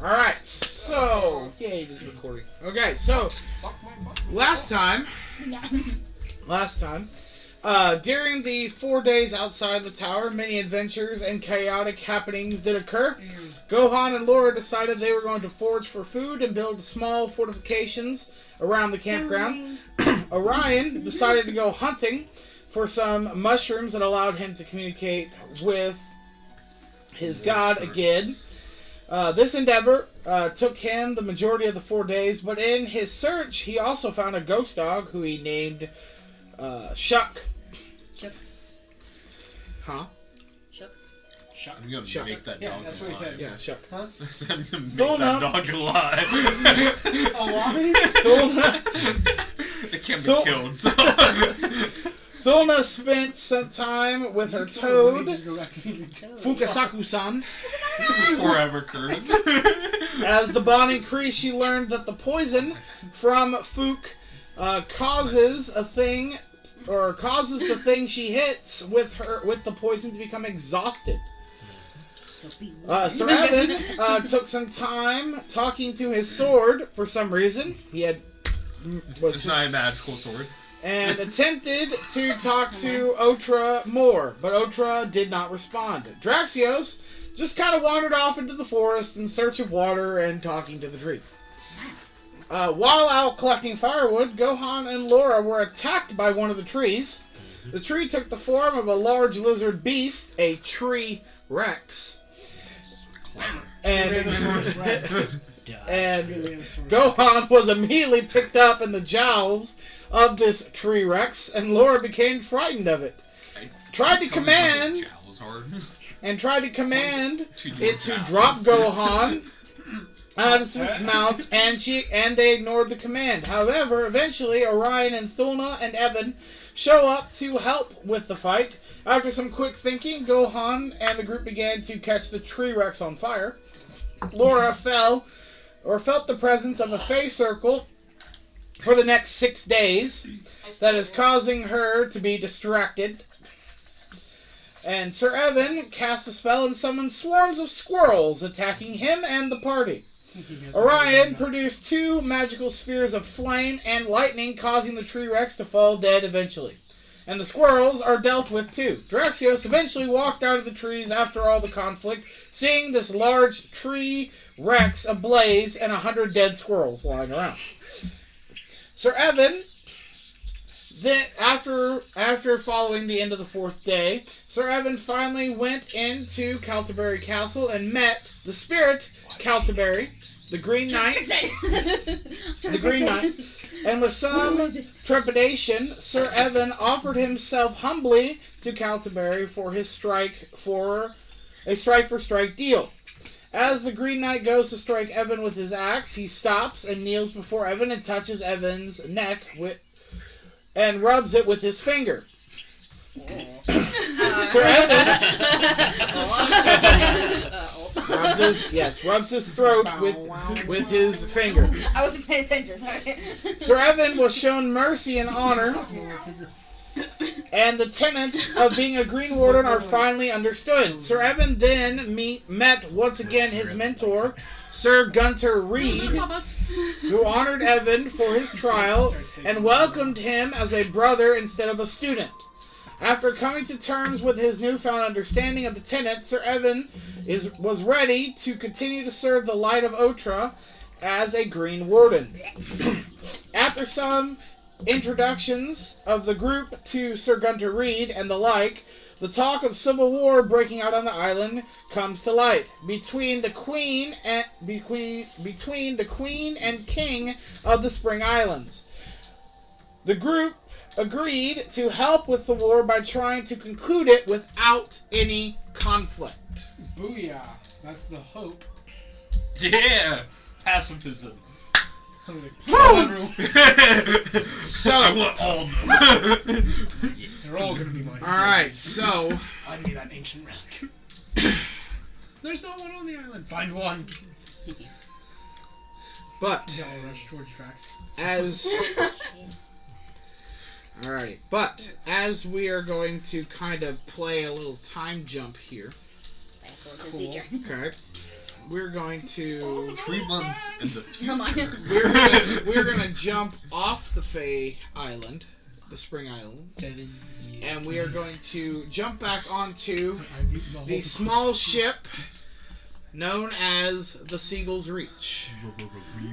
Alright, so... Yay, this is recording. Okay, so... Last time... during the 4 days outside the tower, many adventures and chaotic happenings did occur. Gohan and Lora decided they were going to forage for food and build small fortifications around the campground. Orion decided to go hunting for some mushrooms that allowed him to communicate with his god again. This endeavor took him the majority of the 4 days, but in his search, he also found a ghost dog who he named Shuck. Shucks. Huh? Shuck. I'm gonna Shuck. make that dog Yeah, that's what he said. Yeah, Shuck. Huh? I said I'm gonna make Thulna. that dog alive. Alive? Thulna, It can't be killed, so... Thulna spent some time with her toad, Just go back to being a toad. Fukasocku-son. Forever curse. As the bond increased, she learned that the poison from Fuk causes the thing she hits with the poison to become exhausted. Sir Evin took some time talking to his sword for some reason. He had It's not a magical sword. and attempted to talk to Otra more, but Otra did not respond. Draxios just kind of wandered off into the forest in search of water and talking to the trees. While out collecting firewood, Gohan and Lora were attacked by one of the trees. The tree took the form of a large lizard beast, a tree rex. And Gohan was immediately picked up in the jowls of this tree rex, and Lora became frightened of it. Tried to command it to drop Gohan out of its mouth, and they ignored the command. However, eventually Orion and Thulna and Evin show up to help with the fight. After some quick thinking, Gohan and the group began to catch the tree rex on fire. Lora felt the presence of a Fey circle for the next 6 days that is causing her to be distracted. And Sir Evin cast a spell and summoned swarms of squirrels attacking him and the party. Orion produced 2 magical spheres of flame and lightning, causing the tree rex to fall dead eventually. And the squirrels are dealt with too. Draxios eventually walked out of the trees after all the conflict, seeing this large tree rex ablaze and 100 dead squirrels lying around. Sir Evin, then after following the end of the 4th day, Sir Evin finally went into Caltaberry Castle and met the spirit Caltaberry, the Green Knight, and with some trepidation, Sir Evin offered himself humbly to Caltaberry for his strike for strike deal. As the Green Knight goes to strike Evin with his axe, he stops and kneels before Evin and touches Evin's neck and rubs it with his finger. Sir Evin rubs his throat with his finger. I wasn't paying attention, sorry. Sir Evin was shown mercy and honor, and the tenets of being a Green Warden are finally understood. Sir Evin then met once again his mentor, Sir Gunter Reed, who honored Evin for his trial and welcomed him as a brother instead of a student. After coming to terms with his newfound understanding of the tenets, Sir Evin was ready to continue to serve the light of Otra as a Green Warden. After some introductions of the group to Sir Gunter Reed and the like, the talk of civil war breaking out on the island comes to light between the Queen and King of the Spring Islands. The group agreed to help with the war by trying to conclude it without any conflict. Booyah. That's the hope. Yeah! Pacifism. So, I want all of them. They're all gonna be my slaves. alright, so... I need that ancient relic. There's no one on the island. Find one. But, They all rush towards Draxios. as we are going to kind of play a little time jump here. Fast forward to the future. Okay. we're going to 3 months in the Come future. on. we're gonna jump off the Fae Island, the Spring Island, 7 years. and we are going to jump back onto I've eaten the whole the small ship known as the Seagull's Reach,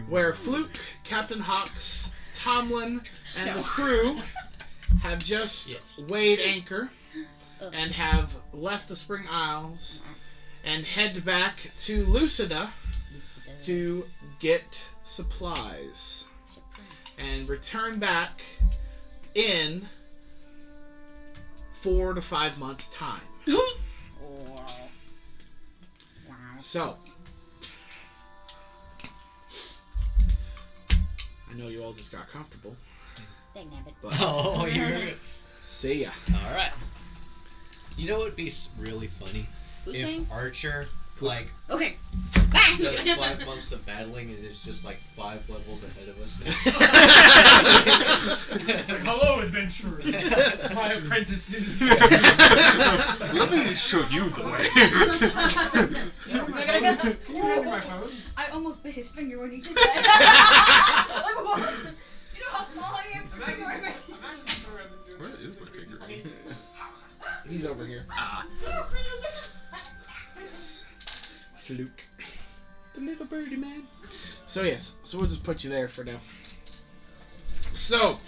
where Fluke, Captain Hawks, Tomlin, and the crew have just weighed anchor and have left the Spring Isles and head back to Lucida to get supplies and return back in 4 to 5 months' time. Wow. So, I know you all just got comfortable, Dang nabbit. but Oh, you're... see ya. Alright. You know what would be really funny? Who's If saying? Archer, like, Okay. does 5 months of battling and is just like 5 levels ahead of us now. It's like, hello, adventurers. My apprentices. Let me show you the way. Can you hand me my phone? I almost bit his finger when he did that. Like, what? You know how small I am? I'm actually sorry I've been doing Where this. is my finger? He's over here. Ah. Fluke. The little birdie man. So yes, so we'll just put you there for now. So,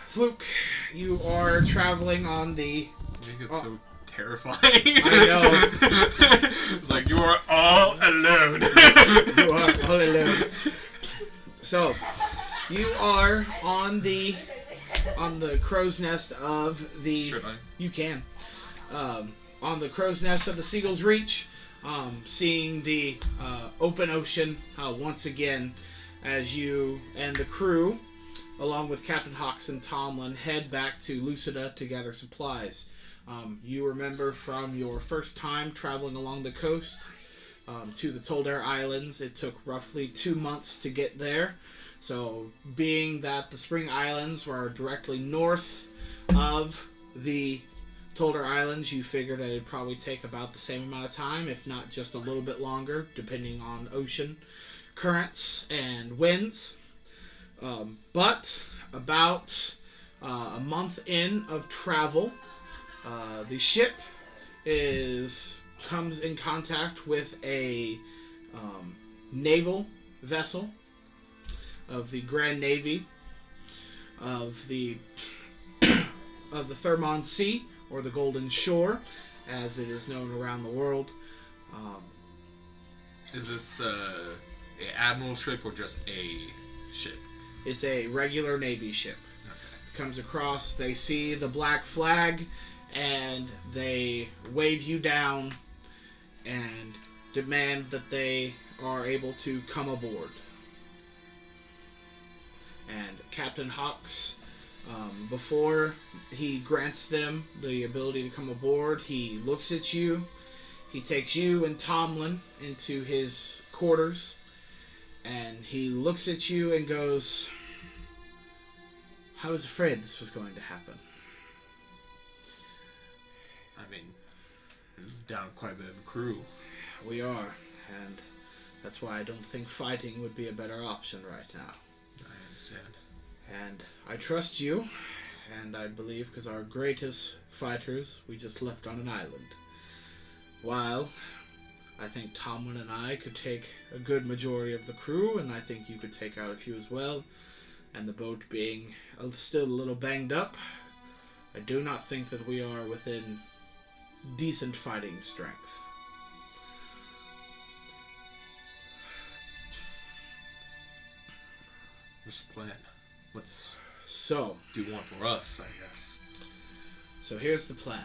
Fluke, you are traveling on the... You make it so terrifying. I know. It's like you are all alone. You are all alone. So, you are on the crow's nest of the... Should I? You can. On the crow's nest of the Seagull's Reach, seeing the open ocean once again as you and the crew, along with Captain Hawks and Tomlin, head back to Lucida to gather supplies. You remember from your first time traveling along the coast to the Toldare Islands, it took roughly 2 months to get there. So, being that the Spring Islands were directly north of the Toldare Islands, you figure that it'd probably take about the same amount of time, if not just a little bit longer, depending on ocean currents and winds. But about a month in of travel, the ship comes in contact with a naval vessel of the Grand Navy of the Thermon Sea, or the Golden Shore, as it is known around the world. Is this an admiral ship or just a ship? It's a regular Navy ship. Okay. Comes across, they see the black flag, and they wave you down and demand that they are able to come aboard. And Captain Hawks, before he grants them the ability to come aboard, he looks at you. He takes you and Tomlin into his quarters, and he looks at you and goes, "I was afraid this was going to happen." I mean, down quite a bit of a crew. We are, and that's why I don't think fighting would be a better option right now. I understand. And I trust you, and I believe because our greatest fighters we just left on an island. While I think Tomlin and I could take a good majority of the crew, and I think you could take out a few as well, and the boat being still a little banged up, I do not think that we are within decent fighting strength. What's the plan? What's So, do you want for us, I guess? So here's the plan.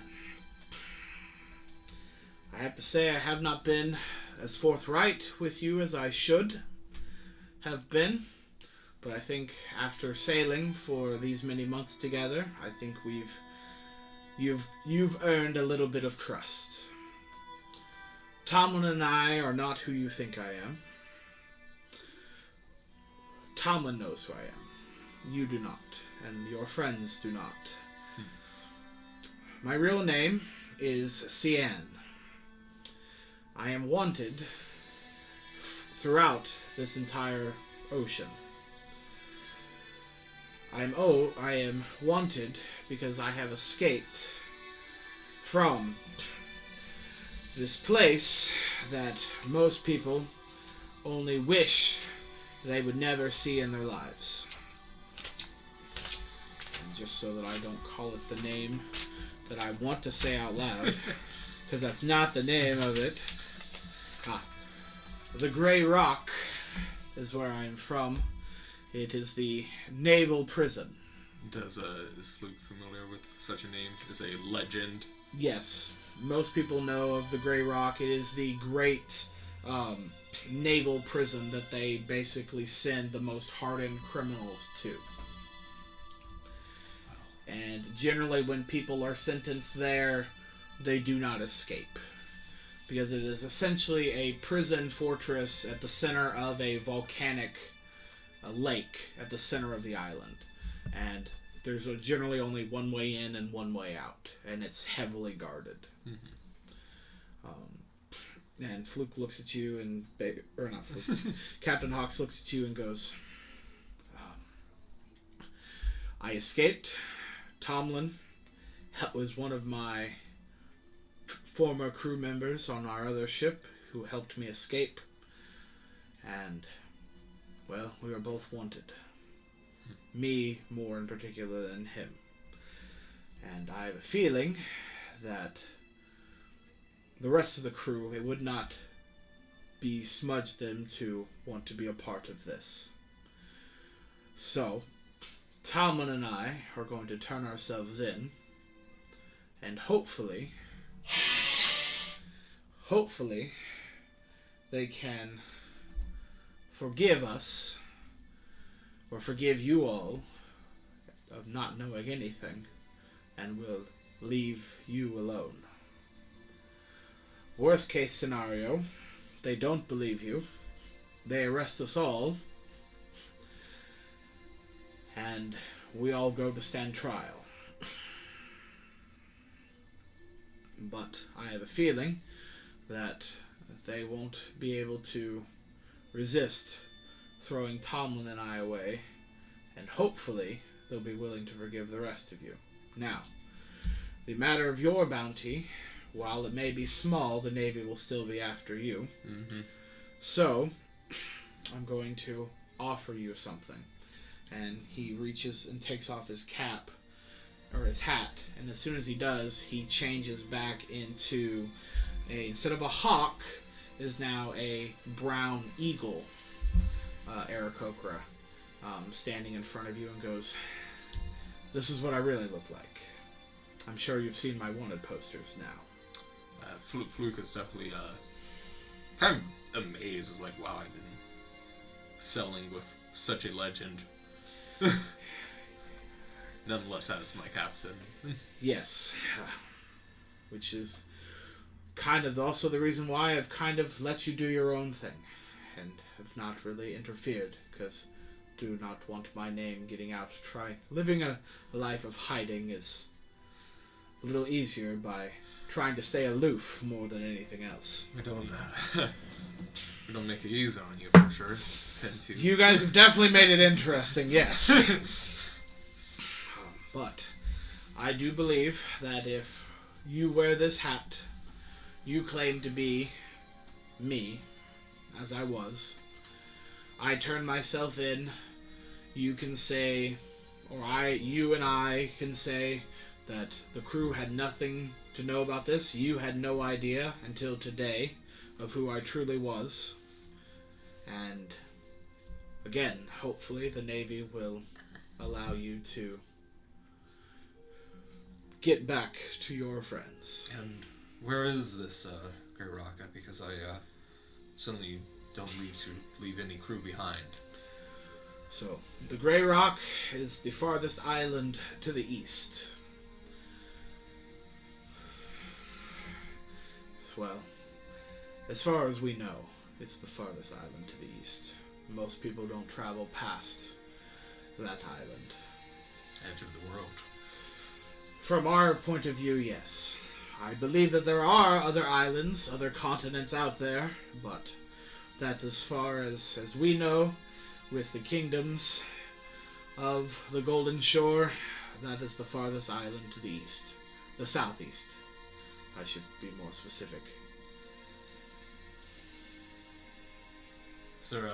I have to say I have not been as forthright with you as I should have been, but I think after sailing for these many months together, I think you've earned a little bit of trust. Tomlin and I are not who you think I am. Tomlin knows who I am. You do not, and your friends do not. My real name is Cian. I am wanted throughout this entire ocean. I am wanted because I have escaped from this place that most people only wish they would never see in their lives. And just so that I don't call it the name that I want to say out loud, because that's not the name of it. The Grey Rock is where I am from. It is the naval prison. Is Fluke familiar with such a name? Is a legend? Yes, most people know of the Grey Rock. It is the great naval prison that they basically send the most hardened criminals to. And generally when people are sentenced there, they do not escape. Because it is essentially a prison fortress at the center of a volcanic lake at the center of the island. And there's generally only one way in and one way out. And it's heavily guarded. Mm-hmm. And Fluke looks at you and... Or not Fluke. Captain Hawks looks at you and goes... I escaped. Tomlin was one of my former crew members on our other ship who helped me escape. And, well, we are both wanted. Me more in particular than him. And I have a feeling that the rest of the crew, it would not besmudge them to want to be a part of this. So, Tomlin and I are going to turn ourselves in, and hopefully they can forgive us, or forgive you all, of not knowing anything, and will leave you alone. Worst case scenario, they don't believe you, they arrest us all, and we all go to stand trial. But I have a feeling that they won't be able to resist throwing Tomlin and I away, and hopefully they'll be willing to forgive the rest of you. Now, the matter of your bounty, while it may be small, the Navy will still be after you. Mm-hmm. So, I'm going to offer you something. And he reaches and takes off his cap, or his hat, and as soon as he does, he changes back into instead of a hawk, is now a brown eagle, Aarakocra, standing in front of you and goes, "This is what I really look like. I'm sure you've seen my wanted posters now." Fluke is definitely kind of amazed. It's like, wow, I've been selling with such a legend. Nonetheless, as my captain. Yes. Which is kind of also the reason why I've kind of let you do your own thing. And have not really interfered, because do not want my name getting out. Living a life of hiding is a little easier by trying to stay aloof more than anything else. We don't make it easy on you, for sure. You guys have definitely made it interesting, yes. But I do believe that if you wear this hat, you claim to be me, as I was. I turn myself in. You can say, you and I can say that the crew had nothing to know about this. You had no idea until today of who I truly was. And again, hopefully the Navy will allow you to get back to your friends. And where is this Grey Rock? Because I certainly don't leave any crew behind. So, the Grey Rock is the farthest island to the east. Well, as far as we know, it's the farthest island to the east. Most people don't travel past that island. Edge of the world. From our point of view, yes. I believe that there are other islands, other continents out there, but that as far as we know, with the kingdoms of the Golden Shore, that is the farthest island to the east. The southeast. I should be more specific. Sir,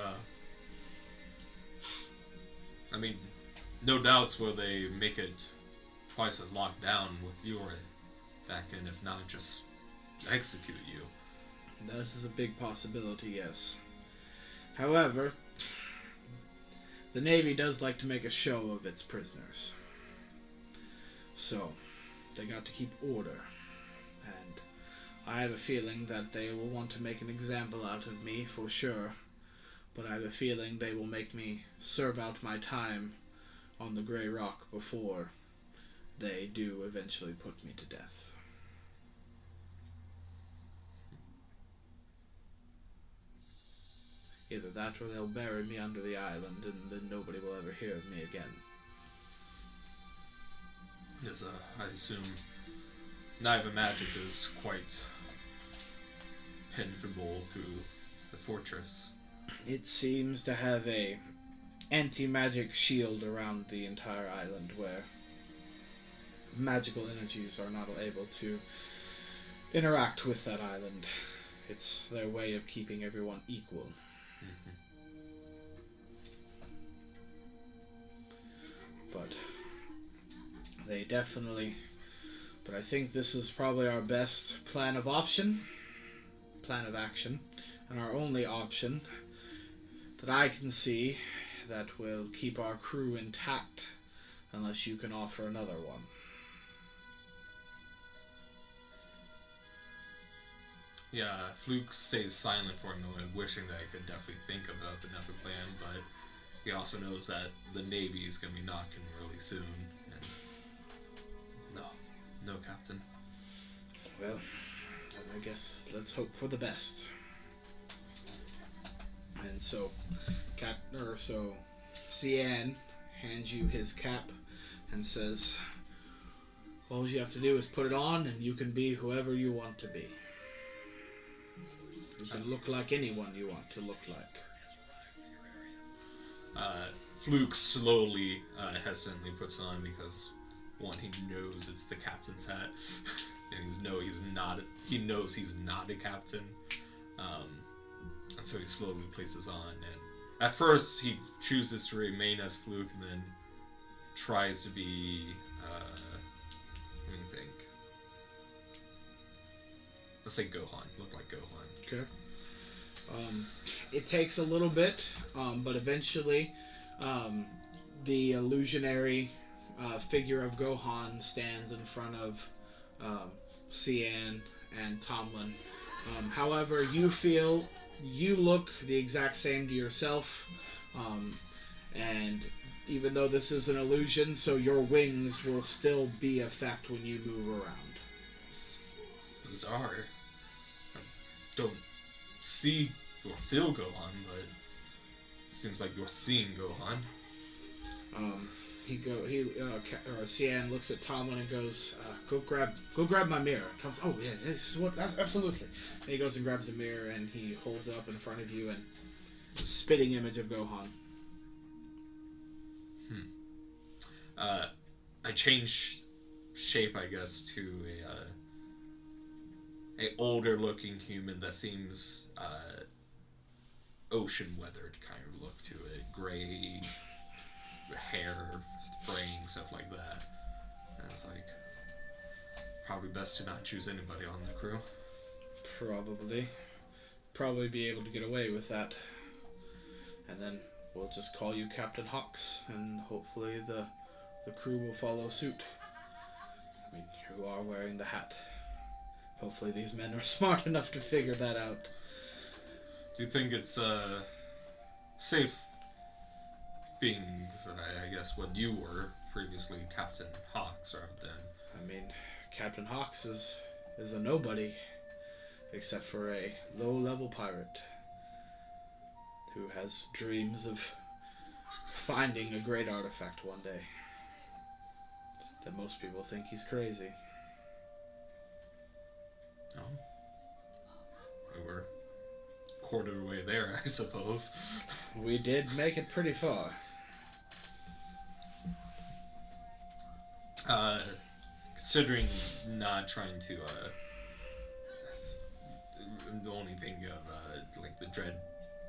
I mean, no doubts will they make it twice as locked down with your back end, if not just execute you. That is a big possibility, yes. However, the Navy does like to make a show of its prisoners. So, they got to keep order. And I have a feeling that they will want to make an example out of me, for sure. But I have a feeling they will make me serve out my time on the Grey Rock before they do eventually put me to death. Either that or they'll bury me under the island and then nobody will ever hear of me again. Yes, I assume Niva magic is quite penetrable through the fortress. It seems to have a anti-magic shield around the entire island where magical energies are not able to interact with that island. It's their way of keeping everyone equal. But they definitely... But I think this is probably our best plan of action, and our only option that I can see that will keep our crew intact, unless you can offer another one. Yeah, Fluke stays silent for a moment, wishing that I could definitely think about another plan, but he also knows that the Navy is going to be knocking really soon. And no, Captain. Well, I guess let's hope for the best. And so, Cian hands you his cap and says, all you have to do is put it on and you can be whoever you want to be. You can look like anyone you want to look like. Fluke slowly, hesitantly puts it on because, one, he knows it's the captain's hat, and he knows he's not a captain, and so he slowly places on, and at first he chooses to remain as Fluke, and then tries to be, let me think, let's say Gohan, look like Gohan. Okay. It takes a little bit, but eventually the illusionary figure of Gohan stands in front of Cian and Tomlin. However, you feel you look the exact same to yourself, and even though this is an illusion, so your wings will still be effect when you move around. It's bizarre. I don't see or feel Gohan, but it seems like you're seeing Gohan. Cian looks at Tomlin and goes, go grab my mirror. Tom's, oh yeah, that's absolutely. And he goes and grabs a mirror and he holds it up in front of you and a spitting image of Gohan. I change shape, I guess, to a older looking human that seems ocean weathered kind of look to it. Gray hair, fraying, stuff like that. And it's like, probably best to not choose anybody on the crew. Probably be able to get away with that. And then we'll just call you Captain Hawks, and hopefully the crew will follow suit. I mean, you are wearing the hat. Hopefully these men are smart enough to figure that out. Do you think it's safe being, I guess, what you were previously, Captain Hawks, rather than... I mean, Captain Hawks is a nobody, except for a low-level pirate who has dreams of finding a great artifact one day. That most people think he's crazy. Oh. We were quarter of the way there, I suppose. We did make it pretty far. Considering not trying to, I'm only thinking of, like the Dread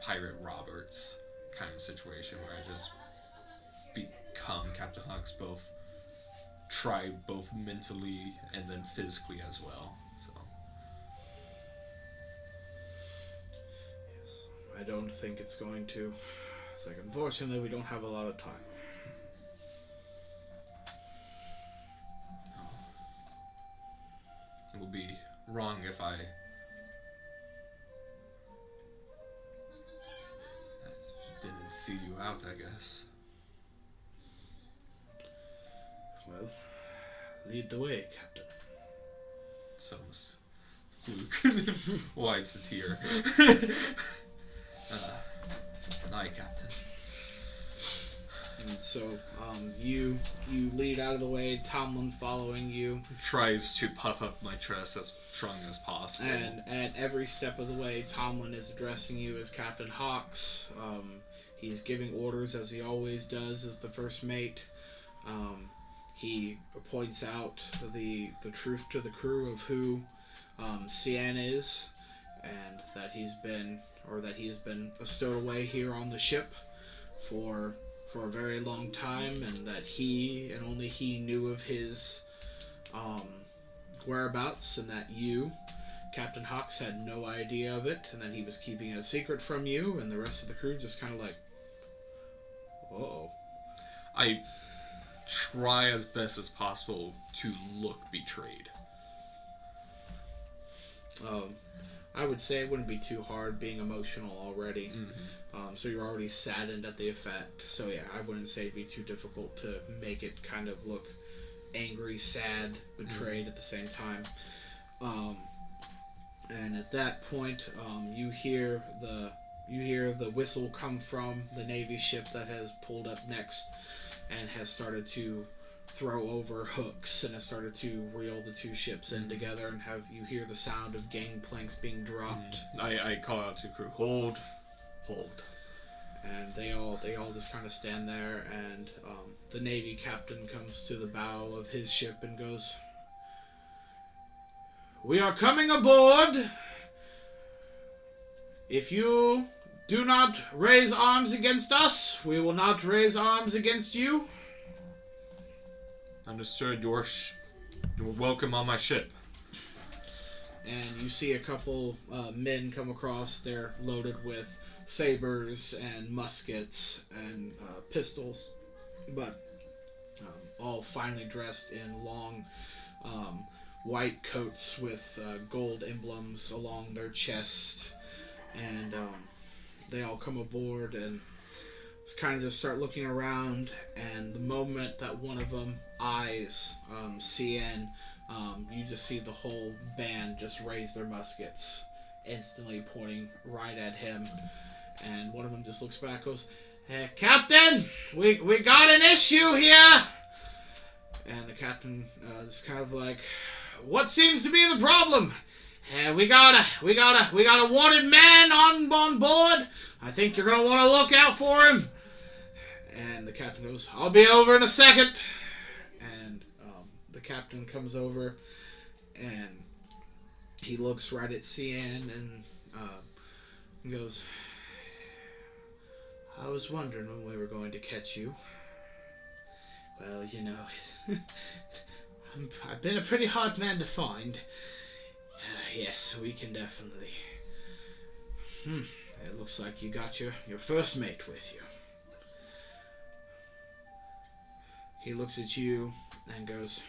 Pirate Roberts kind of situation where I just become Captain Hawks try both mentally and then physically as well. So. Yes. I don't think it's going to. It's like, unfortunately, we don't have a lot of time. It would be wrong if I didn't see you out, I guess. Well, lead the way, Captain. So Fluke wipes a tear. Aye, Captain. And so, you lead out of the way, Tomlin following you. Tries to puff up my chest as strong as possible. And at every step of the way, Tomlin is addressing you as Captain Hawks. He's giving orders, as he always does, as the first mate. He points out the truth to the crew of who Cian is, and that he has been stowed away here on the ship for a very long time, and that he and only he knew of his whereabouts, and that you, Captain Hawks, had no idea of it, and that he was keeping it a secret from you, and the rest of the crew just kind of like, uh-oh. I try as best as possible to look betrayed. I would say it wouldn't be too hard being emotional already. Mm-hmm. So you're already saddened at the effect. So yeah, I wouldn't say it'd be too difficult to make it kind of look angry, sad, betrayed at the same time. And at that point, you hear the whistle come from the Navy ship that has pulled up next and has started to throw over hooks and has started to reel the two ships in together, and you hear the sound of gangplanks being dropped. I call out to the crew, hold. And they all just kind of stand there, and the Navy captain comes to the bow of his ship and goes, "We are coming aboard. If you do not raise arms against us, we will not raise arms against you." Understood. You're welcome on my ship. And you see a couple men come across. They're loaded with sabers and muskets and pistols, but all finely dressed in long white coats with gold emblems along their chest. And they all come aboard and kind of just start looking around, and the moment that one of them eyes Cian, you just see the whole band just raise their muskets, instantly pointing right at him. And one of them just looks back, goes, "Hey, Captain, we got an issue here." And the captain is kind of like, "What seems to be the problem?" We got a wanted man on board. I think you're gonna want to look out for him." And the captain goes, "I'll be over in a second." And the captain comes over, and he looks right at Cian and goes, "I was wondering when we were going to catch you. Well, you know, I've been a pretty hard man to find. Yes, we can definitely. It looks like you got your first mate with you." He looks at you and goes,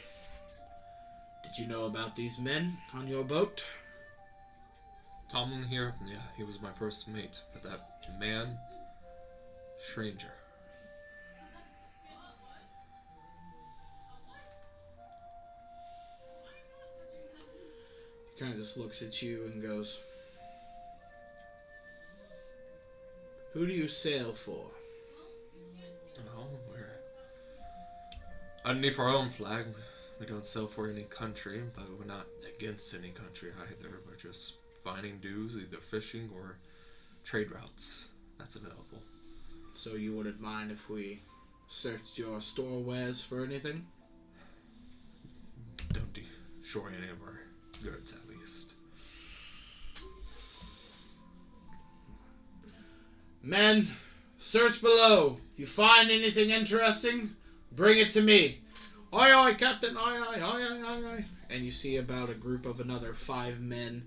"Did you know about these men on your boat?" Tomlin here? Yeah, he was my first mate. But that man, stranger. He kind of just looks at you and goes, "Who do you sail for?" Oh, we're underneath our own flag. We don't sell for any country, but we're not against any country either. We're just finding dues, either fishing or trade routes that's available. So you wouldn't mind if we searched your storewares for anything? Don't destroy any of our goods, at least. Men, search below. If you find anything interesting, bring it to me. Aye, aye, Captain. Aye, aye, aye, aye, aye, aye. And you see about a group of another 5 men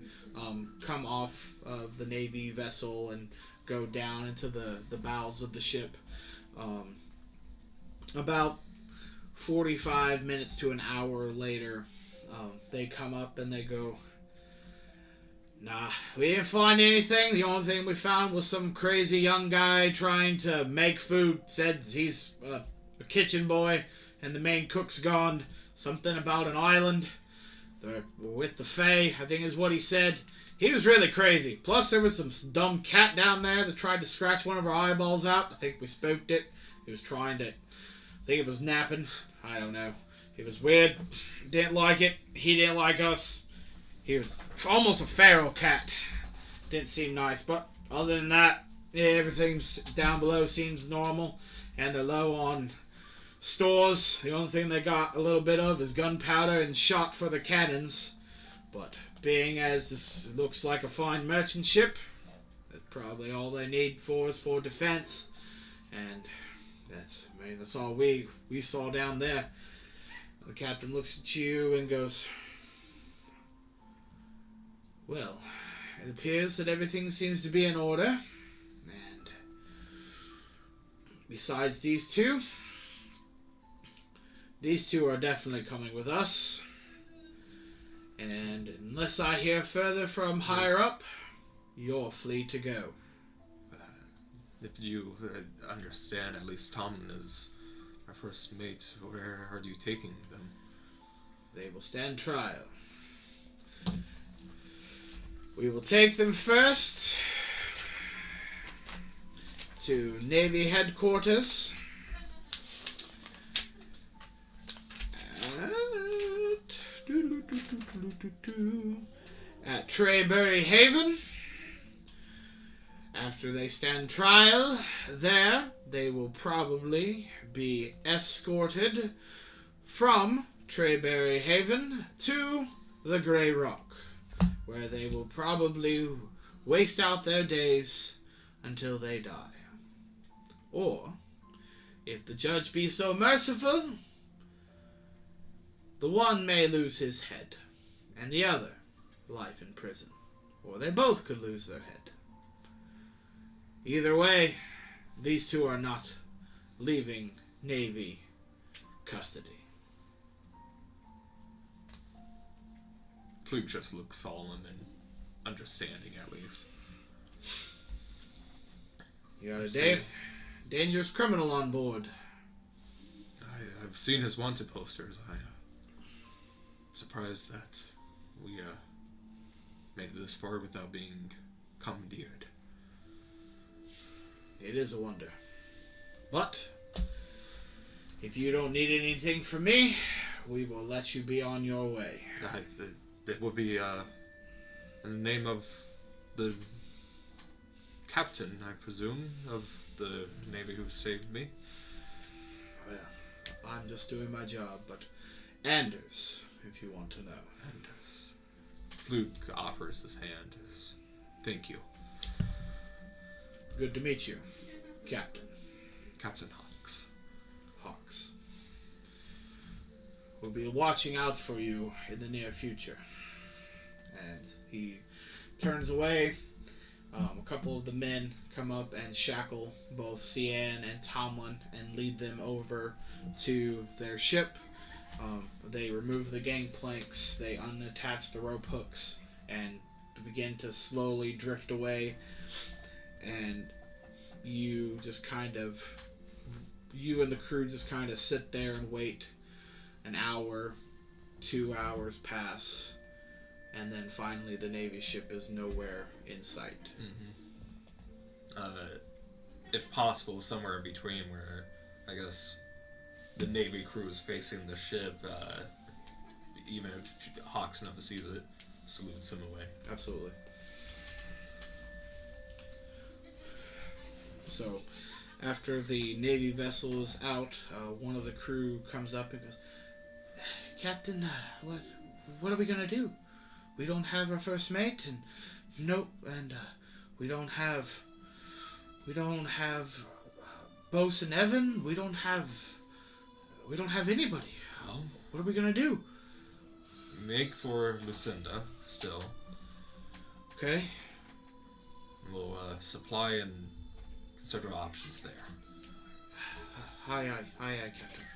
come off of the Navy vessel and go down into the bowels of the ship. About 45 minutes to an hour later, they come up and they go, "Nah, we didn't find anything. The only thing we found was some crazy young guy trying to make food. Said he's a kitchen boy, and the main cook's gone. Something about an island. They're with the Fae, I think is what he said. He was really crazy. Plus, there was some dumb cat down there that tried to scratch one of our eyeballs out. I think we spooked it. He was trying to... I think it was napping. I don't know. It was weird. Didn't like it. He didn't like us. He was almost a feral cat. Didn't seem nice. But other than that, yeah, everything's down below seems normal. And they're low on stores. The only thing they got a little bit of is gunpowder and shot for the cannons. But being as this looks like a fine merchant ship, that's probably all they need for us for defense. And that's all we saw down there. The captain looks at you and goes, "Well, it appears that everything seems to be in order. And besides these two are definitely coming with us. And unless I hear further from higher up, you're free to go." If you understand, at least Tomlin is our first mate. Where are you taking them? They will stand trial. We will take them first to Navy headquarters at Treybury Haven. After they stand trial there, they will probably be escorted from Treybury Haven to the Grey Rock, where they will probably waste out their days until they die. Or, if the judge be so merciful, the one may lose his head, and the other life in prison. Or they both could lose their head. Either way, these two are not leaving Navy custody. Fluke just looks solemn and understanding, at least. You got a dangerous criminal on board. I've seen his wanted posters. I'm surprised that we made it this far without being commandeered. It is a wonder. But, if you don't need anything from me, we will let you be on your way. It will be in the name of the captain, I presume, of the Navy who saved me. Well, I'm just doing my job, but Anders, if you want to know. Anders. Fluke offers his hand. Thank you. Good to meet you, Captain. Captain Hawks. Hawks. We'll be watching out for you in the near future. And he turns away. A couple of the men come up and shackle both Cian and Tomlin and lead them over to their ship. They remove the gangplanks, they unattach the rope hooks, and begin to slowly drift away. And you and the crew just kind of sit there and wait. An hour, 2 hours pass, and then finally the Navy ship is nowhere in sight. Mm-hmm. If possible, somewhere in between where, I guess, the Navy crew is facing the ship, even if Hawks never sees it, salutes him away. Absolutely. So, after the Navy vessel is out, one of the crew comes up and goes, "Captain, what are we gonna do? We don't have our first mate, and we don't have Bosun Evin. We don't have anybody. What are we gonna do?" Make for Lucinda, still. Okay. We'll supply and consider options there. Aye, Captain.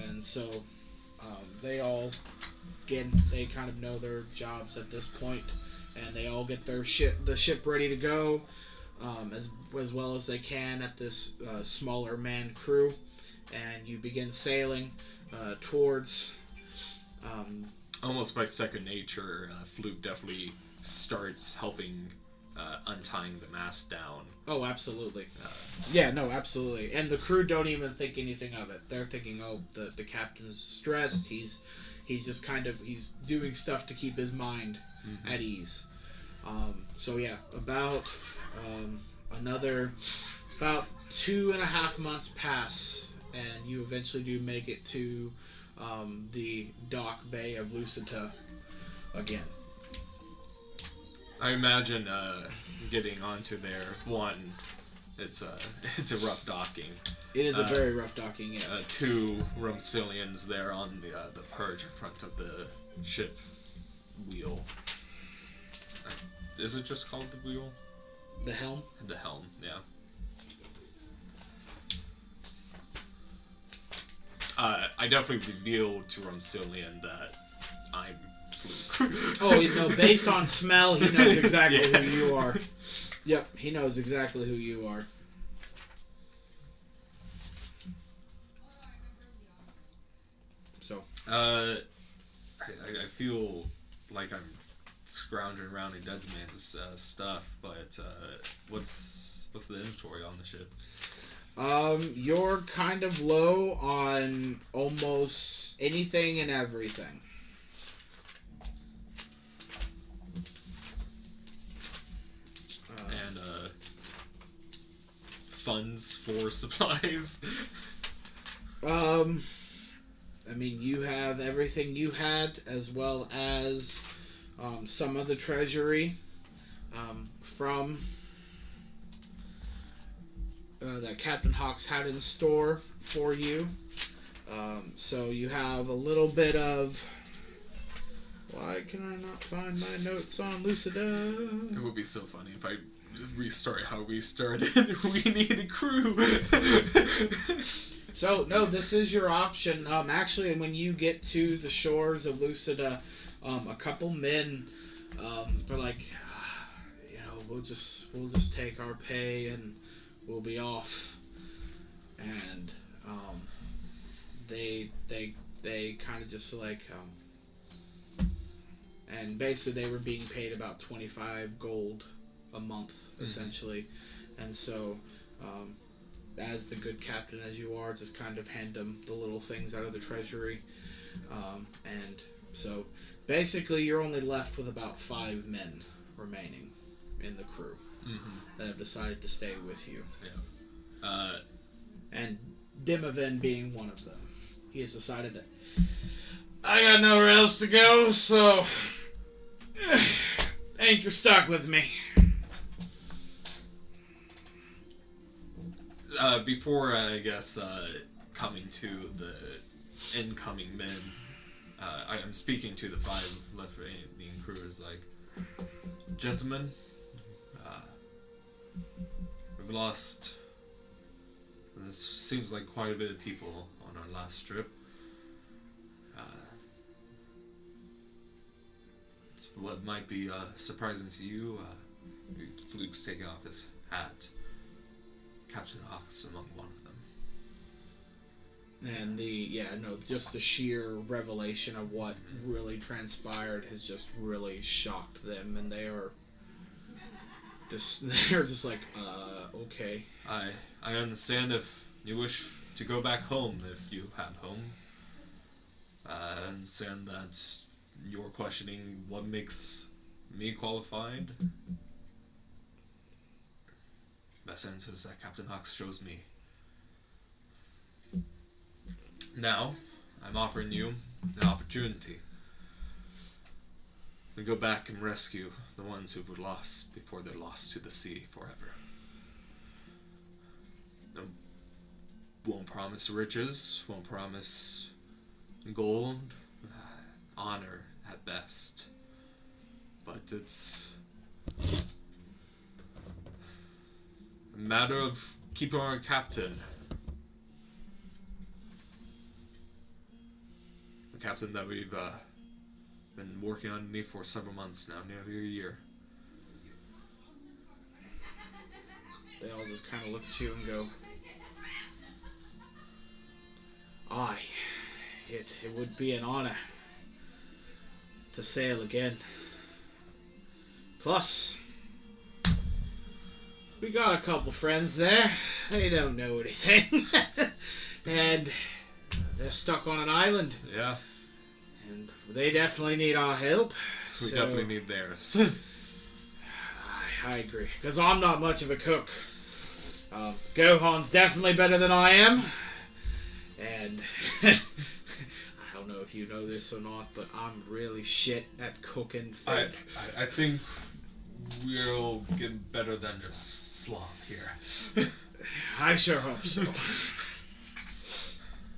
And so, they all they kind of know their jobs at this point, and they all get the ship ready to go, as well as they can at this smaller manned crew, and you begin sailing towards. Almost by second nature, Fluke definitely starts helping untying the mast down. Oh, absolutely. Yeah, no, absolutely. And the crew don't even think anything of it. They're thinking, oh, the captain's stressed. He's just he's doing stuff to keep his mind at ease. So yeah, about 2.5 months pass, and you eventually do make it to the dock bay of Lucita again. I imagine getting onto there. One, it's a rough docking. It is a very rough docking. Yes. 2 Rumstillions there on the perch in front of the ship wheel. Is it just called the wheel? The helm. The helm, yeah. I definitely revealed to Rumstillion that I'm Fluke. Oh, based on smell, he knows exactly who you are. Yep, he knows exactly who you are. So. I feel like I'm scrounging around in Deadsman's stuff, but what's the inventory on the ship? You're kind of low on almost anything and everything. And funds for supplies. I mean, you have everything you had, as well as some of the treasury from that Captain Hawks had in store for you. So you have a little bit of... Why can I not find my notes on Lucida? It would be so funny if I restart how we started. We need a crew. So, no, this is your option. Actually, when you get to the shores of Lucida, a couple men are like, we'll just take our pay and we'll be off. And they kind of just like, and basically they were being paid about 25 gold a month, essentially. And so, as the good captain as you are, just kind of hand them the little things out of the treasury. And so, basically, you're only left with about 5 men remaining in the crew that have decided to stay with you. Yeah. And Dimavin being one of them. He has decided that I got nowhere else to go, so anchor stuck with me. Before, I guess, coming to the incoming men, I'm speaking to the 5 left remaining crew is like, gentlemen, we've lost, this seems like quite a bit of people on our last trip. What might be surprising to you, Fluke's taking off his hat. Captain Hawks among one of them. And just the sheer revelation of what really transpired has just really shocked them, and they're just like, okay. I understand if you wish to go back home, if you have home. I understand that you're questioning what makes me qualified. Best answer is that Captain Hux shows me. Now, I'm offering you an opportunity. We go back and rescue the ones who were lost before they're lost to the sea forever. No, won't promise riches, won't promise gold, honor at best. But it's a matter of keeping our captain. The captain that we've been working underneath for several months now, nearly a year. They all just kind of look at you and go, "Aye, it would be an honor to sail again. Plus, we got a couple friends there. They don't know anything. And they're stuck on an island. Yeah, And they definitely need our help. we So, definitely need theirs. I agree. Because I'm not much of a cook. Gohan's definitely better than I am. And I don't know if you know this or not, but I'm really shit at cooking food. I think we'll get better than just slop here. I sure hope so.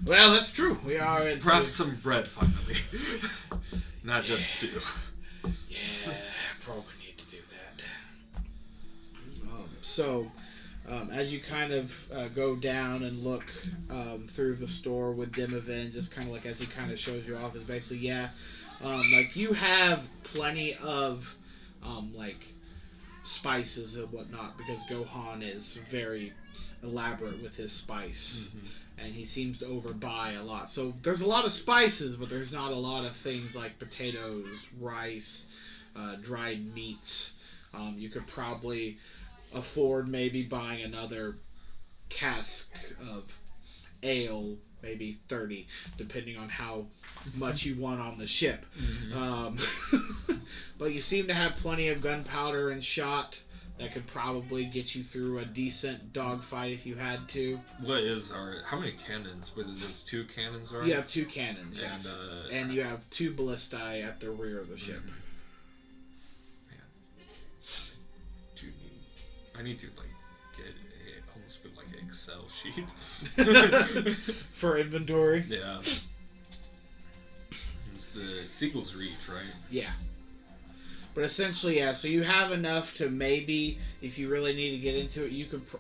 Well, that's true. We are in. Perhaps some bread finally. Not just stew. Yeah, probably need to do that. As you kind of go down and look through the store with Evin, just kind of like as he kind of shows you off, is basically, like you have plenty of like spices and whatnot, because Gohan is very elaborate with his spice. Mm-hmm. And he seems to overbuy a lot. So there's a lot of spices, but there's not a lot of things like potatoes, rice, dried meats. You could probably afford maybe buying another cask of ale, maybe 30, depending on how much you want on the ship. Mm-hmm. But you seem to have plenty of gunpowder and shot that could probably get you through a decent dogfight if you had to. What is how many cannons? Were there just 2 cannons, right? You have 2 cannons, yes. And, And you have 2 ballistae at the rear of the ship. I need to get almost feel like an Excel sheet For inventory? Yeah. It's the sequel's reach, right? Yeah. But essentially, yeah, so you have enough to maybe, if you really need to get into it,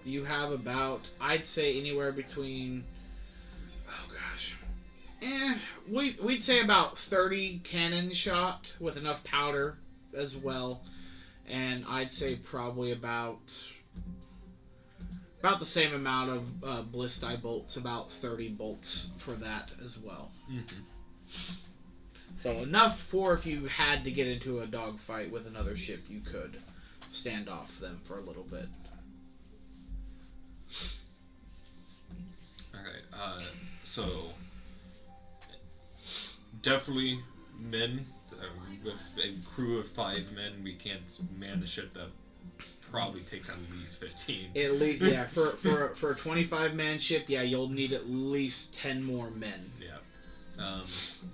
you have about, I'd say anywhere between, we'd say about 30 cannon shot with enough powder as well. And I'd say probably about the same amount of ballistae bolts, about 30 bolts for that as well. Mm-hmm. So enough for if you had to get into a dogfight with another ship, you could stand off them for a little bit. Okay, so definitely men. With a crew of 5 men, we can't man a ship that probably takes at least 15. At least, yeah. For a 25-man ship, yeah, you'll need at least 10 more men. Yeah.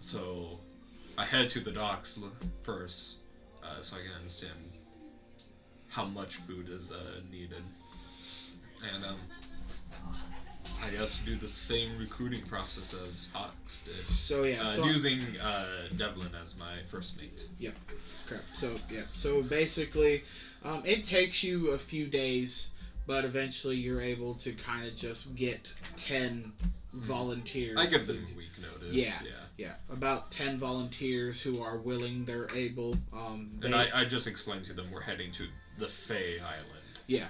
So I head to the docks first, so I can understand how much food is needed, and I guess do the same recruiting process as Hux did. So yeah, using Devlin as my first mate. Yep. Correct. So basically, it takes you a few days, but eventually you're able to kind of just get 10 volunteers. I give them a week notice. Yeah. About 10 volunteers who are willing, they're able. And I just explained to them we're heading to the Fae Island. Yeah.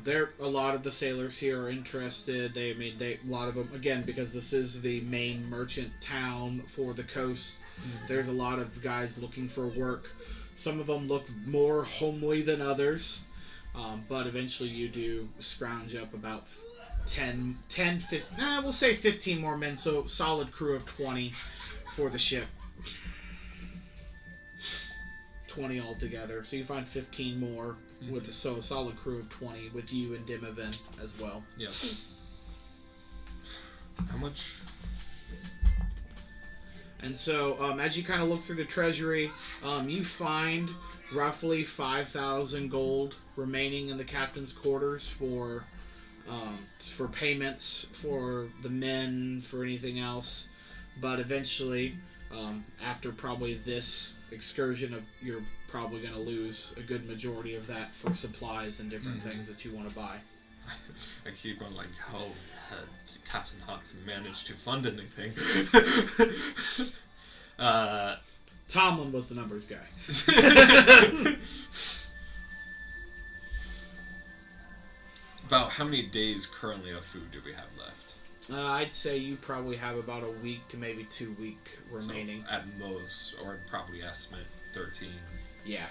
There, a lot of the sailors here are interested. A lot of them, again, because this is the main merchant town for the coast. Mm-hmm. There's a lot of guys looking for work. Some of them look more homely than others, but eventually you do scrounge up about 10, 15, we'll say 15 more men, so solid crew of 20 for the ship. 20 altogether. So you find 15 more with a solid crew of 20 with you and Evin as well. Yeah. How much? And so, as you kind of look through the treasury, you find roughly 5,000 gold remaining in the captain's quarters for payments for the men, for anything else. But eventually, after probably this excursion, you're probably going to lose a good majority of that for supplies and different things that you want to buy. I keep on like, how Captain Hawks managed to fund anything. Tomlin was the numbers guy. About how many days currently of food do we have left? I'd say you probably have about a week to maybe 2 week remaining. So at most, or probably estimate 13. Yeah.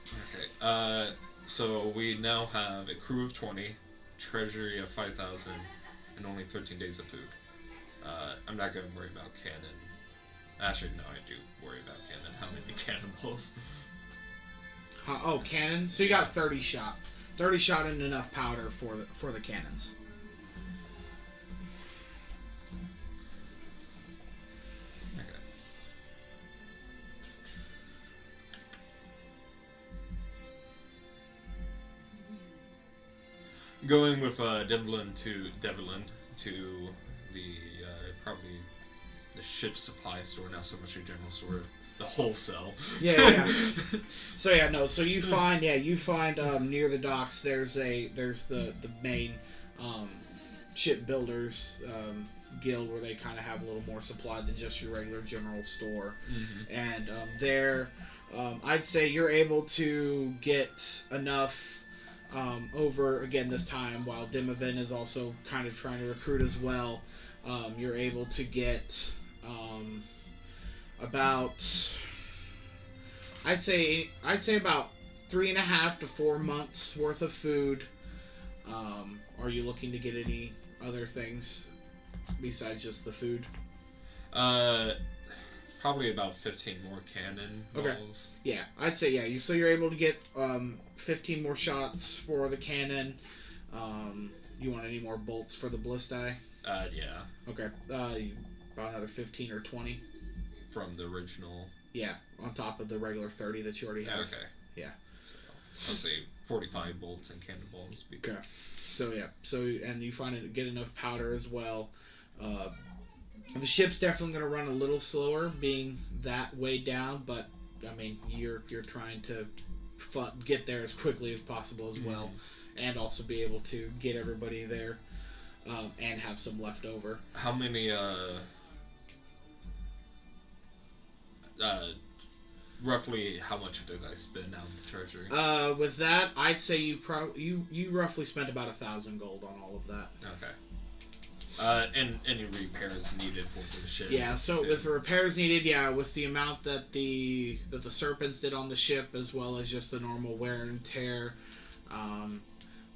Okay. So we now have a crew of 20, treasury of 5,000, and only 13 days of food. I'm not going to worry about cannon. Actually, no, I do worry about cannon. How many cannonballs? Oh, cannon? So you got 30 shot. 30 shot and enough powder for the cannons. Okay. Going with Devlin to the probably the ship supply store, not so much a general store, the wholesale. Yeah. So you find near the docks there's the main shipbuilders guild where they kind of have a little more supply than just your regular general store, and there I'd say you're able to get enough over again this time while Evin is also kind of trying to recruit as well. You're able to get about I'd say about 3.5 to 4 months worth of food. Are you looking to get any other things besides just the food? Probably about 15 more cannon balls. Yeah, I'd say yeah. So you're able to get 15 more shots for the cannon. You want any more bolts for the ballistae? Yeah. Okay. About another 15 or 20. From the original. Yeah, on top of the regular 30 that you already have. Okay. Yeah. So I'll say 45 bolts and cannonballs. Okay. So yeah. And you get enough powder as well. The ship's definitely going to run a little slower, being that way down. But I mean, you're trying to get there as quickly as possible as well, and also be able to get everybody there. And have some left over. How many, roughly how much did I spend out of the treasury? With that, I'd say you roughly spent about 1,000 gold on all of that. Okay. And any repairs needed for the ship? Yeah, so with the repairs needed, with the amount that the Serpents did on the ship, as well as just the normal wear and tear,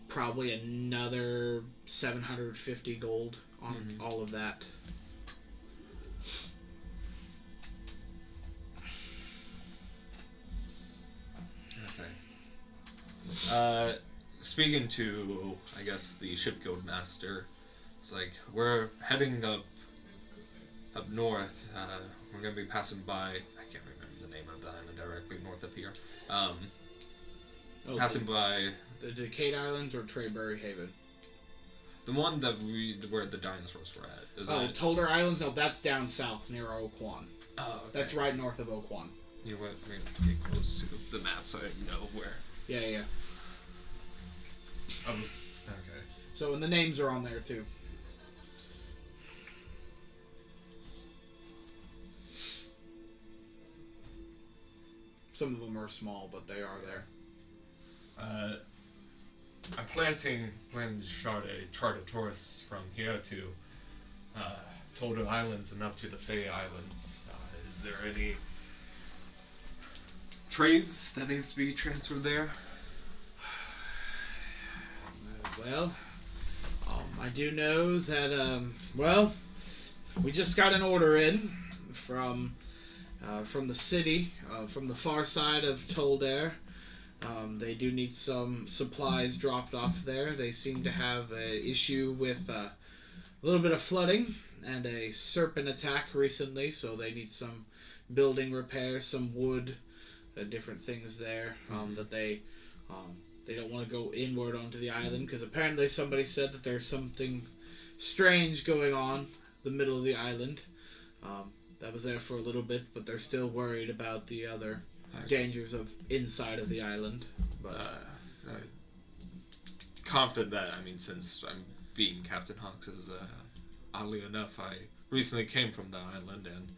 probably another 750 gold on all of that. Okay. Speaking to, I guess, the ship guild master, it's like, we're heading up north. We're going to be passing by, I can't remember the name of the island directly north of here. Passing by the Decade Islands or Treybury Haven? The one where the dinosaurs were at. Is it? Tolder Islands? No, that's down south near Oakwan. Oh, okay. That's right north of Oakwan. You know what? I'm going to get close to the map so I know where. Yeah. Okay. So, and the names are on there too. Some of them are small, but they are there. I'm planning to chart a tourist from here to Tolder Islands and up to the Fey Islands. Is there any Trades that needs to be transferred there? Well, I do know that, well, we just got an order in from the city, from the far side of Tolder. They do need some supplies dropped off there. They seem to have an issue with a little bit of flooding and a serpent attack recently, so they need some building repairs, some wood, different things there that they don't want to go inward onto the island because apparently somebody said that there's something strange going on the middle of the island. That was there for a little bit, but they're still worried about the other dangers of inside of the island. But confident that, I mean, since I'm being Captain Hawks, is oddly enough, I recently came from the island, and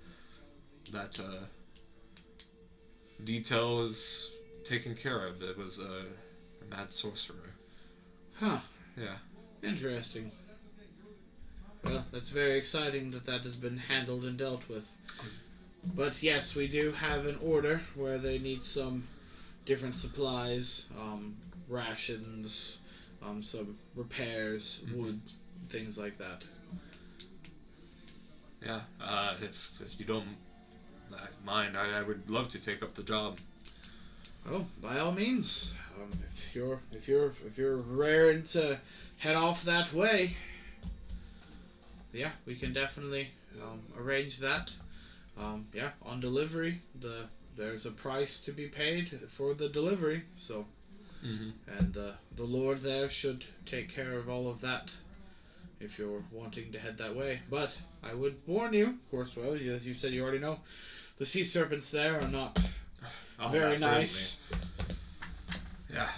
that detail is taken care of. It was a mad sorcerer. Huh. Yeah. Interesting. Well, that's very exciting that has been handled and dealt with. But yes, we do have an order where they need some different supplies, rations, some repairs, wood, things like that. Yeah, if you don't mind, I would love to take up the job. Oh, by all means. If you're raring to head off that way, yeah, we can definitely arrange that. Yeah, on delivery, there's a price to be paid for the delivery. So, and the Lord there should take care of all of that if you're wanting to head that way. But I would warn you, of course. Well, as you said, you already know, the sea serpents there are not very nice. Yeah.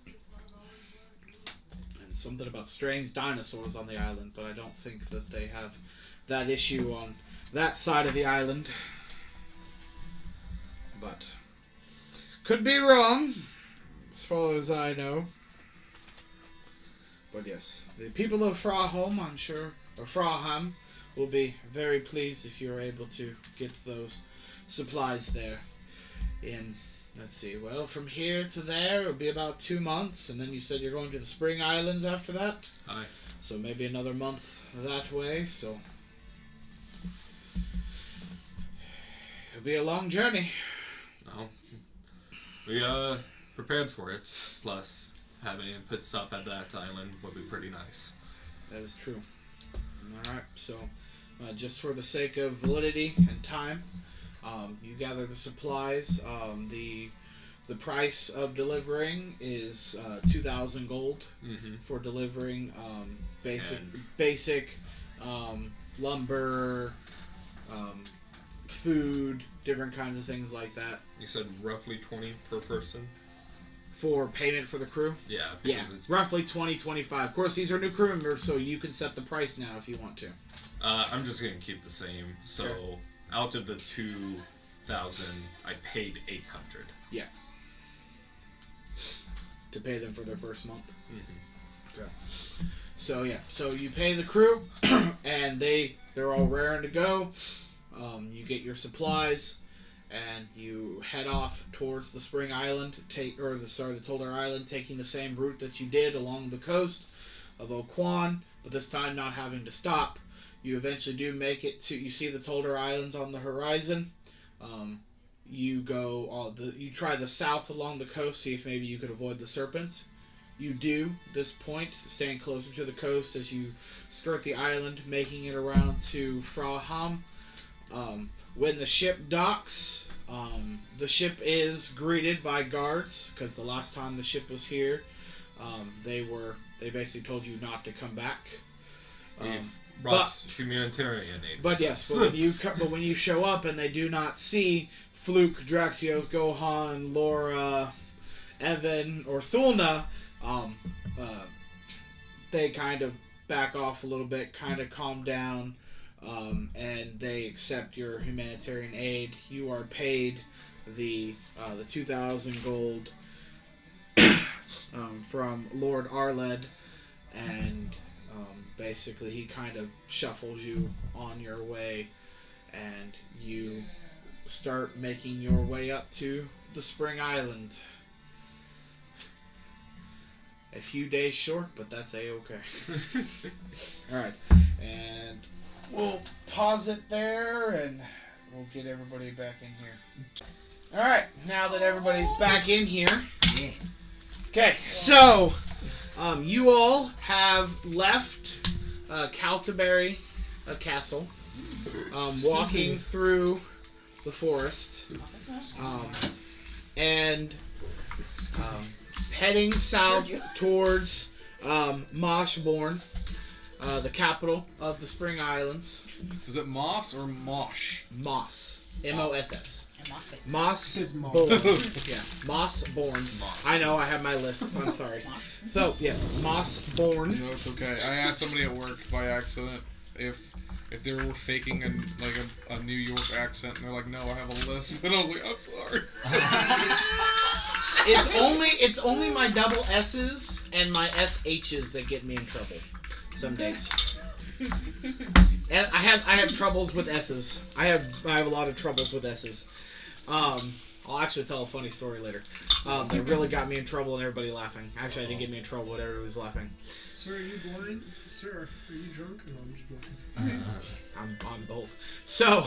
And something about strange dinosaurs on the island, but I don't think that they have that issue on that side of the island. But could be wrong, as far as I know. But yes, the people of Fraham, I'm sure, or Fraham, will be very pleased if you're able to get those supplies there. In, let's see, well, from here to there, it'll be about 2 months, and then you said you're going to the Spring Islands after that. Aye. So maybe another month that way, so it'll be a long journey. No. We prepared for it. Plus, having a pit stop at that island would be pretty nice. That is true. Alright, so just for the sake of validity and time, you gather the supplies. The price of delivering is 2,000 gold for delivering basic lumber, food, different kinds of things like that. You said roughly 20 per person? For payment for the crew? Yeah. Yeah, It's roughly 20, 25. Of course, these are new crew members, so you can set the price now if you want to. I'm just going to keep the same. So, Sure. Out of the 2,000, I paid 800. Yeah. To pay them for their first month. Okay. So yeah, so you pay the crew, and they're all raring to go. You get your supplies, and you head off towards the Spring Island, the Tolder Island, taking the same route that you did along the coast of Oquan, but this time not having to stop. You eventually do make it to. You see the Tolder Islands on the horizon. You go. You try the south along the coast, see if maybe you could avoid the serpents. You do this point, staying closer to the coast as you skirt the island, making it around to Fraham. When the ship docks, the ship is greeted by guards because the last time the ship was here, they basically told you not to come back. Brought humanitarian aid. But yes, but when you show up and they do not see Fluke, Draxios, Gohan, Lora, Evin, or Thulna, they kind of back off a little bit, kind of calm down, and they accept your humanitarian aid. You are paid the 2,000 gold from Lord Arled, and basically he kind of shuffles you on your way, and you start making your way up to the Spring Island. a few days short, but that's a-okay. Alright, and we'll pause it there, and we'll get everybody back in here. Alright, now that everybody's back in here. Okay, so, you all have left Caltaberry Castle, walking through the forest, and heading south towards Moshborn, the capital of the Spring Islands. Is it Moss or Mosh? Moss. M-O-S-S. Moss. It's Moss. Born. Yeah, Moss Born. I know, I have my list. I'm sorry. So, yes, Moss Born. No, it's okay. I asked somebody at work by accident if they were faking a New York accent, and they're like, "No, I have a list." And I was like, "I'm sorry." It's only my double S's and my SH's that get me in trouble. Some days. And I have troubles with S's. I have a lot of troubles with S's. I'll actually tell a funny story later. That really got me in trouble and everybody laughing. Actually, I didn't get me in trouble, but everybody was laughing. Sir, are you blind? Sir, are you drunk? No, I'm just blind. I'm both. So,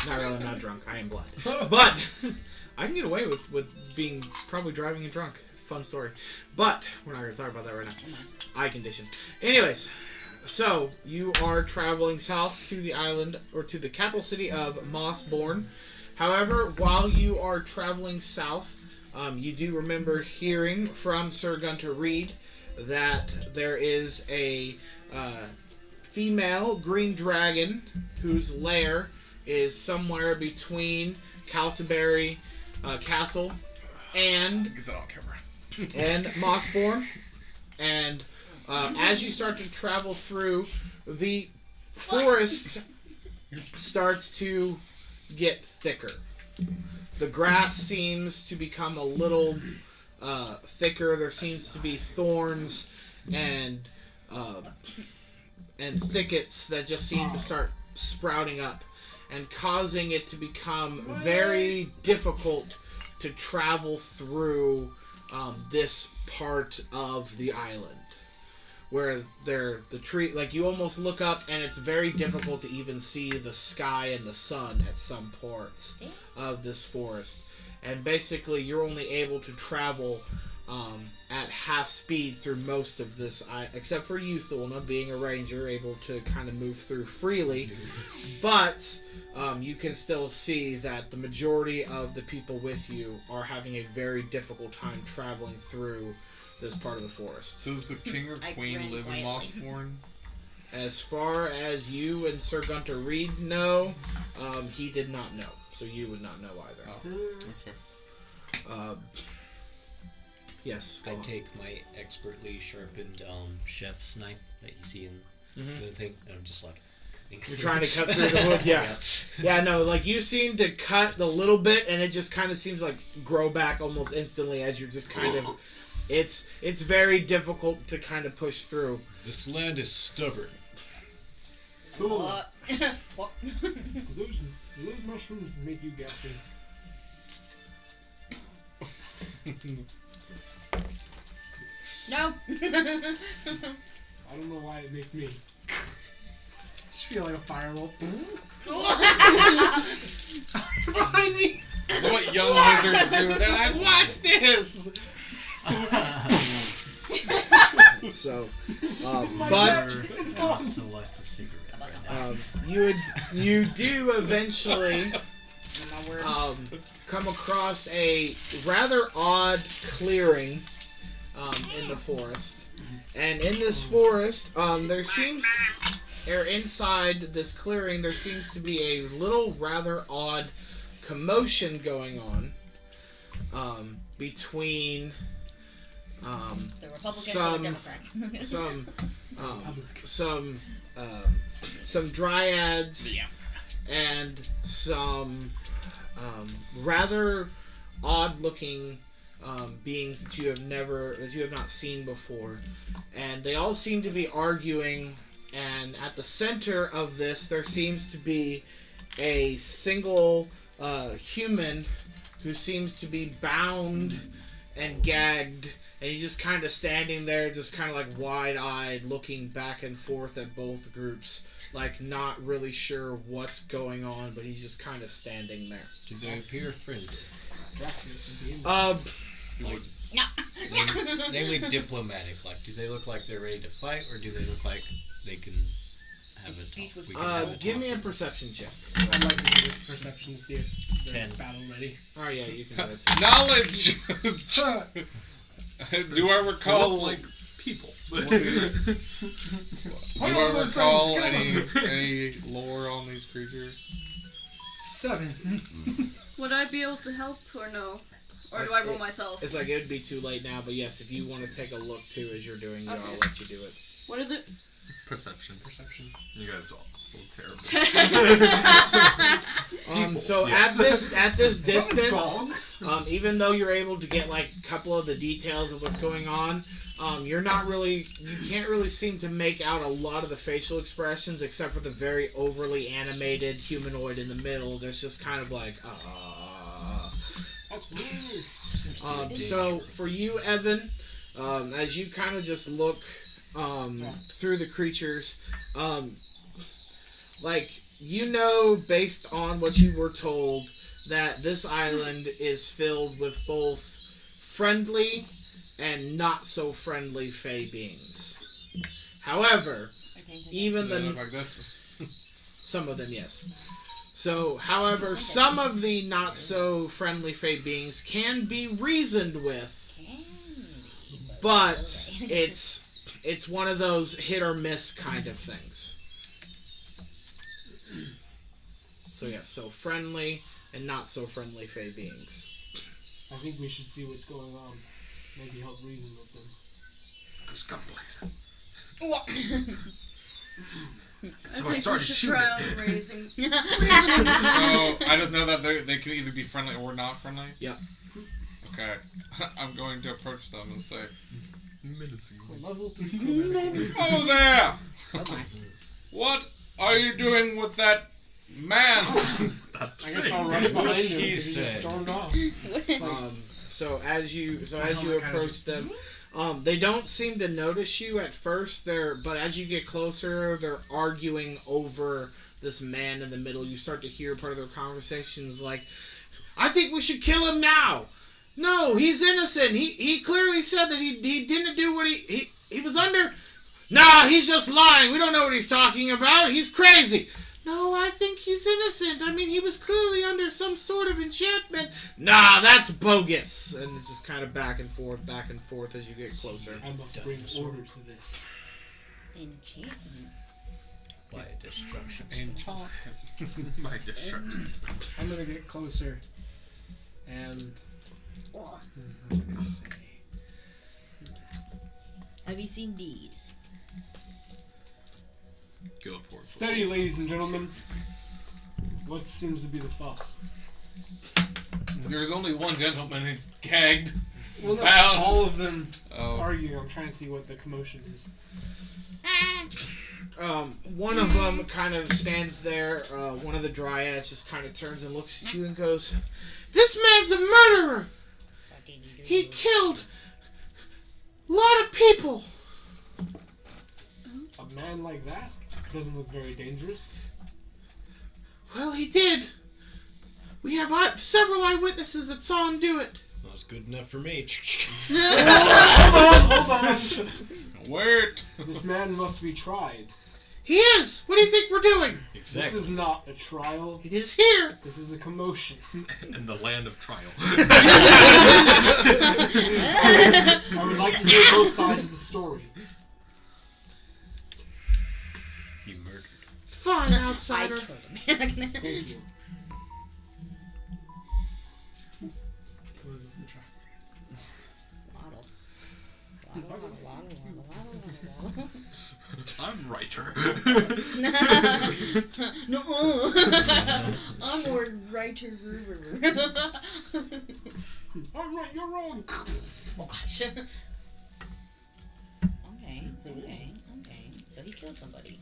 not really, I'm not drunk. I am blind. But, I can get away with being probably driving and drunk. Fun story. But, we're not going to talk about that right now. Eye condition. Anyways, so, you are traveling south to the island, or to the capital city of Mossborn. However, while you are traveling south, you do remember hearing from Sir Gunter Reed that there is a female green dragon whose lair is somewhere between Caltaberry Castle and Get that on camera. and Mossborn. And as you start to travel through, the forest starts to get thicker. The grass seems to become a little thicker. There seems to be thorns and thickets that just seem to start sprouting up and causing it to become very difficult to travel through this part of the island. Where the tree, like you almost look up and it's very difficult to even see the sky and the sun at some parts of this forest. And basically you're only able to travel at half speed through most of this, except for you, Thulna, being a ranger, able to kind of move through freely. But you can still see that the majority of the people with you are having a very difficult time traveling through this part of the forest. Does the king or queen live in Mossborn? As far as you and Sir Gunter Reed know, he did not know. So you would not know either. Oh, okay. Yes, go I on. take my expertly sharpened chef's knife that you see in the thing, and I'm just like... You're trying to cut through the wood, yeah. Yeah, no, like you seem to cut a little bit, and it just kind of seems like grow back almost instantly as you're just kind of... It's very difficult to kind of push through. This land is stubborn. Cool. What? Do those mushrooms make you gassy? No. I don't know why it makes me. I just feel like a fireball. Behind me. This is what young wizards do. They're like, watch this! So, but It's gone. Select a cigarette right now. you do eventually My word. come across a rather odd clearing in the forest, and in this forest, there seems, or inside this clearing, there seems to be a little rather odd commotion going on between. The Republicans and the Democrats. some dryads and some rather odd-looking beings that you have not seen before, and they all seem to be arguing. And at the center of this, there seems to be a single human who seems to be bound and gagged And he's just kind of standing there, just kind of like wide-eyed, looking back and forth at both groups. Like, not really sure what's going on, but he's just kind of standing there. Do they appear friendly? Draxios is the index. Namely diplomatic. Like, do they look like they're ready to fight, or do they look like they can have a Speech talk? with Give me a perception check. I'd like to do this perception to see if they're 10. battle ready. Oh, yeah, you can do it. Knowledge! Do I They recall look like people. Do I recall any lore on these creatures? 7. Would I be able to help or no? Or do I roll myself? It's like it would be too late now, but yes, if you want to take a look too as you're doing it, Okay. I'll let you do it. What is it? Perception. You guys all look terrible. So Yes. at this Is that a distance, dog? even though you're able to get like a couple of the details of what's going on, you can't really seem to make out a lot of the facial expressions except for the very overly animated humanoid in the middle. That's just kind of like, That's weird. So for you, Evin, as you kind of just look through the creatures, based on what you were told, that this island is filled with both friendly and not so friendly Fey beings. However, even Do they the look like this? some of them, yes. So, however, some of the not so friendly Fey beings can be reasoned with, but it's one of those hit or miss kind of things. So yes, so friendly and not so friendly Fey beings. I think we should see what's going on. Maybe help reason with them. Goose gun blazing. What? So I started shooting. Try on raising. So I just know that they can either be friendly or not friendly? Yeah. Okay. I'm going to approach them and say, Level 3. "Oh there! What are you doing with that man?" I guess I'll rush behind him He because he just said. stormed off. So as you approach them, they don't seem to notice you at first. But as you get closer, they're arguing over this man in the middle. You start to hear part of their conversations like, "I think we should kill him now. No, he's innocent. He clearly said that he didn't do what he was under. Nah, he's just lying. We don't know what he's talking about. He's crazy. No, I think he's innocent. I mean, he was clearly under some sort of enchantment. Nah, that's bogus." And it's just kind of back and forth as you get closer. I must bring order to this. Enchantment. By destruction. My destructions. I'm gonna get closer and what am I gonna say? Have you seen these? Go for it. Steady, ladies and gentlemen. What seems to be the fuss? There's only one gentleman who gagged. Well, no, Bound. all of them Oh. arguing. I'm trying to see what the commotion is. One of them kind of stands there. One of the dryads just kind of turns and looks at you and goes, "This man's a murderer. He killed a lot of people." A man like that doesn't look very dangerous. "Well, he did. We have several eyewitnesses that saw him do it." Well, it's good enough for me. Hold on. Wait. This man must be tried. "He is. What do you think we're doing?" Exactly. This is not a trial. "It is here." This is a commotion. In the land of trial. I would like to hear both sides of the story. He murdered. "Fine, I outsider." killed him. Thank you. I'm writer. No, I'm more writer. I'm right, you're wrong. Watch. Okay. So he killed somebody.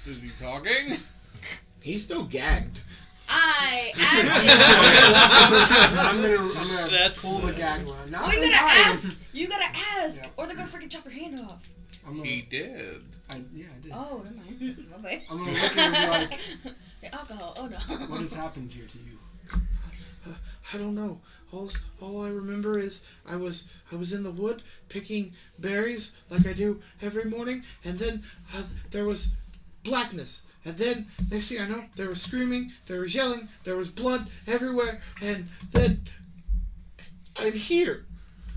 Is he talking? He's still gagged. I asked I'm gonna That's, pull the gag line. it. Not Well, you the gotta time. ask. You gotta ask, Yeah. or they're gonna freaking chop your hand off. I'm gonna, He did. I did. Oh, never mind. My bad. I'm gonna look at him and be like, The alcohol. Oh no. what has happened here to you? I don't know. All I remember is I was in the wood picking berries like I do every morning, and then there was blackness, and then next thing I know, there was screaming, there was yelling, there was blood everywhere, and then I'm here.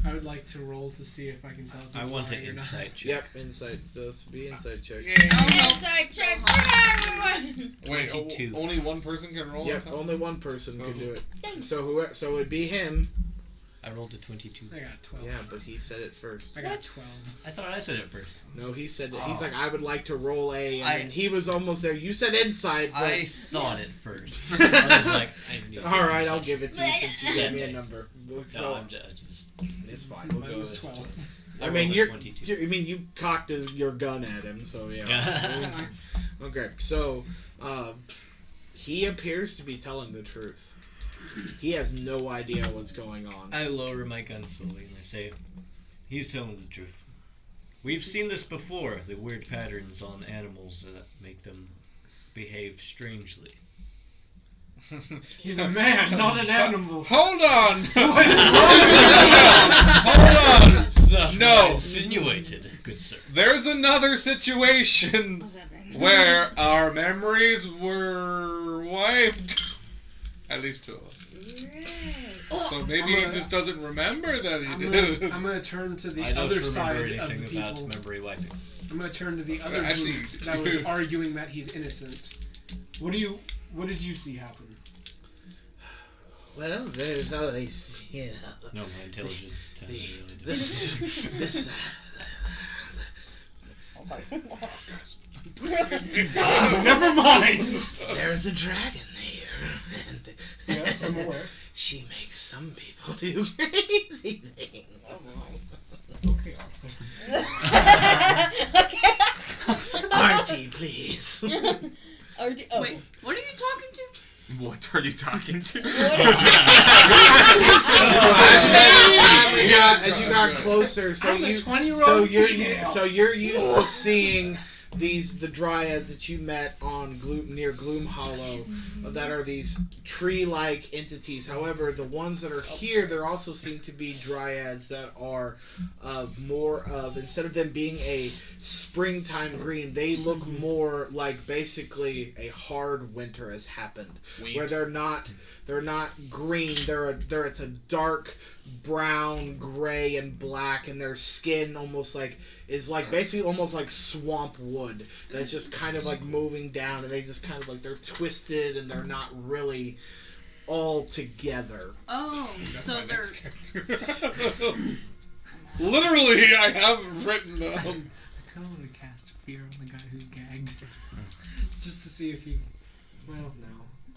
I would like to roll to see if I can tell if I it's want lying an or not. insight check. Yep, insight. Let's be insight check. Inside check for everyone. Wait, 22. only one person can roll? Yep, only one person can do it. Thanks. So it'd be him. I rolled a 22. I got a 12. Yeah, but he said it first. I got a 12. I thought I said it first. No, he said that. Oh. He's like, I would like to roll a, and I- then he was almost there. You said insight, but I thought it first. I was like, I need all right, to I'll give it to you since you gave me a number. No, So I'm just. it's fine. We'll Mine go was with 12. I I mean, rolled a you're. 22. You cocked your gun at him, so yeah. Okay, so he appears to be telling the truth. He has no idea what's going on. I lower my gun slowly and I say, he's telling the truth. We've seen this before, the weird patterns on animals that make them behave strangely. He's a man, not an animal. Hold on! Hold on! Stuff No. insinuated, good sir. There's another situation What's happening? where our memories were wiped. At least two of us. Right. So maybe I'm he gonna- just doesn't remember that he I'm did. gonna turn to the I don't other remember side of anything the about people. memory wiping. I'm gonna turn to the other Actually, group that was arguing that he's innocent. What did you see happen? Well, there's always, No, my intelligence tells me really different. this. Never mind. There's a dragon here, and Yes, I'm aware. she makes some people do crazy things. Okay, Arthur. Artie, please. Wait, What are you talking to? What are you talking to? As you got closer, so I'm a you 20-year-old female. so you're used to seeing the dryads that you met on near Gloom Hollow, that are these tree-like entities. However, the ones that are here, there also seem to be dryads that are more of, instead of them being a springtime green, they look more like basically a hard winter has happened, where they're not green. It's a dark brown, gray, and black, and their skin is basically almost like swamp wood that's just kind of like moving down, and they just kind of like they're twisted and they're not really all together. Oh, That's so my they're. next character. Literally, I have it written down. I kind of want to cast fear on the guy who's gagged, just to see if he. Well, no.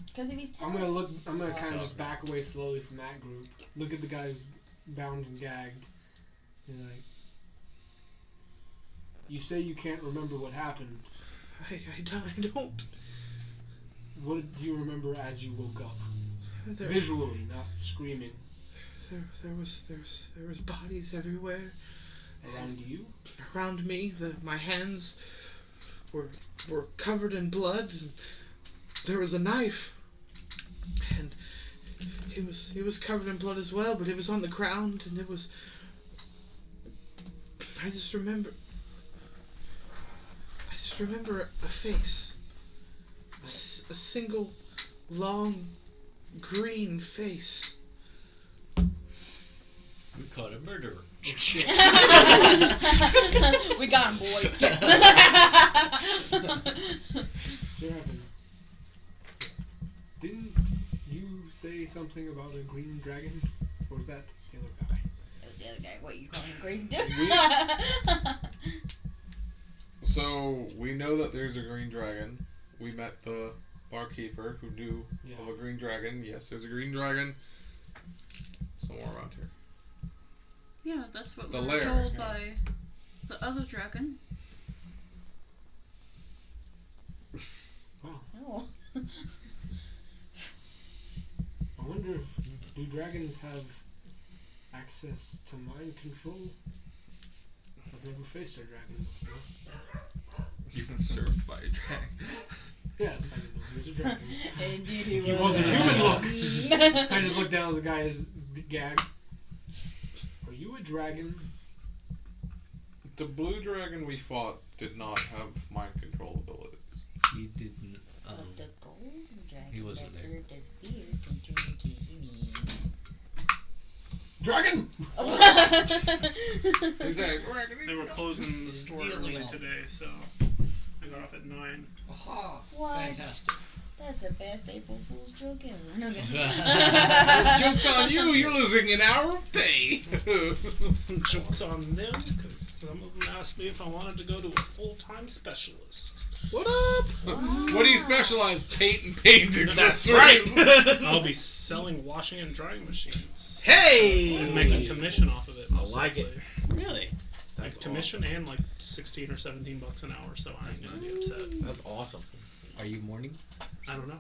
Because if he's I'm gonna kind of just back away slowly from that group. Look at the guy who's bound and gagged. And like, you say you can't remember what happened. I don't. What do you remember as you woke up? There, Visually, not screaming. there was bodies everywhere Around you? around me. My hands were covered in blood. And there was a knife, and he was covered in blood as well. But it was on the ground, and it was. I just remember a face, a single, long, green face. We caught a murderer. We got him, boys. Get Sir Evin, didn't you say something about a green dragon? Or was that the other guy? That was the other guy. What, you call him crazy dude? So we know that there's a green dragon. We met the barkeeper who knew of a green dragon. Yes, there's a green dragon somewhere around here. Yeah, that's what The we lair, were told yeah. by the other dragon. Wow. Oh. I wonder, do dragons have access to mind control? I've never faced a dragon before. You've been served by a dragon. Yes, I didn't know he was a dragon. Indeed He was a human look. I just looked down at the guy who's gagged. Are you a dragon? The blue dragon we fought did not have mind control abilities. He didn't. The golden dragon he wasn't that there. served as fear can turn into human. Dragon! They were closing the store early today, so I got off at 9. Aha! What? Fantastic. That's the best April Fool's joke ever. No, okay. Joke's on you, you're losing an hour of pay. Joke's on them, because some of them asked me if I wanted to go to a full-time specialist. What up? What do you specialize? Paint and paint That's accessories. right! I'll be selling washing and drying machines. Hey! And making commission off of it. I most like it. likely. Really? Like commission and like 16 or 17 bucks an hour, so I ain't gonna be upset. That's awesome. Are you mourning? I don't know.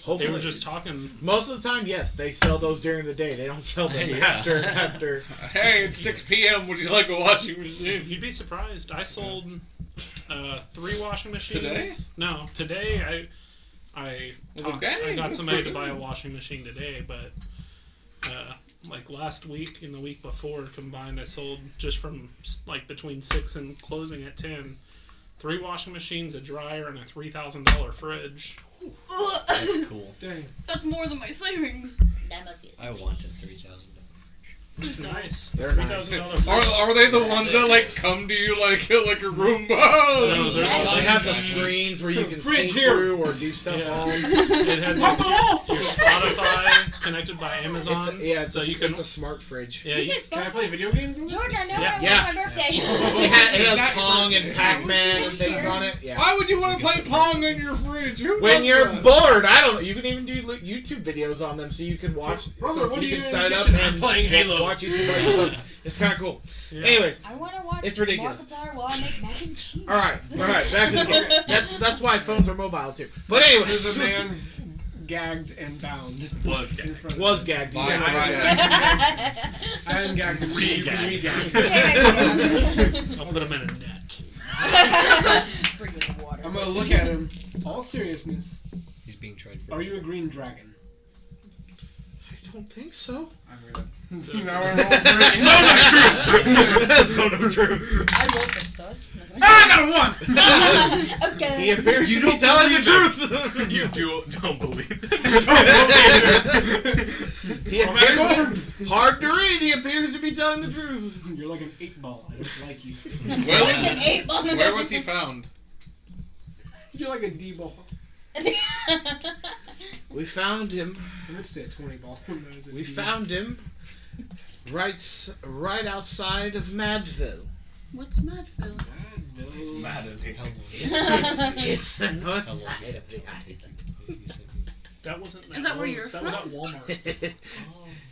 Hopefully. They were just talking. Most of the time, yes, they sell those during the day. They don't sell them Yeah. after. Hey, it's 6 p.m. Would you like a washing machine? You'd be surprised. I sold 3 washing machines. Today? No, today I got somebody to buy a washing machine today, but like last week and the week before combined, I sold just from like between 6 and closing at 10. 3 washing machines, a dryer, and a $3,000 fridge. That's cool. Dang. That's more than my savings. That must be a I wanted $3,000. It's nice. They're nice. $3,000 Are they the ones that like come to you like a Roomba? No, they're They have the nice. screens where you can see Fridge here. through or do stuff Yeah. on. It has your Spotify. It's connected by Amazon. It's so you can. it's a smart fridge. Yeah, You you, said Can I play video games on Jordan, I know Yeah. I Yeah. want my birthday. It has Pong and Pac-Man and things on it. Yeah. Why would you want to play Pong in your fridge? Who When does you're that? bored, I don't know. You can even do YouTube videos on them, so you can watch. Robert, so what do you you can do in set the it up kitchen? I'm and playing Halo. watch YouTube. While you cook. It's kind of cool. Yeah. Anyways, I want to watch It's ridiculous. Markiplier while I make mac and cheese. all right. Back to the game. That's why phones are mobile too. But anyways, There's a man gagged and bound. Was in gagged. front of was me. gagged. You Bye, can't bye. gag. I ungagged him. You can re-gag. I'll put them in a net. Bring me the water. I'm gonna look at him. All seriousness, He's being tried for. are you a green dragon? I don't think so. Now I roll Zone of truth. I rolled for sus. I got a 1! Okay. He appears to be telling the truth. You don't believe it. He appears hard to read. He appears to be telling the truth. You're like an 8-ball. I don't like you. Where was he found? You're like a D-ball. We found him. I would say a 20-ball. We found him right outside of Madville. What's Madville? It's maddening. It's the north side of the That wasn't. Is that where you're That was from? at Walmart.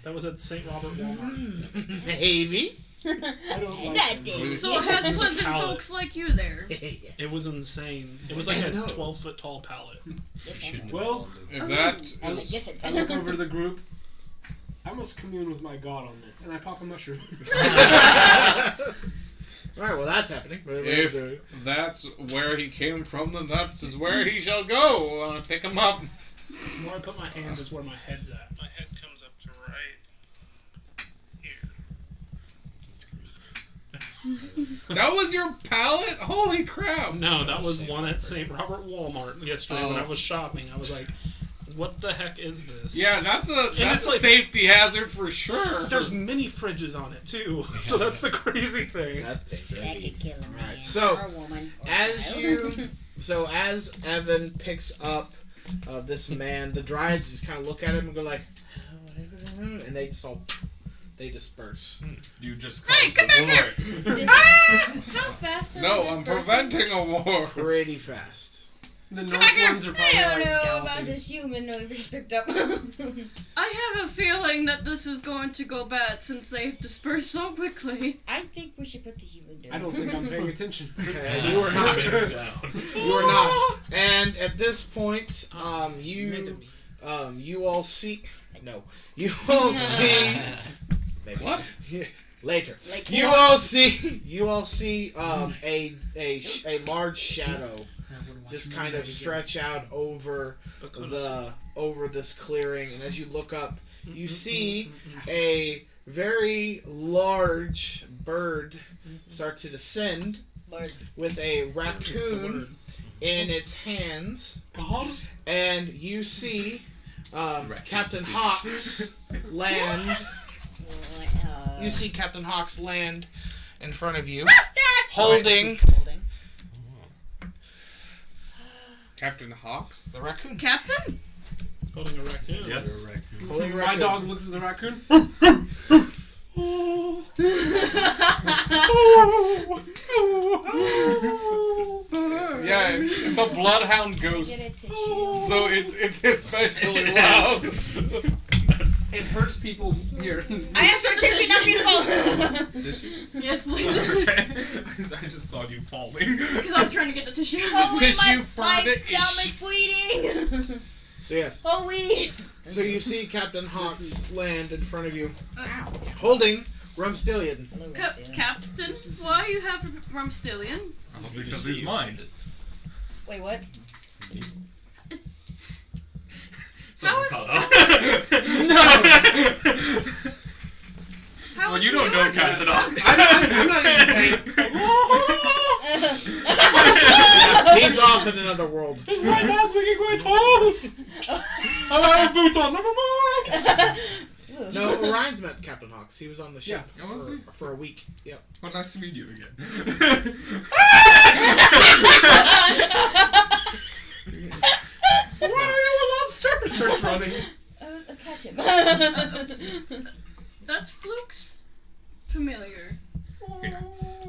That was at St. Robert Walmart. island. Maybe. I don't like That him. day. So it has pleasant pallet. folks like you there. It was insane. It was like a 12-foot tall pallet. Well, If that I is guess it I look over to the group. I must commune with my god on this, and I pop a mushroom. Alright, well that's happening. if that's where he came from, then that is where he shall go. Pick him up. Where I put my hand is where my head's at. My head comes up to right here. That was your pallet? Holy crap! No, that was one at St. Robert Walmart yesterday when I was shopping. I was like, what the heck is this? Yeah, that's it's a like- safety hazard for sure. There's mini fridges on it too. So that's the crazy thing. That's dangerous. That could kill a man. So, or a woman. Or As child. as Evin picks up this man, the Dryads just kind of look at him and go like, and they just all disperse. You just Hey, caused come a back war. How fast are No, we I'm dispersing? preventing a war. Pretty fast. The north ones are probably I don't like know about galloping. this human we just picked up. I have a feeling that this is going to go bad since they've dispersed so quickly. I think we should put the human down. I don't think I'm paying attention. You are not. Down. You are not. And at this point, you You all see. No. You all see. Maybe. What? Later. Like You all see. You all see. A large shadow just kind of stretch out over this clearing, and as you look up, you see a very large bird start to descend with a raccoon in its hands. God? And you see Captain Hawks land. You see Captain Hawks land in front of you, holding Captain Hawks? the raccoon. Captain? Holding a raccoon. Yes. Holding a My raccoon. dog looks at the raccoon. Yeah, it's a bloodhound ghost. So it's especially loud. It hurts people's ear. I asked for tissue, not people. Tissue? Yes, please. Okay. I just saw you falling. Because I was trying to get the tissue. Oh, Tissue my product thumb ish. is bleeding. So yes. Oh, we. So you see Captain Hawks land in front of you, Ow. holding Rumstillion. Captain, why you have Rumstillion? Because he's mine. Wait, what? How is- How Well, is you don't know yours? Captain Hawks. I'm not even paying. He's off in another world. Is my dog licking my toes? I have boots on. Never mind. No, Orion's met Captain Hawks. He was on the ship Yeah. Oh, was he? for a week. Yep. Well, nice to meet you again. Why are you a lobster? Starts running. I'll catch him. That's Fluke's familiar.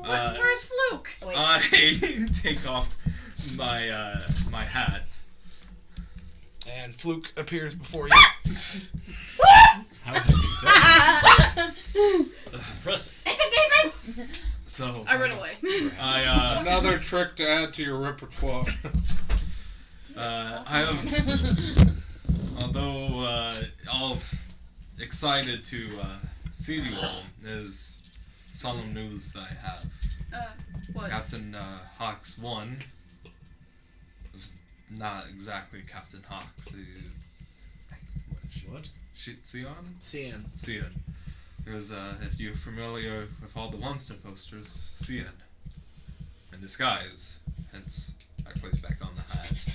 Uh, Where's Fluke? Wait. I take off my my hat. And Fluke appears before you. How have you done? That's impressive. So I run away. I Another trick to add to your repertoire. I have, although all excited to see you all, is solemn news that I have. What? Captain Hawks 1 is not exactly Captain Hawks. What? Sion? Cian. Sion. Because if you're familiar with all the monster posters, Sion. In disguise. Hence, I place back on the hat.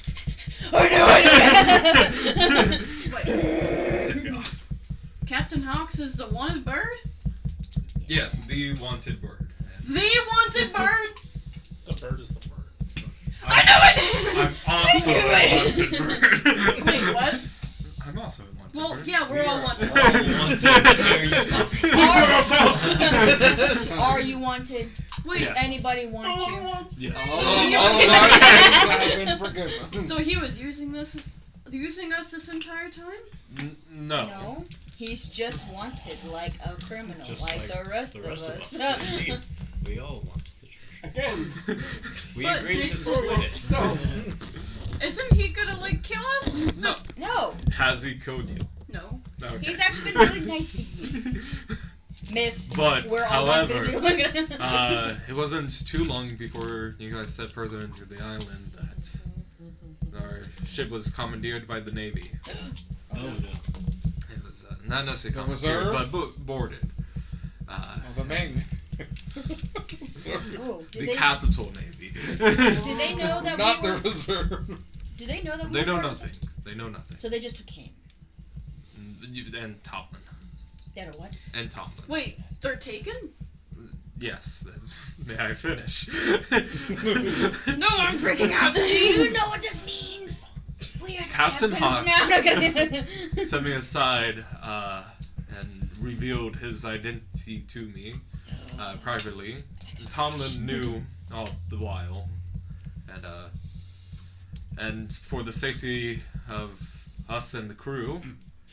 Take it off. Captain Hawks is the wanted bird? Yes, the wanted bird. The wanted bird? The bird is the bird. I know it! I'm also a wanted bird. Wait, what? I'm also a wanted Well, bird. yeah, we're all wanted. Are you wanted? Wait, Yeah. Anybody want you? Yes. All our sins have been forgiven. so he was using us this entire time? No. No. He's just wanted like a criminal, Just like like the rest The of rest of us. us. Indeed. We all want the treasure. Again. We But agreed to for split it. yourself. Isn't he gonna, like, kill us? No. No, Has he killed you? No. Okay. he's actually been really nice to you, Miss. But, we're all like however, busy. it wasn't too long before you guys set further into the island that our ship was commandeered by the Navy. Oh no. It was not necessarily The commandeered, reserve? but boarded. The main. Oh, The capital Navy. did they know that Not we the were? reserve. Did they know that we They were? know part of nothing. They know nothing. it? So they just took him. And Tomlin. They had a what? And Tomlin. Wait, they're taken? Yes. May I finish? No, I'm freaking out. Do you know what this means? We are the Captain captains Hawks. now. Set me aside and revealed his identity to me privately. Tomlin knew all the while, and for the safety of us and the crew,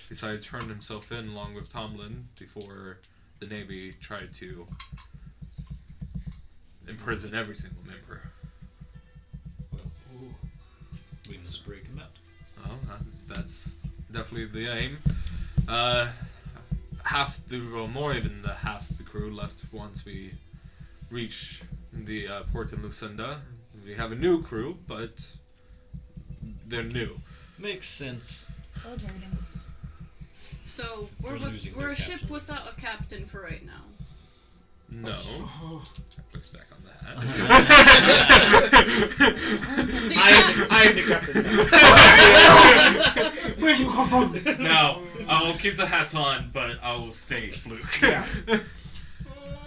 decided to turn himself in along with Tomlin before the Navy tried to imprison every single member. We must break him out. Well, that's definitely the aim. More even the half of the crew left once we reach the port in Lucinda. We have a new crew, but they're new. Makes sense. So They're losing we're their a ship captain. without a captain for right now. No. Oh. Looks back on that. I am the captain. Where'd you come from? No, I'll keep the hat on, but I will stay Fluke. Yeah.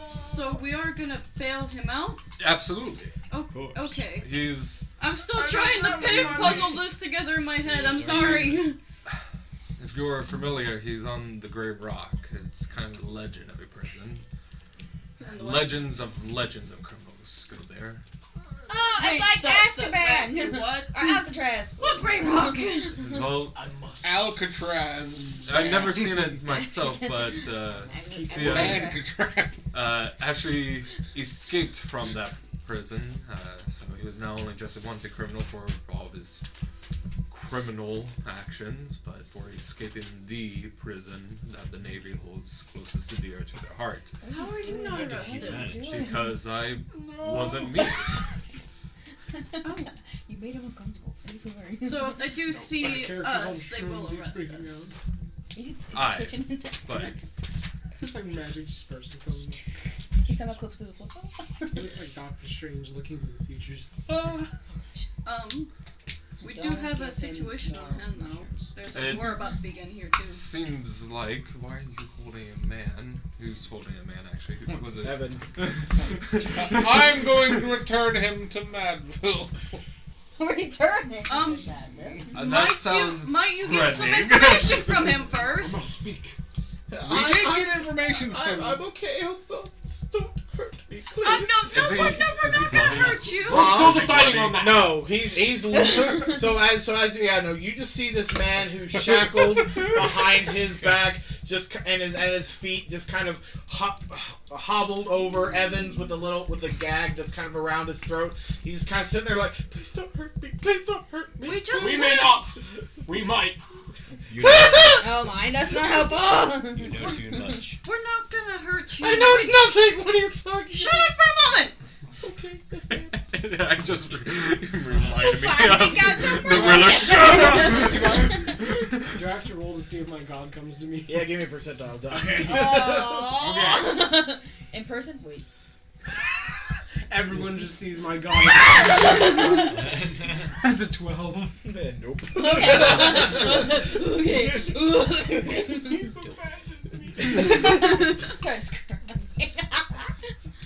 So we are gonna bail him out? Absolutely. Oh, course. okay. He's I'm still trying to puzzle this together in my head. I'm sorry. if you're familiar, he's on the Grey Rock. It's kind of the legend of a prison. Legends of criminals go there. Oh, Wait, it's like Azkaban. What? Or Alcatraz. What Grey Rock? Well, Alcatraz. I've never seen it myself, but see, actually escaped from that prison. So he was now only just a wanted criminal for all of his criminal actions, but for escaping the prison that the Navy holds closest to dear to their heart. How are you not arrested? Because I wasn't me. Oh. You made him uncomfortable. Say sorry. So if they do see Character's on us, they will shrooms, he's arrest freaking us. out. He's Aye. twitching. But It's like magic dispersing from him. He somehow clips through the flip phone. He looks like Doctor Strange looking into the futures. We do have a situation on hand though. There's a war about to begin here too. seems like, why are you holding a man? Who's holding a man actually? Who was it? Evin. I'm going to return him to Madville. Return it. That sounds might you get some threatening. information from him I first? must speak. We did get information from him. I'm okay. Don't hurt me, please. We're not gonna hurt you. We're still deciding on that. No, he's so as you know, you just see this man who's shackled behind his back, and his feet just kind of hobbled over Evans with a gag that's kind of around his throat. He's kind of sitting there like, please don't hurt me, please don't hurt me. We may not. We might. You know, Oh my, that's not helpful. you know too much. We're not gonna hurt you. I know nothing. What are you talking Shut up for a moment. Okay, yes, ma'am. I just reminded me Finally of got some the Willer. Shut up! Do I have to roll to see if my god comes to me? Yeah, give me a percentile die. Oh. In person? Wait. Everyone just sees my god. That's a 12. Nope. Okay. Starts crying.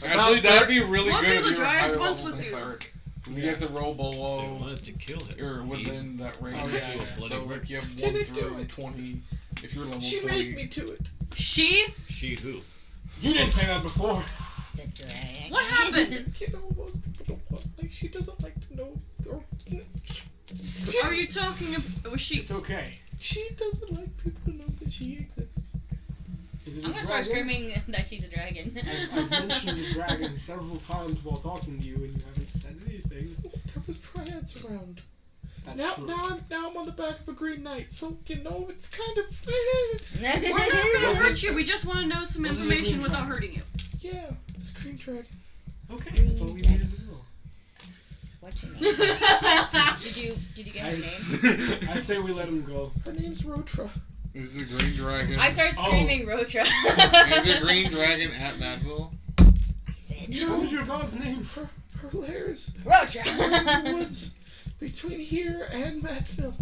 Actually, that'd be really What good do if the you were dryads higher want level with than you? cleric. You have to roll They below wanted to kill him. or within that range. Oh, yeah, To a yeah. bloody So murder. like you have Can 1 I do through it? 20. If you're level She 20. made me do it. She? She who? You didn't say that before. The dragon. What happened? You know, most people don't like. She doesn't like to know. Or, Are you talking about... Was she... It's okay. she doesn't like people to know that she exists. Is it I'm a gonna start dragon? screaming that she's a dragon. I've mentioned the dragon several times while talking to you, and you haven't said anything. There was triads around. That's Now true. I'm on the back of a green knight, so you know it's kind of We're not gonna hurt you. We just want to know some Wasn't information it without green hurting you. yeah, it's a green dragon. Okay, that's all we needed to know. What's your name? Did you get her name? I say we let him go. Her name's Otra. Is the green dragon? I start screaming Rotra. Is the green dragon at Madville? I said What was your god's name? Her lair is Rotra. in the woods between here and Matville.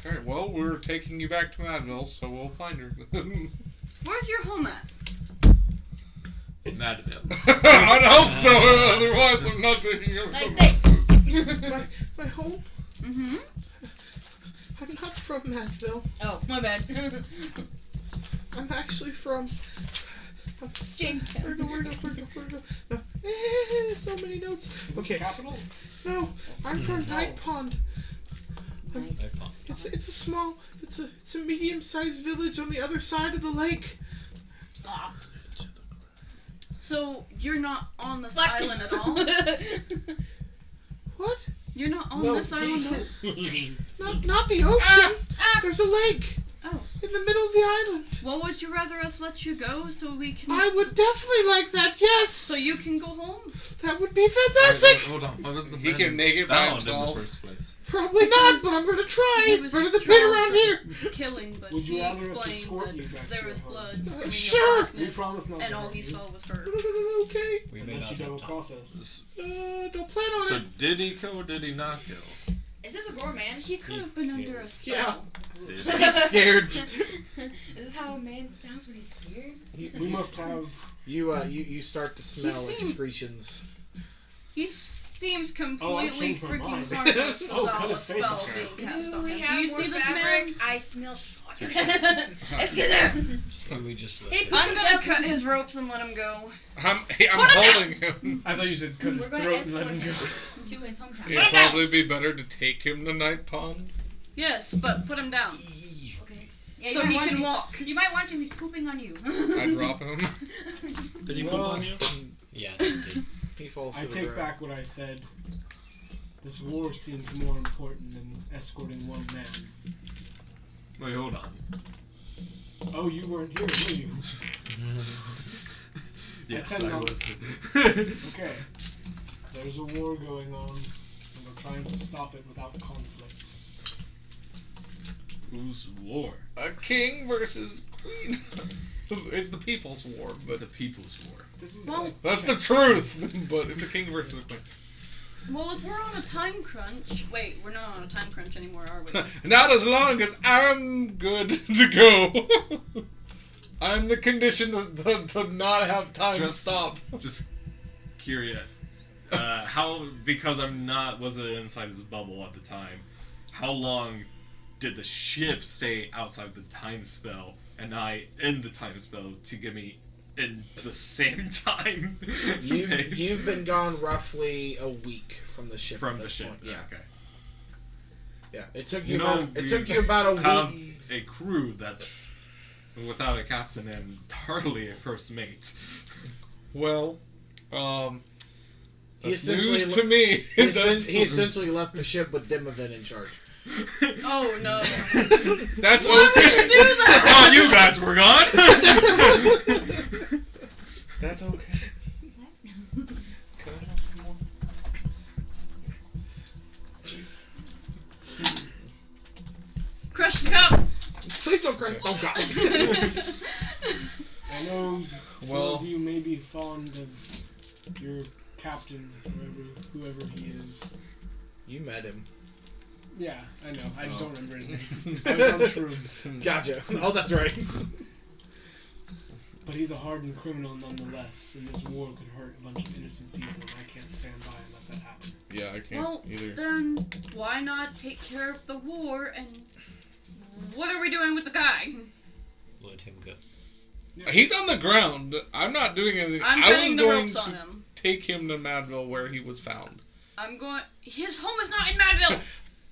Okay, well, we're taking you back to Madville, so we'll find her. Where's your home at? Madville. I'd hope so, otherwise I'm not taking her. Like this. My home? Mm-hmm. I'm not from Matville. Oh, my bad. I'm actually from... James. Where no. So many notes. Is it Okay. the capital? No, I'm from Night Pond. Icon. It's a small, it's a medium-sized village on the other side of the lake. So you're not on this What? island at all? What? You're not on No, this island. Not the ocean. There's a lake. Oh. In the middle of the island. Well, would you rather us let you go so we can... I would definitely like that, yes! So you can go home? That would be fantastic! Hold on, what was the He man can make it by bound himself. in the first place? Probably not, but I'm gonna try. He It's was better than drawn being around here. for Killing, but Would you he rather us explained escort you that back to there your was home? blood screaming in Sure. darkness, We promise not to and all hurt he you. saw was her. Okay. We may Unless not you double have time. cross us. Don't plan on So it. did he kill or did he not kill? Is this a gore man? He could have been under a spell. Yeah. Did He's scared. Is this how a man sounds when he's scared? We must have. You start to smell seemed- excretions. He seems I completely changed my freaking mind. harmless Oh, without cut a his face spell off. being cast on We him. Do have you more see this fabric. man? I smell. Excuse me. So we just let Hey, him. I'm gonna cut his ropes and let him go. I'm holding him. I thought you said cut his We're gonna throat and let escort him go. him to his hometown. It'd probably be better to take him to Night Pond. Yes, but put him down. Okay. Yeah, So you might he want can to. walk. You might want to. He's pooping on you. I drop him. Did he poop Well, on you? Yeah, they did. He falls I to the take ground. back what I said. This war seems more important than escorting one man. Wait, hold on. Oh, you weren't here, were you? Yes, tend I not- was. Okay. There's a war going on, and we're trying to stop it without conflict. Whose war? A king versus queen. It's the people's war, but The People's War. This is Well, like that's the chess. truth. But it's a king versus a queen. Well, if we're on a time crunch... Wait, we're not on a time crunch anymore, are we? Not as long as I'm good to go. I'm the condition to not have time to stop. Just curious. How, because wasn't inside his bubble at the time, how long did the ship stay outside the time spell and I in the time spell to get me in the same time? You've been gone roughly a week from the ship. From at the this ship. point. Yeah. Okay. Yeah. It took You you. know, It took you about a Have week. a crew that's without a captain and hardly a first mate. Well, He that's essentially news to me. He essentially left the ship with Dimavin in charge. Oh, no. That's Why would okay. you do that? While you guys were gone. That's okay. Crush the cup! Please don't crush. Oh God. I know some Well- of you may be fond of your captain, whoever he is. You met him. Yeah, I know. I just Oh. don't remember his name. I was on shrooms. Gotcha. Oh, that's right. But he's a hardened criminal nonetheless, and this war could hurt a bunch of innocent people, and I can't stand by and let that happen. Yeah, I can't Well, either. then why not take care of the war and what are we doing with the guy? Let him go. He's on the ground. I'm not doing anything. I'm I cutting was the going ropes to on him. take him to Madville where he was found. His home is not in Madville.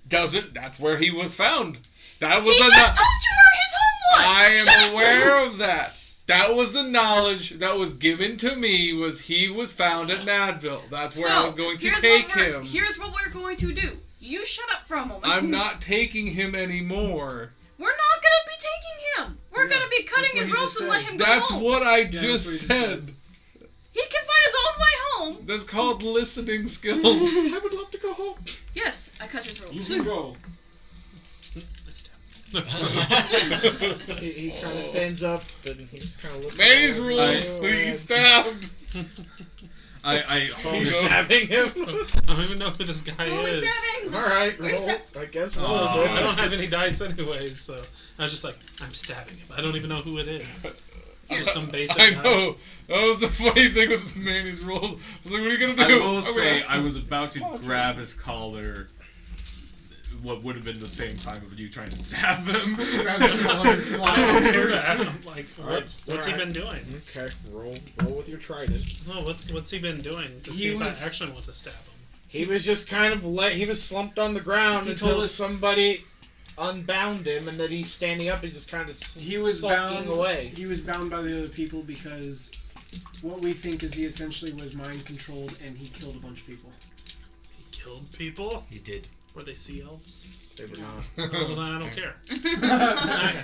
Doesn't. That's where he was found. That He was just the. told you where his home was. I Shut am up. aware of that. That was the knowledge that was given to me. Was he was found at Madville. That's where I was going to take him. Here's what we're going to do. You shut up for a moment. I'm not taking him anymore. We're not gonna be taking him. We're gonna be cutting what his he ropes just and said. let him go That's home. what I Yeah, just that's what he just said. He can find his own way home. That's called listening skills. I would love to go home. Yes, I cut his ropes. You can go. He kind of stands up and he's kind of looking. Manny's around. rules. He's stabbed. I He's stabbing him. I don't even know who this guy Who is is. stabbing? All right, roll. I guess roll. Aw. dude. I don't have any dice anyways, so I was just like, I'm stabbing him. I don't even know who it is. Just some basic I guy. know. That was the funny thing with Manny's rules. I was like, what are you gonna do? I will I'm say gonna- I was about to grab his collar. What would have been the same time of you trying to stab him. Grab his collar and fly I don't off. care that. I'm like, what's he Alright. been doing? Okay, roll with your trident. No, what's he been doing to He see if was- I actually want to stab him? He was just kind of he was slumped on the ground He until told us- somebody unbound him, and then he's standing up and just kind of He was sulking bound. away. He was bound by the other people because what we think is he essentially was mind controlled and he killed a bunch of people. killed people? He did. Were they sea elves? They were not. Well, then I don't care. Okay,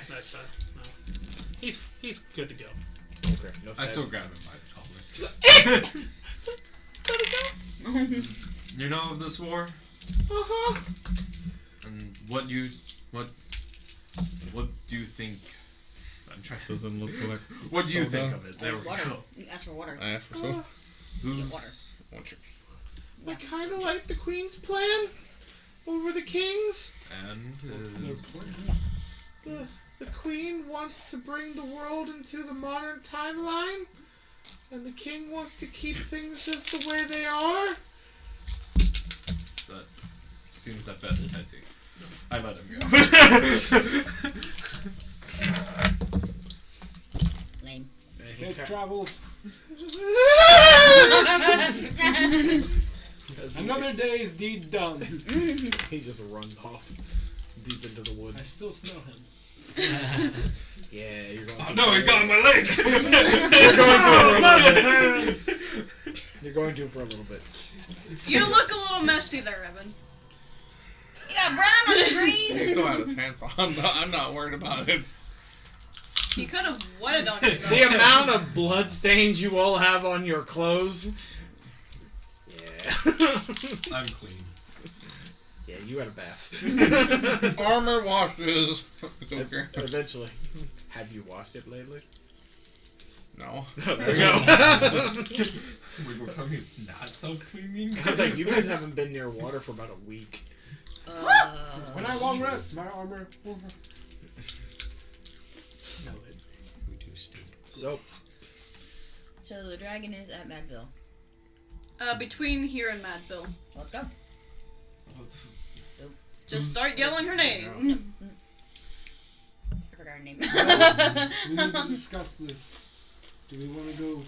that's fine. No. He's good to go. Okay. No I sad. still grab him by the collar. You know of this war? Uh-huh. And what do you think? I'm trying to. Doesn't look like. What do you soda. think of it? There we Water. go. You asked for water. I asked for so. Who's Want yours. I kind of like the Queen's plan over the King's. and What's their is plan? The Queen wants to bring the world into the modern timeline, and the King wants to keep things just the way they are. that seems at best petty. I let him go. Lame. Safe travels. Because Another day's deed done. he just runs off deep into the I woods. still smell him. Yeah, you're going. Oh no, he got my leg! You're going to for a little bit. You look a little messy there, Evin. You got brown on the He green. still had his pants on. I'm not worried about it. He could have wetted on you, the though. amount of blood stains you all have on your clothes. Yeah. I'm clean. Yeah, you had a bath. Armor washes. It's okay. Eventually. Have you washed it lately? No. There you go. Wait, we're talking it's not self-cleaning? I was like, you guys haven't been near water for about a week. When I long rest, my armor. No, We do stink. So, So the dragon is at Madville. Between here and Madville. Let's go. Just start yelling her name. I forgot her name. we need to discuss this. Do we want to go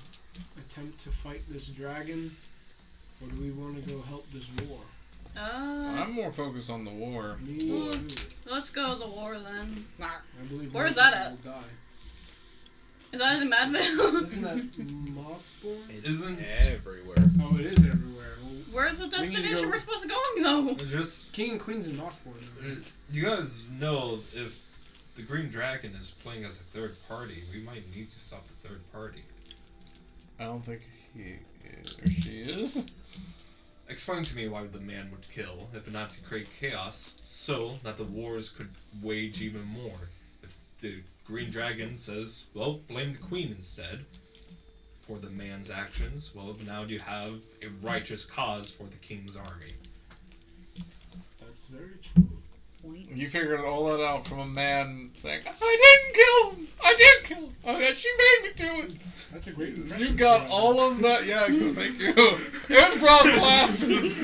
attempt to fight this dragon, or do we want to go help this war? I'm more focused on the war. Me too. Let's go to the war then. I believe Where more is that people at? will die. Is that in Madville? Isn't that Mossborn? it's Isn't- everywhere. Oh, it is everywhere. Well, Where's the need to destination go- we're supposed to go, though? just King and Queen's in Mossborn. you guys know if the Green Dragon is playing as a third party, we might need to stop the third party. I don't think he is or she is. Explain to me why the man would kill, if not to create chaos, so that the wars could wage even more. If the Green Dragon says, well, blame the Queen instead for the man's actions, well, now you have a righteous cause for the King's army. That's very true. Point. You figured all that out from a man saying, I didn't kill him! I did kill him! Oh, yeah, she made me do it! That's a great impression. You got Sarah. all of that? Yeah, good, thank you. Improv classes!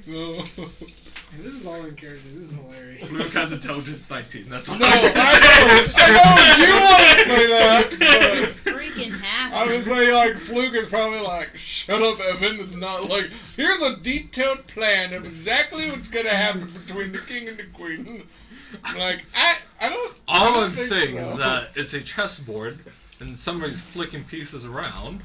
No. And this is all in character. This is hilarious. Luke has intelligence 19, that's all. No, I know you want to say that, but Freaking half. I would say, like, Fluke is probably like, shut up, Evin. It's not like, here's a detailed plan of exactly what's gonna happen between the king and the queen. Like, I don't. All I don't I'm think saying so. is that it's a chessboard, and somebody's flicking pieces around.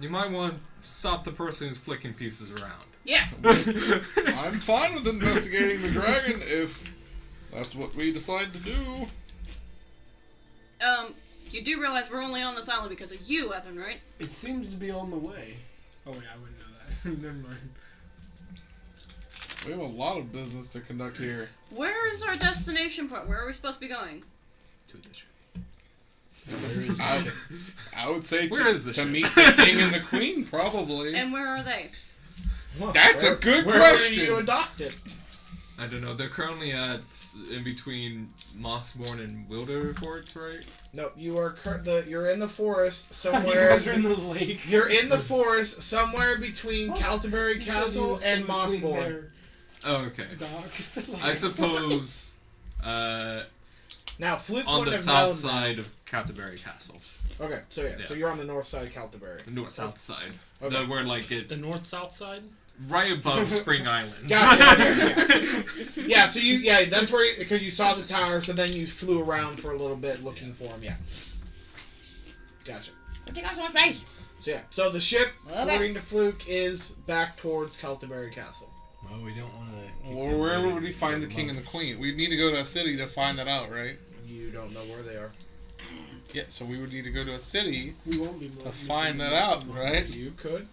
You might want to stop the person who's flicking pieces around. Yeah. I'm fine with investigating the dragon if that's what we decide to do. You do realize we're only on this island because of you, Evin, right? It seems to be on the way. Oh wait, I wouldn't know that. Never mind. We have a lot of business to conduct here. Where is our destination part? Where are we supposed to be going? To the ship. I would say Where is the to ship? meet the king and the queen, probably. And where are they? That's a good where question. Where are you adopted? I don't know. They're currently in between Mossborn and Wilderport, right? No, you are you're in the forest You somewhere. guys are in the lake. You're in the forest somewhere between Calterbury He said he Castle was and in between Mossborn. their Oh, okay. dogs. It's like- I suppose Now, Fluke on wouldn't the have south known side of Canterbury Castle. that. Okay, so yeah, so Yeah. you're on the north side of Calterbury. North south side. Okay. Where like it The north-south side? right above Spring Island. Gotcha. Okay, yeah, so that's where because you saw the towers and then you flew around for a little bit looking for them. Yeah. Gotcha. We're taking up so much space. So the ship, Okay. according to Fluke, is back towards Celtiberry Castle. Well, we don't want to. Well, where would we find the king and the queen? We'd need to go to a city to find that out, right? You don't know where they are. Yeah, so we would need to go to a city We won't be to find that out, right? You could.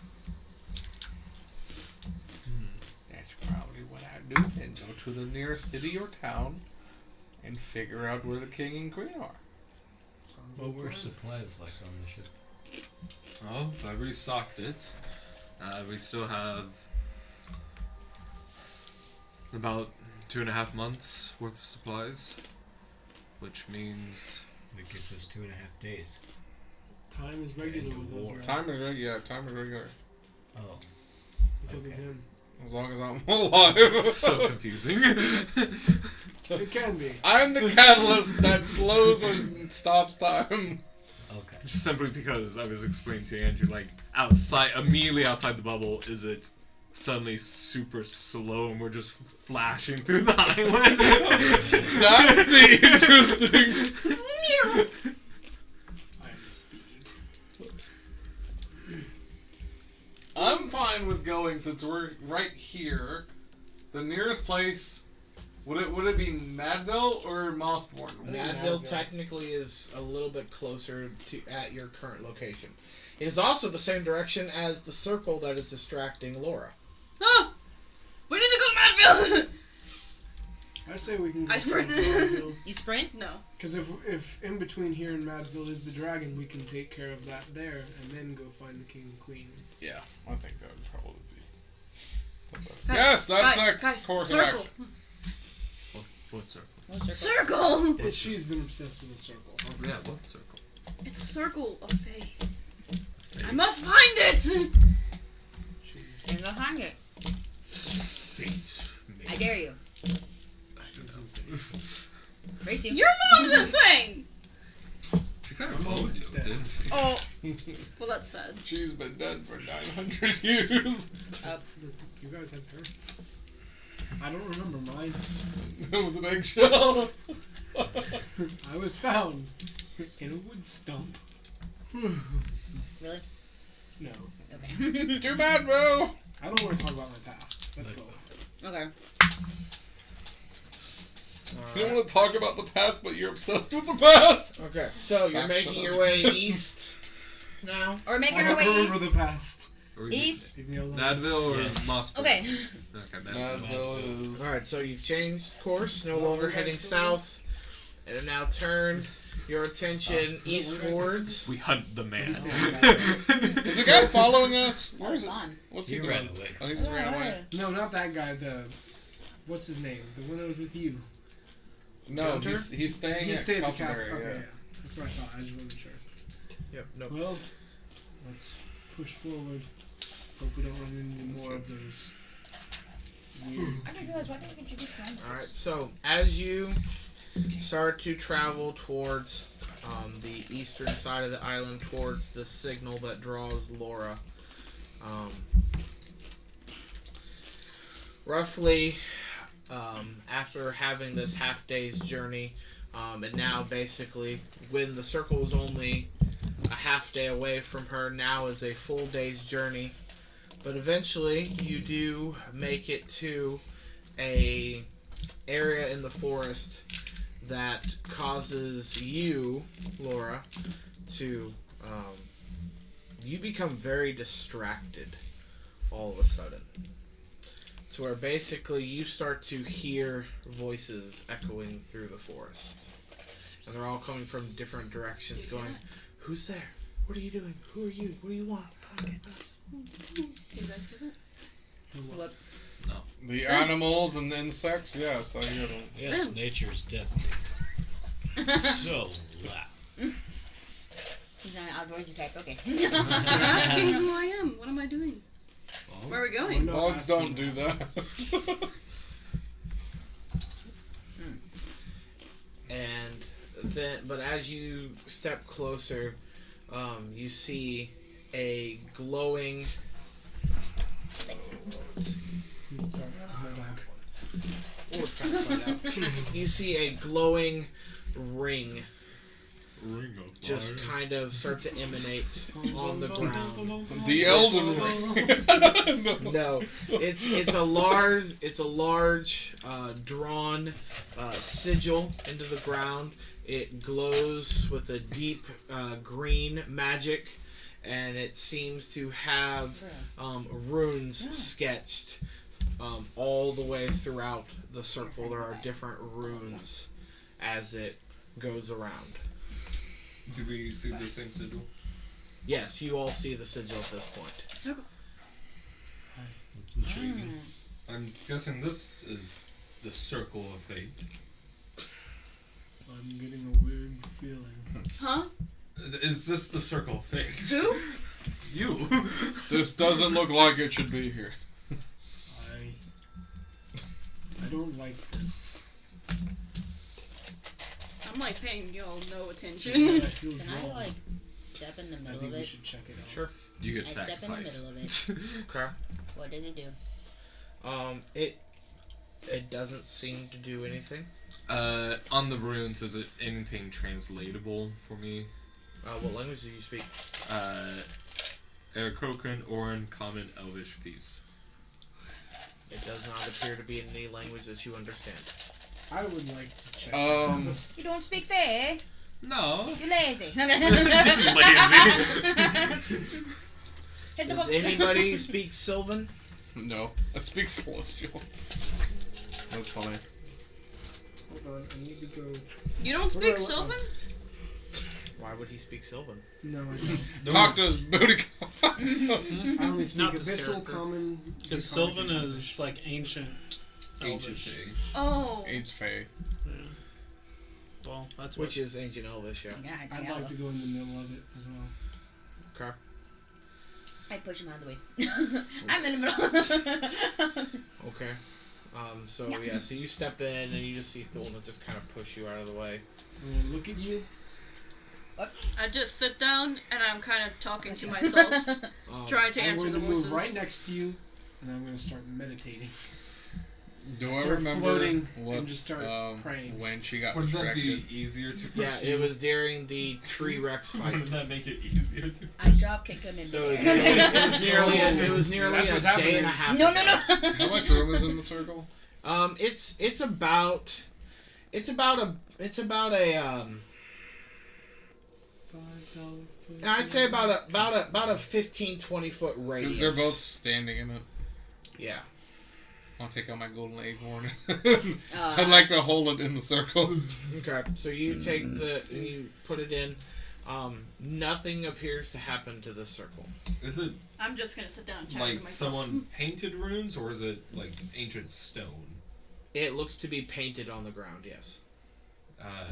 That's probably what I'd do. And go to the nearest city or town and figure out where the king and queen are. What were supplies like on the ship? Oh, I restocked it. We still have about 2.5 months worth of supplies, which means It gives us 2.5 days. Time is regular with us. Time is regular. Time is regular. Oh. Because of him. As long as I'm alive. so confusing. It can be. I'm the catalyst that slows or stops time. Okay. Just simply because I was explaining to Andrew, like, immediately outside the bubble, is it suddenly super slow and we're just flashing through the island? That's the interesting. I am speed. I'm fine with going since we're right here. The nearest place, would it be Madville or Mossborn? Madville technically is a little bit closer to at your current location. It is also the same direction as the circle that is distracting Lora. Oh! We need to go to Madville! I say we can go I sprint. to Madville. You sprint? No. Because if in between here and Madville is the dragon, we can take care of that there and then go find the king and queen. Yeah, I think that would probably be the best. Guys, Yes, that's guys, a guys, course of circle. action. What circle? Circle! She's been obsessed with the circle. Oh, yeah, what circle? It's circle of fate. I must find it! You're gonna find it. Fate. I dare you. Race you. Your mom's insane! She kind of told you, didn't she? Oh. Well, that's sad. She's been dead for 900 years. You guys have hers. I don't remember mine. It was an eggshell. I was found in a wood stump. Really? No. Okay. Too bad, bro. I don't want to talk about my past. Let's go. Okay. You don't want to talk about the past, but you're obsessed with the past. Okay, so you're making your way east now. Or making I our way remember east. the past. East. Leave me alone. Madville or Yes. Mossberg? Okay. Okay, Madville is. Alright, so you've changed course, no Is that longer where you heading guys still south, and have now turned your attention is that where you guys eastwards. We hunt the man. Is the guy following us? Where is it? Gone. What's He he ran doing? away. Oh, he just ran away. No, not that guy. What's his name? The one that was with you. No, Gunter? he's staying. He at stayed at the Customary, castle. Okay, yeah. yeah. That's what I thought. I just wasn't sure. Yep, no. Well, let's push forward. Hope we don't run into more of those weird. I didn't realize why didn't we introduce friends? Alright, so as you start to travel towards the eastern side of the island, towards the signal that draws Lora, roughly after having this half day's journey, and now basically when the circle was only a half day away from her, now is a full day's journey. But eventually you do make it to a area in the forest that causes you, Lora, to you become very distracted all of a sudden. To where basically you start to hear voices echoing through the forest. And they're all coming from different directions going, "Who's there? What are you doing? Who are you? What do you want?" You guys visit? What? The animals and the insects, yes, I hear them. Yes, nature is definitely so loud. He's not an outdoorsy type. Okay. You're asking who I am. What am I doing? Oh. Where are we going? No, Dogs don't do that. And then, but as you step closer, you see a glowing. Sorry, that's my dog. Oh, it's time to find out. You see a glowing ring Ring of just fire. kind of start to emanate on the ground. The Elden Ring. No, it's a large drawn sigil into the ground. It glows with a deep green magic, and it seems to have runes sketched all the way throughout the circle. There are different runes as it goes around. Do we see the same sigil? Yes, you all see the sigil at this point. Circle. Intriguing. I'm guessing this is the Circle of Fate. I'm getting a weird feeling. Huh? Is this the Circle of Fate? Who? You. This doesn't look like it should be here. I don't like this. I'm like paying y'all no attention. I feel Can I drawn. like step in the I middle think of we it? should check it out. Sure. You get I step in the sacrificed. middle of it. Okay. What does it do? It doesn't seem to do anything. On the runes, is it anything translatable for me? What language do you speak? Aarakocra, Orion, Common, Elvish, Thieves. It does not appear to be in any language that you understand. I would like to check it out. You don't speak fair. No. You're lazy. Hit the Does books. anybody speak Sylvan? No. I speak Celestial. That's funny. Hold on, I need to go. You don't speak Where do I- Sylvan? Why would he speak Sylvan? No, I don't. Talk to his booty. I only speak Not this Abyssal, character. Common. Because Draconic, Sylvan and is like ancient. Ancient Elvish. thing. Oh. H Faye. Yeah. Well, that's Which is ancient Elvish, yeah. Yeah, I'd like to go in the middle of it as well. Okay. I push him out of the way. I'm in the middle. Okay. So yeah, so you step in and you just see Thulna just kind of push you out of the way. I'm gonna look at you. I just sit down and I'm kind of talking to myself, trying to I'm answer going the to voices. move right next to you, and I'm going to start meditating. Do I Start remember floating what and just start praying. when she got Wouldn't that distracted? be easier to push Yeah, it was during the Tree Rex fight. Wouldn't that make it easier to I drop kicked him in So the it air. was nearly That's a what's day happening. and a half. No, ago. no, no. How much room is in the circle? It's about a I'd say about a 15-20 foot radius. They're both standing in it. Yeah. I'll take out my golden acorn. I'd like to hold it in the circle. Okay. So you you put it in. Nothing appears to happen to the circle. Is it I'm just gonna sit down and chat to like myself. someone painted runes, or is it like ancient stone? It looks to be painted on the ground. Yes. I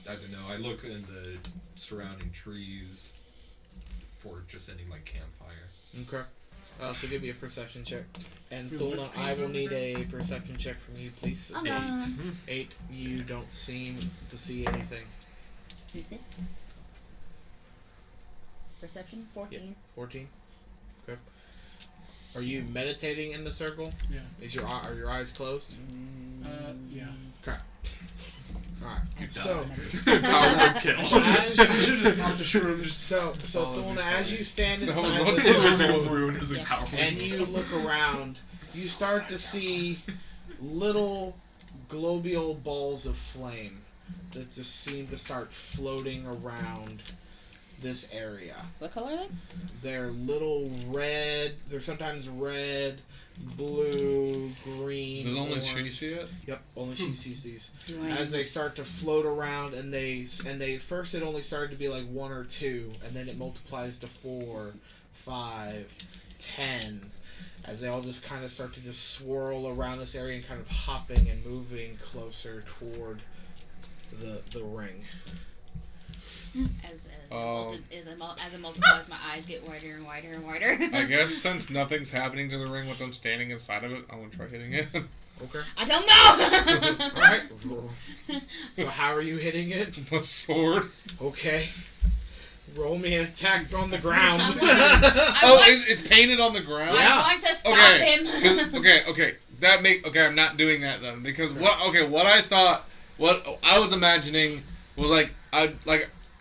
don't know. I look in the surrounding trees for just any like campfire. Okay. So give me a perception check. And Wait, what's Thulna, I painted will on the need ground? a perception check from you, please. I'm done. 8. You don't seem to see anything. Perception 14. 14. Okay. Are you meditating in the circle? Yeah. Are your eyes closed? Yeah. Okay. Alright. So I should have just popped the shrooms. so Thulna, as you stand That inside was the what- Just circle a rune is a Yeah. powerful. and you look around, you start to see little globule balls of flame that just seem to start floating around this area. What color are they? They're little red. They're sometimes red, blue, green. Does only orange. she see it? Yep, only she sees these. Do I As they start to float around, and they first it only started to be like 1 or 2, and then it multiplies to 4, 5, 10. As they all just kind of start to just swirl around this area and kind of hopping and moving closer toward the ring. as it multiplies, my eyes get wider and wider and wider. I guess since nothing's happening to the ring with them standing inside of it, I'm gonna try hitting it. Okay. I don't know. All right. So how are you hitting it? The sword. Okay. Roll me an attack on the ground. Oh, it's painted on the ground. Yeah. I want to stop Okay. him. Okay. I'm not doing that then because what I thought, what I was imagining was like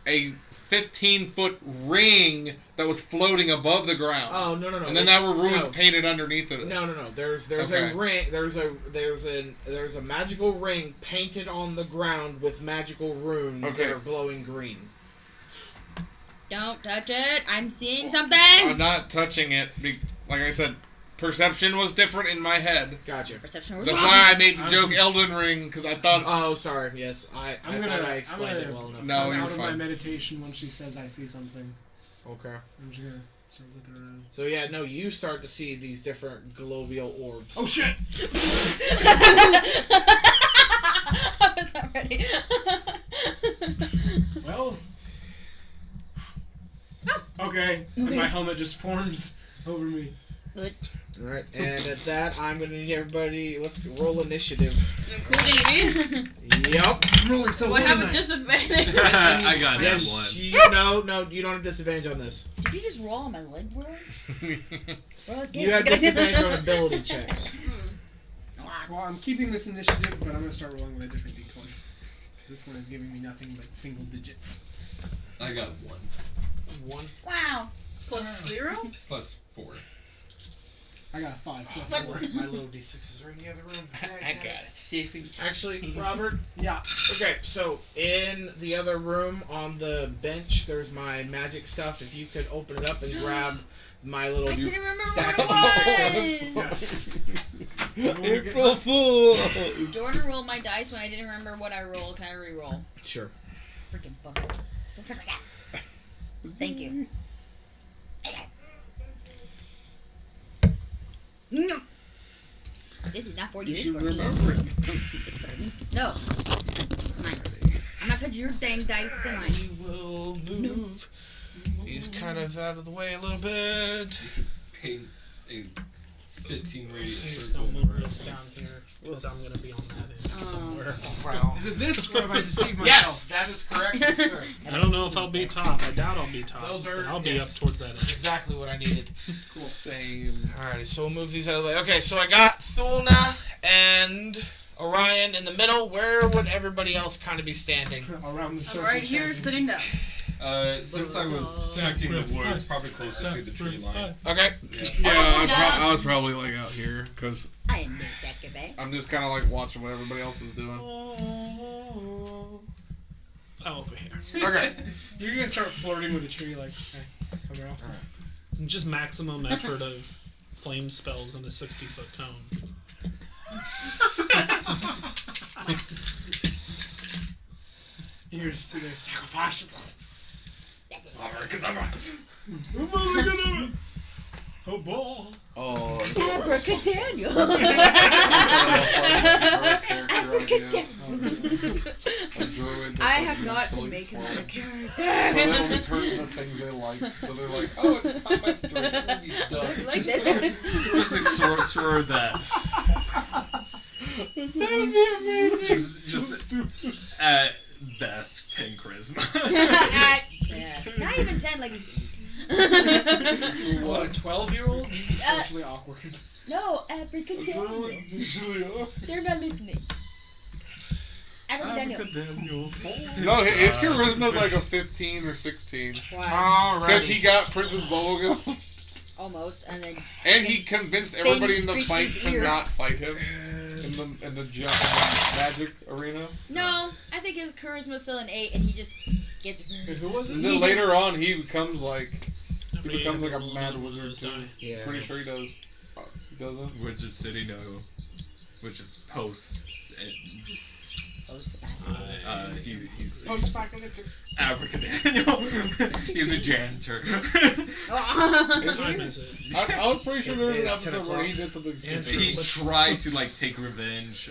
a 15-foot ring that was floating above the ground. Oh no! And then there were runes painted underneath it. No. There's Okay. a ring. There's a magical ring painted on the ground with magical runes that are glowing green. Don't touch it. I'm seeing something. I'm not touching it. Like I said, perception was different in my head. Gotcha. Perception was That's wrong. why I made the joke Elden Ring, because I thought... Oh, sorry. Yes, I thought I explained it well enough. No, I'm you're out of my fine. meditation when she says I see something. Okay. I'm just gonna start looking around. So yeah, no, you start to see these different globial orbs. Oh shit! I was not ready. Well... Okay, my helmet just forms over me. Alright, and at that, I'm gonna need everybody. Let's roll initiative. Including me. Yep. I'm rolling so Do I have a disadvantage? I got that Yes. one. No, you don't have disadvantage on this. Did you just roll on my leg, bro? You have disadvantage on ability checks. Well, I'm keeping this initiative, but I'm gonna start rolling with a different d20. Because this one is giving me nothing but single digits. I got 1. 1. Wow. Plus 0? Plus 4. I got 5 plus What? 4. My little d6s are in the other room. I got it. Actually, Robert. Yeah. Okay, so in the other room on the bench, there's my magic stuff. If you could open it up and grab my little I didn't remember stack what of it d6s. Yes. April Fool! Do you want to roll my dice when I didn't remember what I rolled? Can I re-roll? Sure. Freaking bummer. Don't touch my cat. Thank you. No. This is not for you. It's for me. It's for me. No. It's mine. I'm not touching your dang dice. Am I? We will move these kind of out of the way a little bit. You should paint a 15 I'm radius just circle. gonna move this down here because I'm gonna be on that end somewhere. Wow. Is it this, or have I deceived myself? Yes, that is correct, sir. I don't know if I'll be top. I doubt I'll be top. Those are- but I'll be yes. up towards that end. Exactly what I needed. Cool. Same. Alrighty, so we'll move these out of the way. Okay, so I got Thulna and Orion in the middle. Where would everybody else kind of be standing? Around the I'm circle. right here chanting. sitting down. Since I was checking the woods, probably closer to the tree line. Okay. Yeah, I was probably like out here, because I am no sacrifice. I'm just kind of like watching what everybody else is doing. Over here. Okay. You're gonna start flirting with the tree, like, hey, come here off. Just maximum effort of flame spells in a 60-foot cone. You're just sitting there, sacrifice. Oh, ball. Oh, Abracadabra. I have got to make another character. So they only turn the things they like. So they're like, oh, it's a combat situation. What have you done? Like Just that. just a sorcerer that That would be amazing. just at best 10 charisma. Yes. Not even 10, like. What, a 12-year-old? Socially awkward. No, abracadabra. They're not listening. Abracadabra. No, his charisma's like a 15 or 16. Why? Because he got Princess Bubblegum. Almost, and then. And he convinced everybody in the Screechy's fight to ear. not fight him in the magic arena. No, I think his charisma's still an 8, and he just gets. Who was it? And then later on, he becomes like Every becomes like a roll mad of wizard those too. die. Yeah. Pretty sure he does. He doesn't. Wizard City, no. Which is post. He's Abracadabra. He's a janitor. What time is it? I was pretty sure there was an It's 10 episode where o'clock. he did something stupid. He tried to like take revenge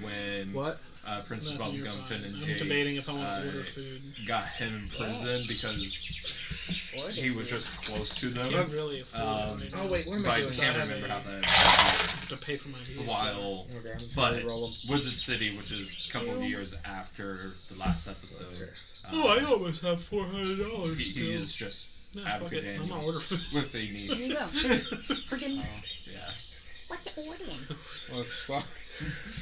when What? Princess No, you're Bubblegum, fine. Finn, and I'm Jade debating if I want to order food. got him in prison because he was just close to them. Can't really afford it. Oh wait, what am But I I doing? can't I remember how have that to pay for my a vehicle. while. Okay, I'm just But gonna roll 'em. Wizard City, which is a couple of years after the last episode, Oh, I almost have $400 he still. is just Nah, fuck it. I'm gonna Abracadabra order food. with a Here niece. you go. Freaking. Yeah. What's Orion? Let's suck.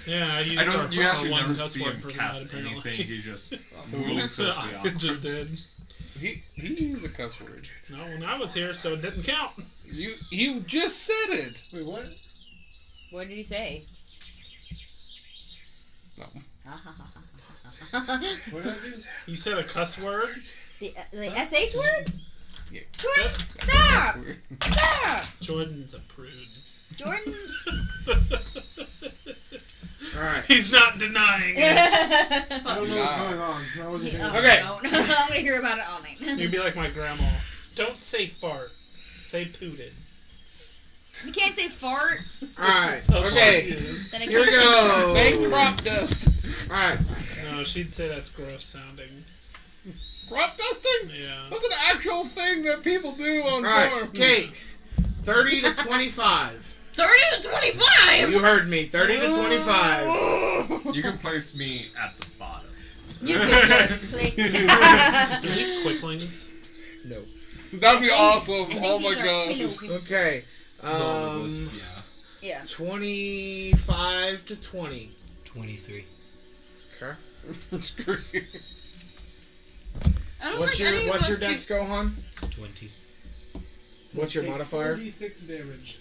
Yeah, I used I don't. our You actually one never cuss see word him for that, cast apparently. anything. He just really socially I awkward. just did. He used a cuss word. No, when I was here, so it didn't count. You just said it. Wait, what? What did he say? No. What did I do? You said a cuss word? The SH word? Yeah. Jordan, stop! Stop! Jordan's a prude. Jordan. Alright. He's not denying it. I don't know what's going on. I wasn't here. Okay. I'm gonna hear about it all night. You'd be like my grandma. Don't say fart. Say pooted. You can't say fart. Alright. That's how Okay. she is. Then it Here we can't go. Say crop dust. Alright. No, she'd say that's gross sounding. Crop dusting? Yeah. That's an actual thing that people do on Alright. farms. Kate. 30 to 25. 30 to 25! You heard me. 30 to 25. You can place me at the bottom. You could just place me. Are these quicklings? No. That'd be awesome. I think Oh my these are god. pillows. Okay. No, this- yeah. Yeah. 25 to 20. 23. Okay. Screw you. I don't What's think any your of us dex, Gohan? 20. What's your Take modifier? 46 damage.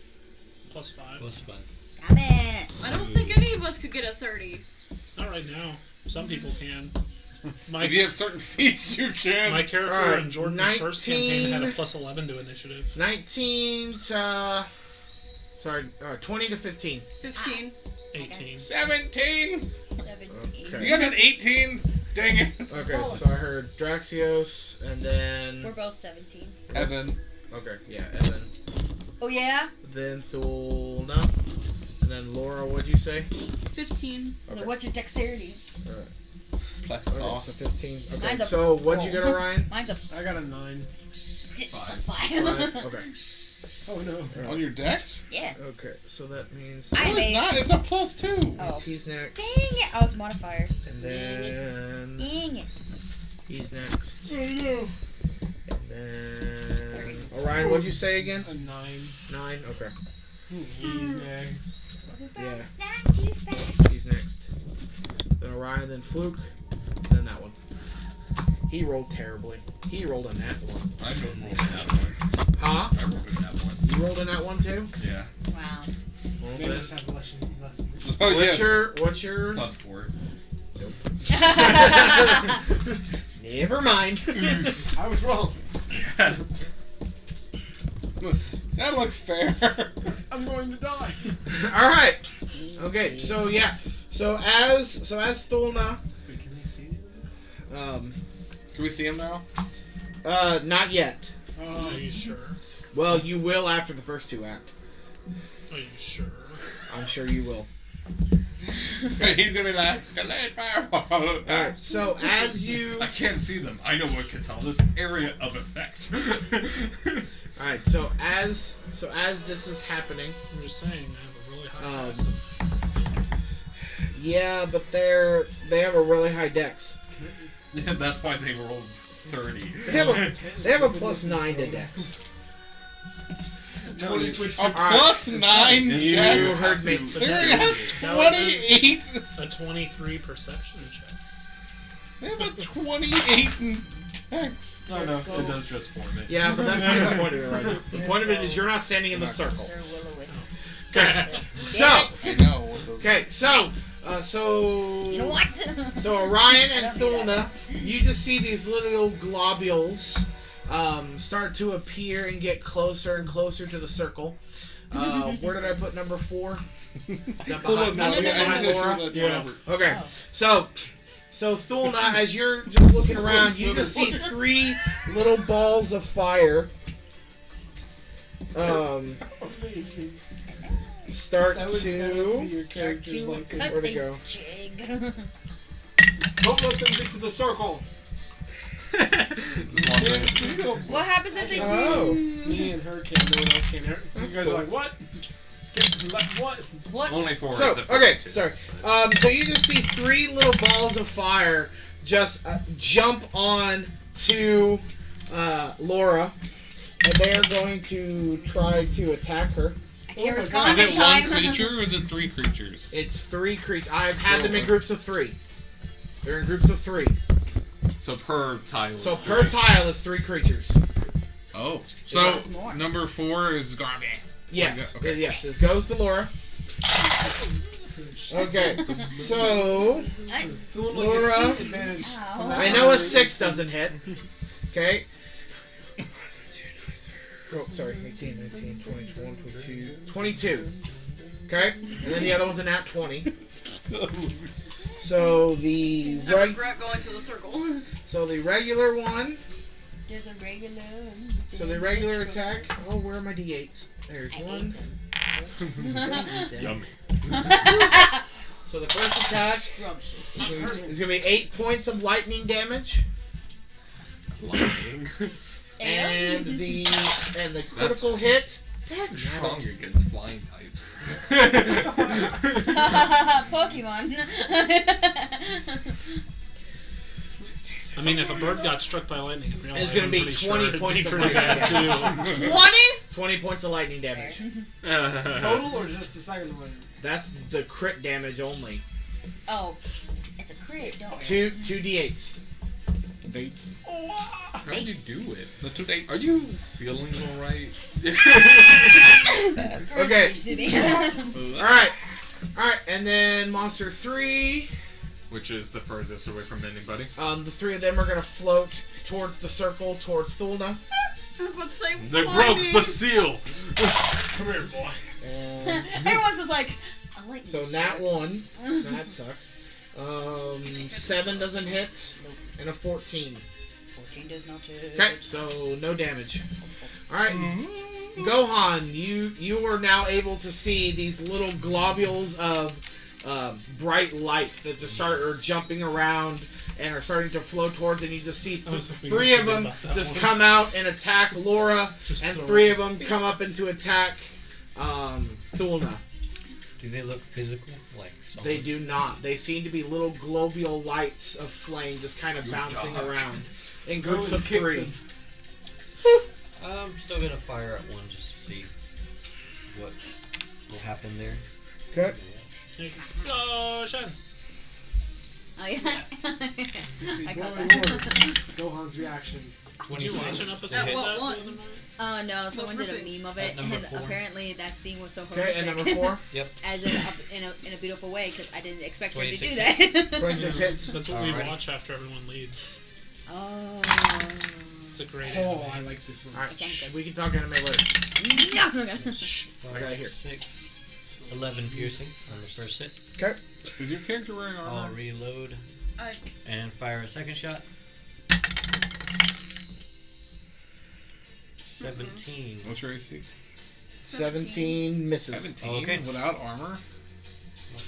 Plus 5. Plus 5. Stop it. I don't think any of us could get a 30. Not right now. Some people can. My, If you have certain feats, you can. my character Alright, in Jordan's first campaign had a 19. plus 11 to initiative. 19 to... Sorry, 20 to 15. 15. 18. 17. 17. Okay. You got an 18? Dang it. Okay, so I heard Draxios, and then... We're both 17. Evan. Okay, yeah, and then... Oh yeah? Then Thulna. And then Lora, what'd you say? 15. So Okay. what's your dexterity? Alright. Plus Okay, off. so 15. Okay, Mine's a- so what'd you get, Orion? Mine's a I got a 9. That's 5. 5. Okay. Oh no. On your dex? Yeah. Okay, so that means... I No, it's made- not. It's a plus 2. Oh. He's next. Dang it. Oh, it's modifier. And then... Dang it. He's next. Oh no. And then... Orion, what'd you say again? A 9. 9? Okay. He's next. Yeah. Not too fast. He's next. Then Orion, then Fluke, then that one. He rolled terribly. He rolled a nat 1. I rolled in that one. Huh? I rolled in that one. You rolled a nat 1 too? Yeah. Wow. Well, They then- must have lessons. Oh, what's yeah. what's your... Plus 4. Never mind. I was wrong. That looks fair. I'm going to die. Alright. Okay, so yeah. So as Thulna, Wait, can they see it? Can we see him now? not yet. Are you sure? Well, you will after the first 2 act. Are you sure? I'm sure you will. He's gonna be like, delayed fireball. Alright, so as you... I can't see them. I know what can tell this area of effect. Alright, so as this is happening... I'm just saying, I have a really high Um, passive. Yeah, but they have a really high dex. Yeah, that's why they rolled 30. They have a plus 9 to dex. No, you- A plus 9 You dex? heard me. But They that- have that would 28. A 23 perception check. They have a 28 in dex. No, it does just form it. Yeah, but that's not the point of it right now. The point of it is you're not standing in the circle. They're will-o-wisps. Okay. So, I know. okay, so You know what? So Orion and I don't do Thulna, you just see these little globules start to appear and get closer and closer to the circle. Where did I put number 4? Is that behind, behind Lora? Yeah. Okay, so Thulna, as you're just looking around, you just see 3 little balls of fire Amazing. start That would be to... your characters like that. Where'd it go? Jig. Don't let them get to the circle. What happens if they do? Oh. Me and her can. No one else can. You That's guys cool. are like, what? Get left what? What? Only 4 So, of the first okay, 2. sorry. So you just see 3 little balls of fire just jump on to Lora, and they are going to try to attack her. I Okay, my respond Is this it one time. creature or is it 3 creatures? It's 3 creatures. I've had them in groups of 3. They're in groups of 3. So per tile. So per tile is 3 creatures. Oh. So, There's more. number 4 is garbage. Yes. Okay. Yes. This goes to Laura. Okay. So, Lora. Advantage. Ow. I know a 6 doesn't hit. Okay. Oh, sorry. 18, 19, 20, 21, 22. 22. Okay. And then the other one's a nat 20. So the I regret going to the circle. so the regular one. There's a regular. So the regular attack. Oh, where are my d8s? There's one. Yummy. So the first attack is gonna be 8 points of lightning damage, Lightning. and the critical hit. Strong against flying types. Pokemon. I mean, if a bird got struck by lightning in real life, It's gonna I'm be pretty 20 sure it'd points be of pretty lightning bad too. 20? 20 points of lightning damage. Total or just the second one? That's the crit damage only. Oh, it's a crit, don't worry. 2 d8s. Dates. How did you do it? The 2 dates. Are you feeling alright? Okay. Okay. All right. And then monster 3. Which is the furthest away from anybody. The 3 of them are gonna float towards the circle, towards Thulna. I was about to say, They why broke me? the seal! Come here, boy. Everyone's just like, I like So this nat shit. 1. That sucks. 7 doesn't hit, and a 14. 14 does not hit. Okay, so no damage. All right, Gohan, you are now able to see these little globules of bright light that just are jumping around and are starting to flow towards, and you just see I was hoping 3 you'd of forget them about that just one. come out and attack Laura, Just and throw 3 it. of them come up and to attack Thulna. Do they look physical? Like solid? They do not. They seem to be little globule lights of flame just kind of bouncing around in groups of 3. I'm still gonna fire at one just to see what will happen there. Okay. Explosion! Oh, yeah. See, I boy, got Lord. that. Gohan's reaction. Did you watch an episode At of what that? one? Oh no, someone did a grouping? meme of it, At number and 4. apparently that scene was so horrific. Okay, and number 4. As in a beautiful way, because I didn't expect her to do 26 that. 26 hits. That's what we Alrighty. watch after everyone leaves. Oh. It's a great Oh, anime. I like this one. Alright, Okay, good. we can talk anime later. No. I gotta hear. 6, 11 piercing on the first hit. Okay. Is your character wearing armor? I'll reload I, and fire a second shot. 17. What's your AC? 17 misses. 17 Okay. without armor?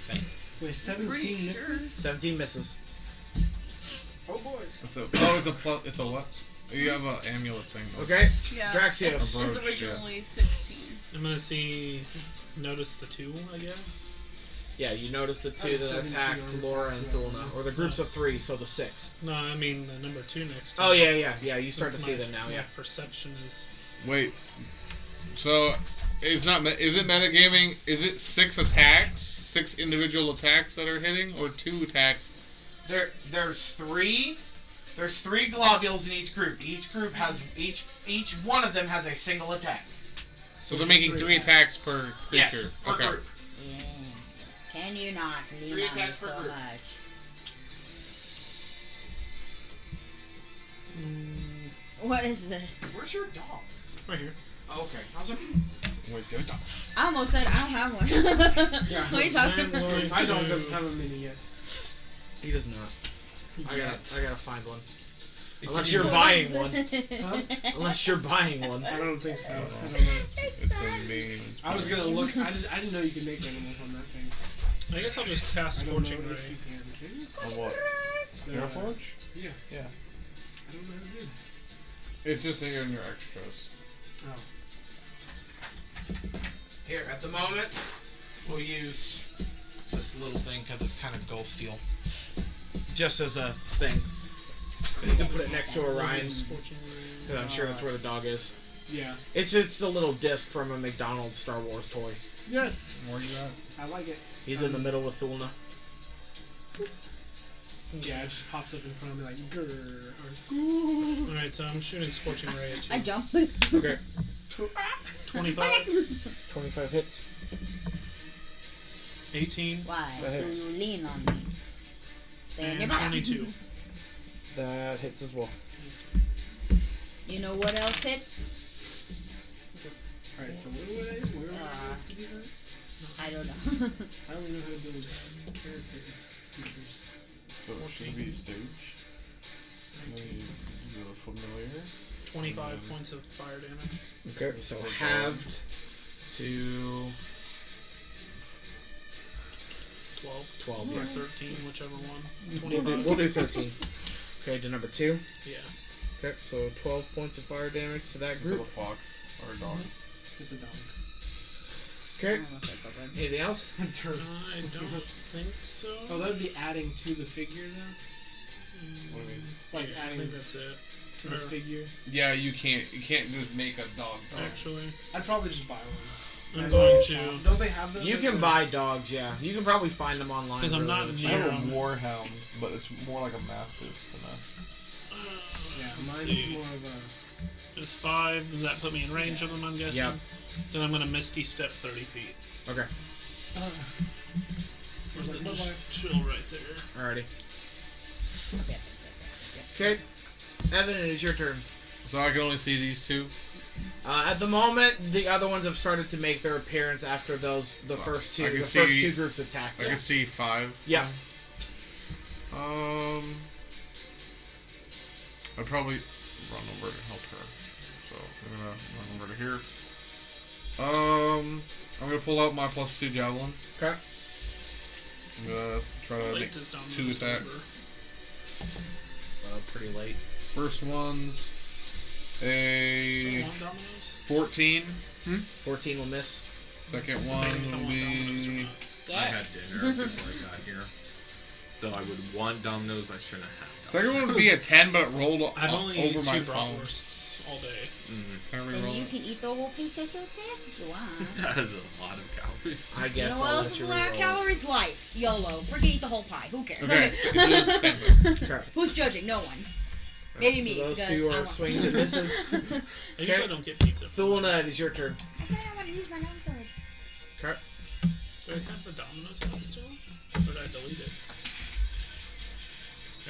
Okay. Wait, 17 Pretty misses? 17 misses. Oh boy. It's a plus. It's a what? You have an amulet thing. Though. Okay. yeah. Draxios. It's Approach, originally 16. I'm gonna notice the 2, I guess. Yeah, you notice the 2 Oh, that 17 attacked on Lora and plus, yeah. Thulna. Or the groups of 3, so the 6. No, I mean the number 2 next to Oh, it. yeah. You start to Since see my- them now, my yeah. perception is. Wait. So, it's not. Is it metagaming? Is it 6 attacks, 6 individual attacks that are hitting, or 2 attacks? There's 3. There's 3 globules in each group. Each group has each one of them has a single attack. So they're making 3 attacks per creature. Yes, per okay. group. Can you not lean 3 on me attacks so per group. much? What is this? Where's your dog? Right here. Oh, okay. I was like, Wait, your dog. I almost said I don't have one. Yeah. What are you talking about? My dog doesn't have a mini yet. he does not. He I can't. gotta find one. Unless you're buying one. Huh? Unless you're buying one. I don't think so. I don't know. It's a name. I was gonna look. I didn't know you could make animals on that thing. I guess I'll just cast I don't know Scorching Ray. if you can. Can you? On what? They're, Forge? Yeah. Yeah. I don't know how to do that. It's just that you're in your extras. Oh. Here, at the moment, we'll use this little thing because it's kind of gold steel. Just as a thing. You can put it next to Orion's, Scorching Ray. because I'm sure that's where the dog is. Yeah. It's just a little disc from a McDonald's Star Wars toy. Yes. Where you at? I like it. He's in the middle with Thulna. Yeah, it just pops up in front of me like grrr or goo. Alright, so I'm shooting Scorching Ray at I you. jump. Okay. 25, 25 hits. 18, Why? That hits. You lean on me. Stay in your and back. 22. That hits as well. You know what else hits? This, Alright, so where do I to do that? I don't know. I don't know how to build characters features. So it should be stage. And then you go to familiar. 25 points of fire damage. Okay, so halved to 12. 12. Or Yeah. 13, whichever one. We'll 25. do 13. Okay, to number 2. Yeah. Okay, so 12 points of fire damage to that Is it a group. fox or a dog? It's a dog. Okay. I almost said something. Anything else? A turtle. I don't think so. Oh, that would be adding to the figure though? What do you mean? Like Yeah, I adding think that's it. to the Or- figure. Yeah, you can't just make a dog. Actually, I'd probably just buy one. I'm At going the to. shop. Don't they have those? You at can the- buy dogs, yeah. You can probably find them online. 'Cause I'm not really I cheap. near- have a warhound, but it's more like a mastiff than a. Yeah, Let's mine's see. more of a. There's 5. Does that put me in range of them, I'm guessing? Yep. Then I'm going to Misty Step 30 feet. Okay, There's like, Just bye-bye. chill right there. alrighty. Okay. Okay, Evan, it is your turn. So I can only see these two. At the moment, the other ones have started to make their appearance after the first two. I can The first see- two groups attacked. I can see 5. Yeah. I'd probably run over to help her. So I'm gonna run over to here. I'm gonna pull out my +2 javelin. Okay. I'm gonna try to Late make does dominate 2 attacks. Pretty late. First one's a Want dominoes? 14. 14 will miss. Second Maybe one I will want dominoes or be. not. I had dinner before I got here. Though I would want dominoes, I shouldn't have dominoes. Second one would be a 10, but it rolled I've only over eaten my 2 phone. bratwursts all day. Can I And re-roll you it? can eat the whole piece of yourself if you want. That is a lot of calories. I You guess know what I'll else let is you a lot of reroll. calories? Life. YOLO. Forget the whole pie. Who cares? Okay, so it's just 7. Okay. Who's judging? No one. Maybe So me. those because two I are want swings and misses. I usually don't get pizza. Thulna, it is your turn. Okay, I want to use my non-sword. Okay. Do I have the dominoes on still? Or did I delete it?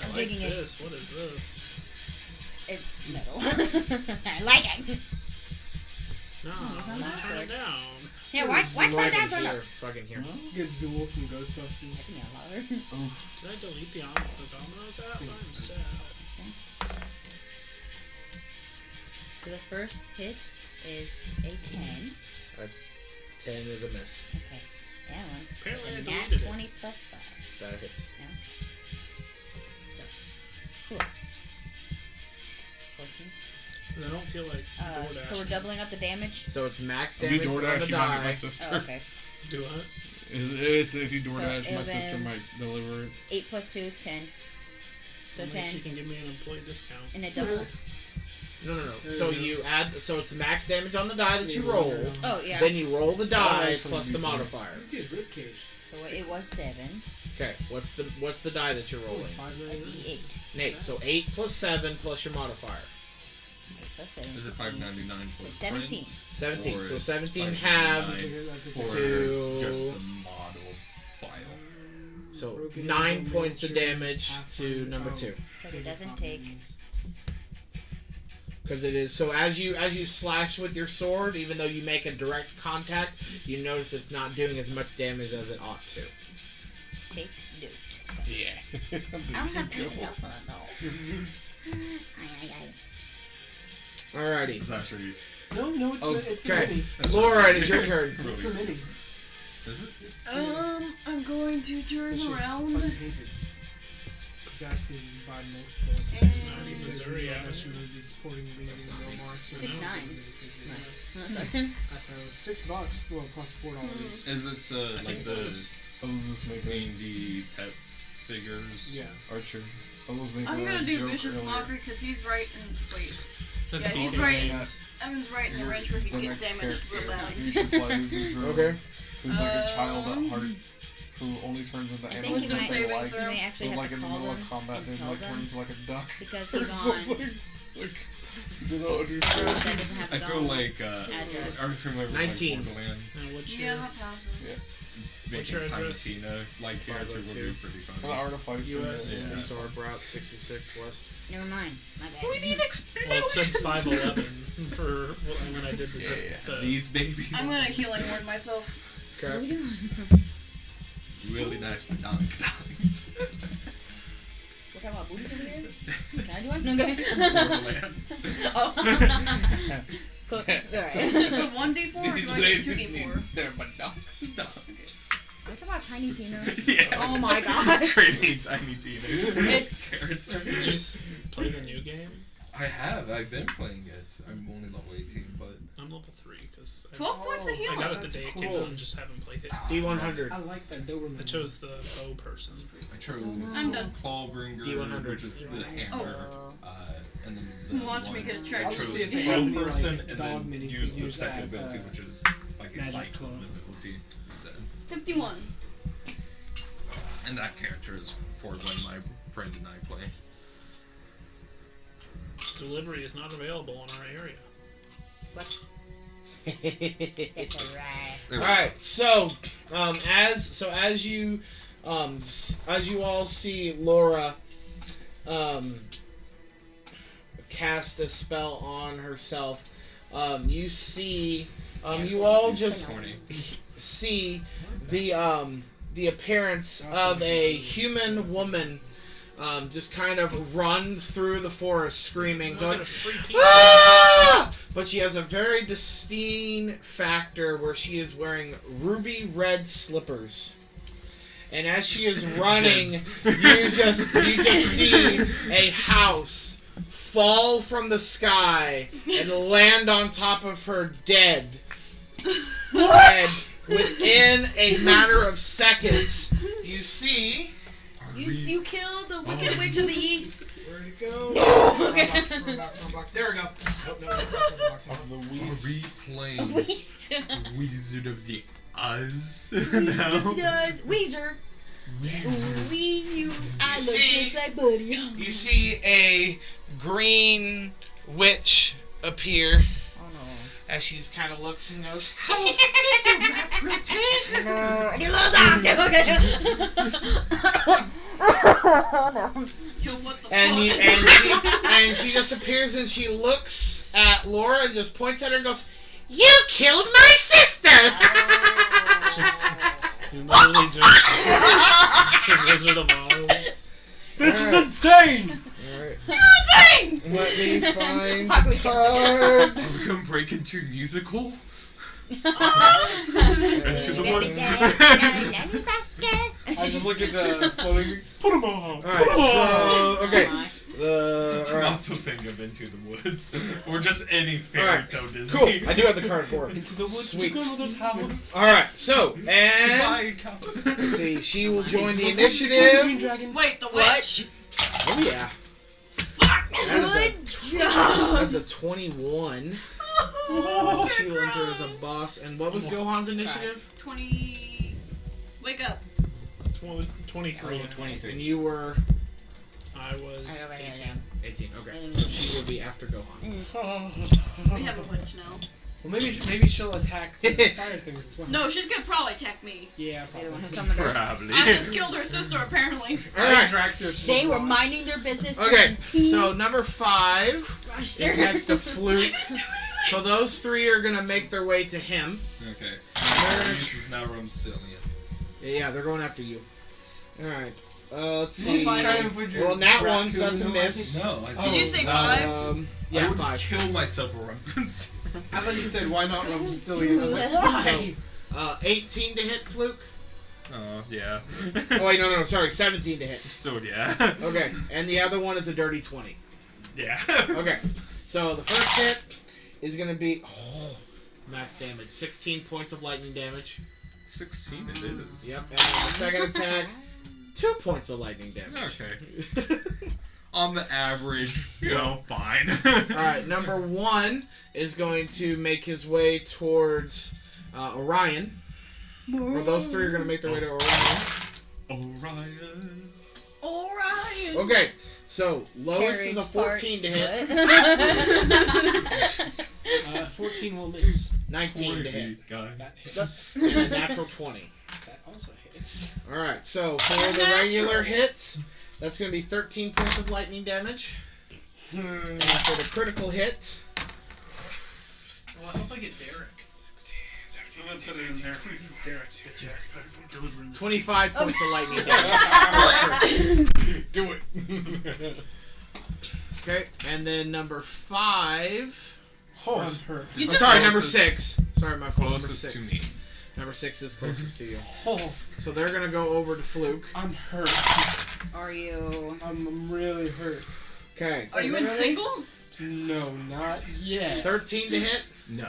I I'm like digging it. this. What is this? It's metal. I like it. No, my turn non-sword. it down. Yeah, why So turn I down, can turn up? hear. So I can hear. Get Zool from Ghostbusters. That's me louder. Did I delete the dominoes app? I'm sad. So the first hit is a 10. 10 is a miss. Okay. That one. Apparently I And deleted nat it. 20 plus 5. That hits. So, cool. 14. I don't feel like DoorDash. So we're doubling up the damage. So it's max If you damage on the DoorDash, you might get my die. sister. Oh, okay. Do I? Is if you DoorDash, my Evin- sister might deliver it. 8 plus 2 is 10. So Maybe 10. she can give me an employee discount. And it doubles. No. So you add. So it's max damage on the die that you roll. Oh, yeah. Then you roll the die actually plus be the fun. modifier. Let's see his ribcage. So it was 7. Okay. What's the die that you're It's only rolling? 5 A right D8. Nate. So 8 plus 7 plus your modifier. 8 plus 7. Is it 5.99 So for 17. 17. Or So it's 17 5.99 halved. That's a for To- just the model file? So Broken 9 Eagle points of miniature, damage half to fire. number Oh. 2. Because it doesn't take. Because it is so as you slash with your sword, even though you make a direct contact, you notice it's not doing as much damage as it ought to. Take note. Yeah. I don't have anything else for that though. Alrighty. It's actually. No, it's Oh, the Okay, mini. Laura, it is your turn. It's the mini. Is it? I'm going to turn It's just around. unpainted. He's asking to buy multiple. 690 He says Missouri you Avenue. should be supporting leading no marks. 6'9". Nice. No, sorry. So $6, well, plus $4. Is it like it the was- Those make D&D pet figures? Yeah. Archer. Those make I'm gonna do joke vicious earlier. mockery because he's right and wait. That's Yeah, he's BK. right. Yes. Evan's right in the range where he The can get next damaged real character bad. you should play is a druid Okay. who's like a child at heart who only turns into I think animals you that might, they saving like. throw. you may actually So have like to in the call middle them of combat, and they tell like them turn into like a duck. because or he's on something. Like, you don't road understand. that doesn't have I his feel own like address. are you familiar with 19. like Borderlands? What's Yeah, your... that passes. What's your Making address? Tina like character would be pretty The funny. artificer. US. Yeah. Historic route 66 west. Never mind. My bad. We need Well, it said 511 for when I did the zip. Yeah. The, These babies. I'm gonna healing word myself. What are we Okay. doing? Really nice banana. We're talking about booties over here? Can I do one? No, go ahead. Borderlands. Oh. Cool. Alright. Is this a 1d4 or do I get 2d4? They're banana. Are we talking about Tiny Tina? Yeah. Oh my gosh. Creating Tiny Tina character. Did you just play the new game? I have. I've been playing it. I'm only level 18, but I'm level 3 because 12 points of I healing. got it the That's day it cool. came out and just haven't played it. D100. I like that Doberman. I chose the bow person. I chose I'm done. Clawbringer, D100. which is the hammer, and then the Watch me one- get a I track. I'll chose see if the they have any, bow person like, and dog then minis use you the use second that, ability, which is like a magic cyclone claw. ability instead. 51. And that character is for when my friend and I play. Delivery is not available in our area. That's alright. Alright, so as you all see Laura cast a spell on herself, you see you all just 20. see the appearance of a human woman just kind of run through the forest screaming, going, "Ah!" But she has a very distinct factor where she is wearing ruby red slippers. And as she is running, you just see a house fall from the sky and land on top of her dead. And within a matter of seconds, you see... You killed the Wicked Witch of the East. Where'd it go? No. Wrong box. There we go. Oh, no, box. Are we playing Weezer. Wizard of the Oz? Weezer. I look see- just like Buddy. You see a green witch appear Oh no. as she's kind of looks and goes, And your little dog too. Yo, what the and she just appears and she looks at Laura and just points at her and goes, "You killed my sister!" You literally just the Wizard of Oz. This is insane! Alright. You're insane! Let me find Ugly. card. Are we gonna break into a musical? Into the woods. I just look at the floating things. Put them on! Alright, so, okay. I can Alright. also think of Into the Woods, or just any fairy Alright, tale Disney. Cool, I do have the card for it. Into the woods Sweet. to grandmother's house. Alright, so, and... Goodbye, Cal- Let's see, she will join the Green initiative. dragon. Wait, the witch? Oh, yeah. Good job. That's a 21. She will enter as a boss. And what was Gohan's initiative? 20. Wake up. 23. And you were I was 18. Okay, so she will be after Gohan. We have a witch now. Well, maybe she'll attack the fire things as well. No, she's gonna probably attack me. Yeah, probably. Probably. I just killed her sister, apparently. Alright, Draxios They were lost. minding their business. okay, during so number 5 Rush is next to Fluke. So those 3 are gonna make their way to him. Okay. This is now Romstillion. Yeah, they're going after you. Alright, let's He's see. trying to put your Well, nat 1, so raccoon that's a in miss. No, I Did you say 5? I Yeah, would 5. kill myself for Romstillion. I thought you said, why not Rumstillion? I was like, why? 18 to hit Fluke. Yeah. Oh wait, no, sorry, 17 to hit. Still, yeah. Okay, and the other one is a dirty 20. Yeah. Okay, so the first hit is gonna be max damage, 16 points of lightning damage. 16 it is. Yep, and then the second attack, 2 points of lightning damage. Okay. on the average, fine. Alright, number 1 is going to make his way towards Orion. Or those 3 are going to make their way to Orion. Orion. Okay, so Lois is a 14 to hit. 14 will miss. 19 to hit. That hits. And a natural 20. That also hits. Alright, so for the regular hit, that's going to be 13 points of lightning damage. And for the critical hit... Well, I hope I get Derek. I'm going to put it in there. Derek, bitch ass, delivering 25 points of lightning damage. Do it. Okay, and then number 5... Oh, I'm hurt. Sorry, number 6. Sorry, my fault. Closest Number 6. to me. Number 6 is closest to you. Oh, So they're going to go over to Fluke. I'm hurt. Are you? I'm really hurt. Okay. Are you in single? No, not yet. 13 to hit? No.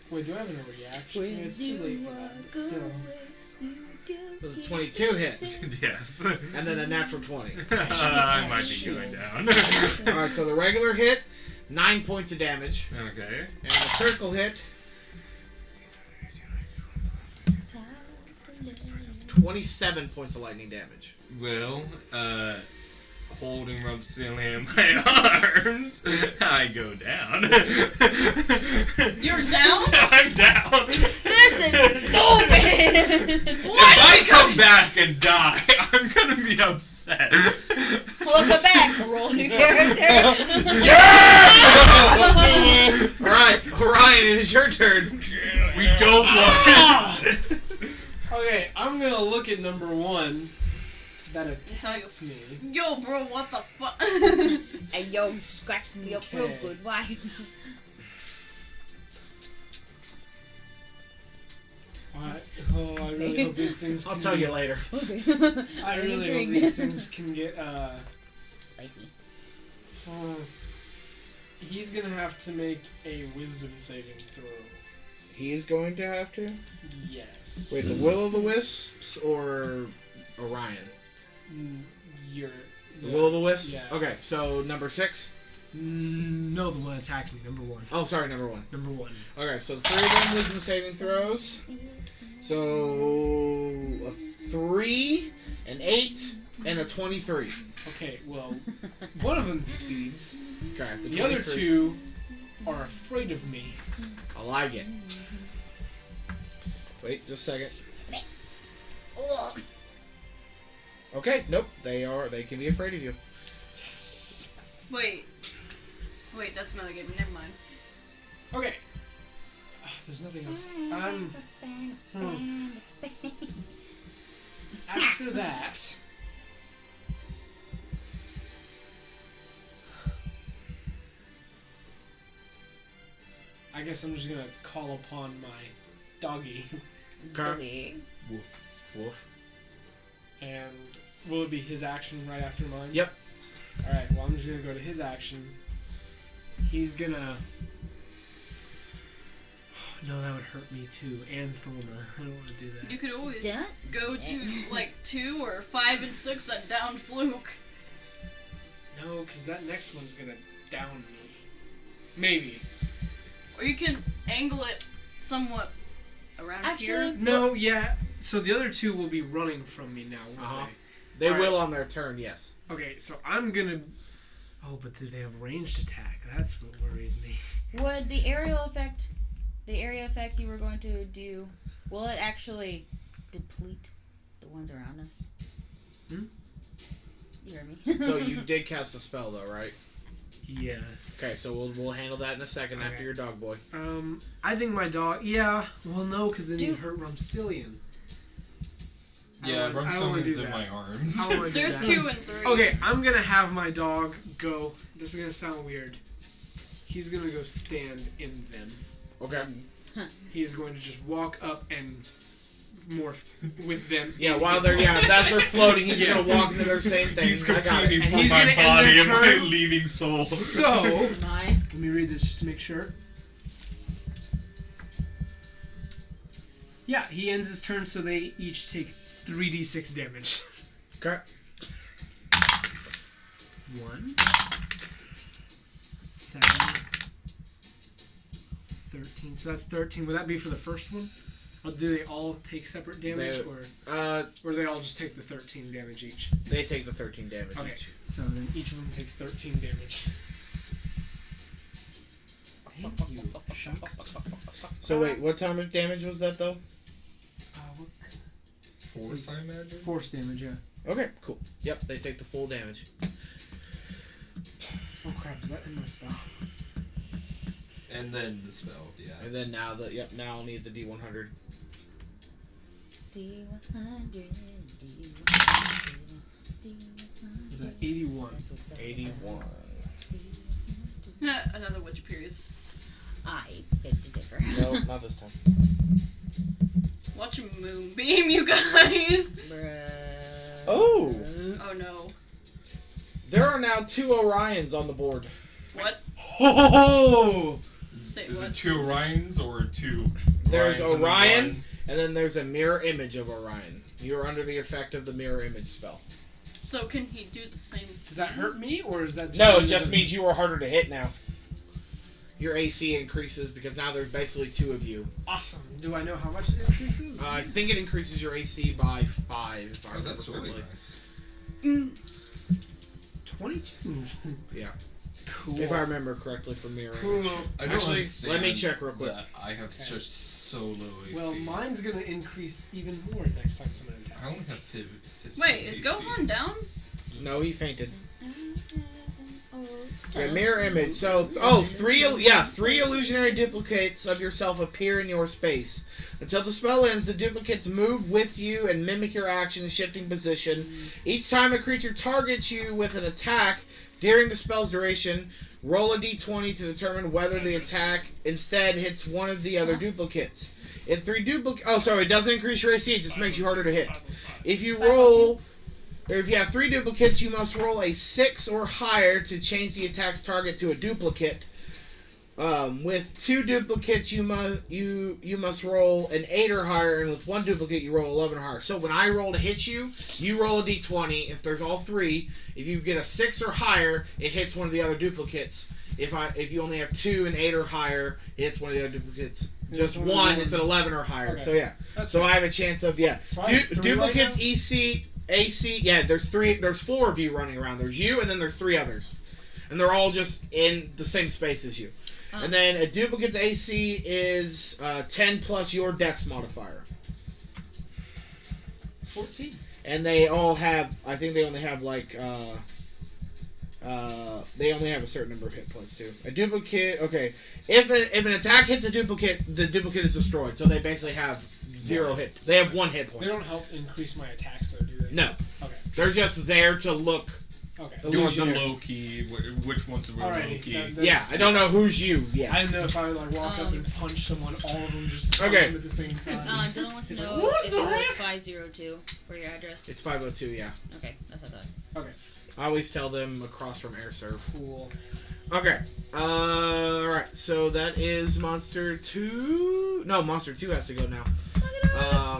Wait, do I have a reaction? Yeah, it's too late for that, but still. It was a 22 hit. Yes. And then a natural 20. I might be going down. Alright, so the regular hit, 9 points of damage. Okay. And the critical hit, 27 points of lightning damage. Well, holding Rubsilly in my arms, I go down. You're down? I'm down. This is stupid. If I come back and die, I'm gonna be upset. Welcome back. Roll new character. Alright, Orion, it is your turn. We don't want it. Okay, I'm gonna look at number 1 that attacked me. Yo, bro, what the fuck? Hey, yo, scratched me up real Okay. good. Why? I really hope these things can I'll tell you later. Okay. I really hope these things can get, Spicy. he's gonna have to make a wisdom saving throw. He is going to have to? Yes. Wait, the Will-o'-the-Wisps or Orion? You're... The Will-o'-the-Wisps? Yeah. Okay, so number 6? No, the one attacking me, number 1. Oh, sorry, number 1. Number 1. Okay, so the 3 of them wisdom saving throws. So a 3, an 8, and a 23. Okay, well, one of them succeeds. Okay, The other 2 are afraid of me. I like it. Wait, just a second. Okay, nope, they can be afraid of you. Yes. Wait, that's not a game. Never mind. Okay. There's nothing else. After that... I guess I'm just gonna call upon my doggy. Okay. Wolf. And will it be his action right after mine? Yep. Alright, well I'm just gonna go to his action. He's gonna... No, that would hurt me too. And Thulna. I don't want to do that. You could always Dun- go to like 2 or 5 and 6 that down Fluke. No, because that next one's gonna down me. Maybe. Or you can angle it somewhat around Actually- here. No, yeah. So the other 2 will be running from me now, won't They Alright. will on their turn, yes. they? Okay, so I'm gonna... Oh, but do they have ranged attack? That's what worries me. Would the area effect you were going to do, will it actually deplete the ones around us? Hmm? You heard me. So you did cast a spell though, right? Yes. Okay, so we'll handle that in a second after your dog boy. I think my dog... Yeah, well no, because then you Dude. hurt Rumstillion. Yeah, I don't wanna Rumstilion's do in that. my arms. I don't wanna do There's that. 2 and 3. Okay, I'm gonna have my dog go... This is gonna sound weird. He's gonna go stand in them. Okay. He is going to just walk up and morph with them. Yeah, while they're as they're floating, he's Yes. gonna walk into their same thing. He's I got it. competing And for he's my gonna end body their and my turn. leaving soul. So, My. let me read this just to make sure. Yeah, he ends his turn so they each take 3d6 damage. Okay. 1, 7, 13. So that's 13. Would that be for the first one? Or do they all take separate damage, or they all just take the 13 damage each? They take the 13 damage Okay, each. so then each of them takes 13 damage. Thank you, Shuck. So wait, what time of damage was that though? Force, I imagine? Force damage, yeah. Okay, cool. Yep, they take the full damage. Oh crap, is that in my spell? And then the spell, yeah. And then now now I'll need the D100. D100. Is that 81? 81. Another witch appears. I beg to differ. No, not this time. Watch a moonbeam, you guys. Oh! Oh no. There are now 2 Orions on the board. What? Oh! Say Is what? it 2 Orions or 2? There's Orions and then Orion, one? and then there's a mirror image of Orion. You're under the effect of the mirror image spell. So can he do the same? Does that hurt me, or is that just No, it just means you are harder to hit now. Your AC increases because now there's basically 2 of you. Awesome. Do I know how much it increases? I think it increases your AC by 5. If I Oh, remember that's really correctly. nice. 22. Yeah. Cool. If I remember correctly from mirror Cool. image. I don't Actually, understand let me check real quick. that I have just so low AC. Well, mine's gonna increase even more next time someone attacks. I only have 15 Wait, is AC. Gohan down? No, he fainted. Oh, Okay, mirror image. So, three illusionary duplicates of yourself appear in your space. Until the spell ends, the duplicates move with you and mimic your action, shifting position. Each time a creature targets you with an attack during the spell's duration, roll a d20 to determine whether the attack instead hits one of the other duplicates. If it doesn't increase your AC, it just makes you harder to hit. If you have 3 duplicates, you must roll a 6 or higher to change the attack's target to a duplicate. With 2 duplicates, you must roll an 8 or higher, and with 1 duplicate, you roll 11 or higher. So when I roll to hit you, you roll a d20. If there's all 3, if you get a 6 or higher, it hits one of the other duplicates. If you only have 2 and 8 or higher, it hits one of the other duplicates. Just it's 1, it's an 11 or higher. Okay. So yeah. That's So fair. I have a chance of So I have 3 duplicates right AC, yeah, there's 4 of you running around. There's you, and then there's 3 others. And they're all just in the same space as you. And then a duplicate's AC is 10 plus your dex modifier. 14. And they all have, I think they only have like, they only have a certain number of hit points too. A duplicate, okay. If an attack hits a duplicate, the duplicate is destroyed. So they basically have 0 hit. They have 1 hit point. They don't help increase my attacks, though, do they? No. Okay. They're just there to look. Okay. You want the illusionary. low key? Which one's the real Alrighty, low key? that Yeah, makes I don't know who's you. sense. Yeah. I didn't know if I would like walk up and punch someone, all of them just punch Okay. them at the same time. Dylan wants to He's like, know "What if the it was heck?" 502 for your address. It's 502, yeah. Okay, that's what I thought. Okay. I always tell them across from Air Serv. Cool. Okay. Alright, so that is Monster 2. No, Monster 2 has to go now.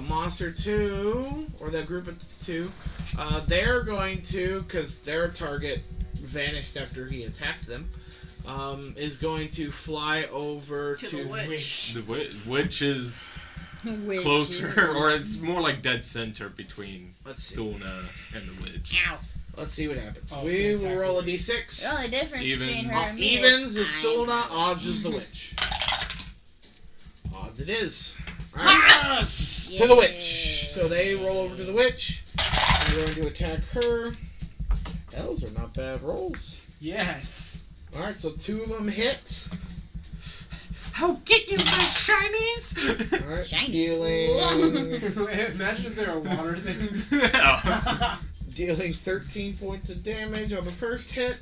Monster 2, or that group of 2, they're going to, because their target vanished after he attacked them, is going to fly over To to the witch. The witch is closer, or it's more like dead center between Let's see. Thulna and the witch. Ow. Let's see what happens. Oh, We will fantastic. roll a d6. The only difference Even. between her and me Evens is I'm Thulna, not- odds is the witch. Odds it is. Alright. Yes! To the witch. So they roll over to the witch. I'm going to attack her. Those are not bad rolls. Yes. Alright, so 2 of them hit. How get you, my shinies? Alright, Shiny. dealing Imagine if there are water things. dealing 13 points of damage on the first hit.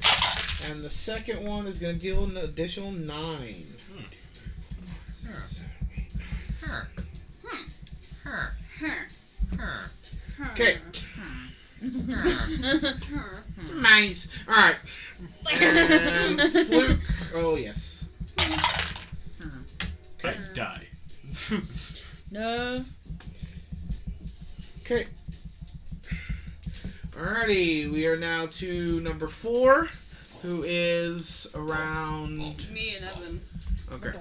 And the second one is going to deal an additional 9. Okay. Nice. Alright. And Fluke. Oh, yes. I die. No. Okay. Alrighty, we are now to number 4, who is around. Me and Evin. Okay.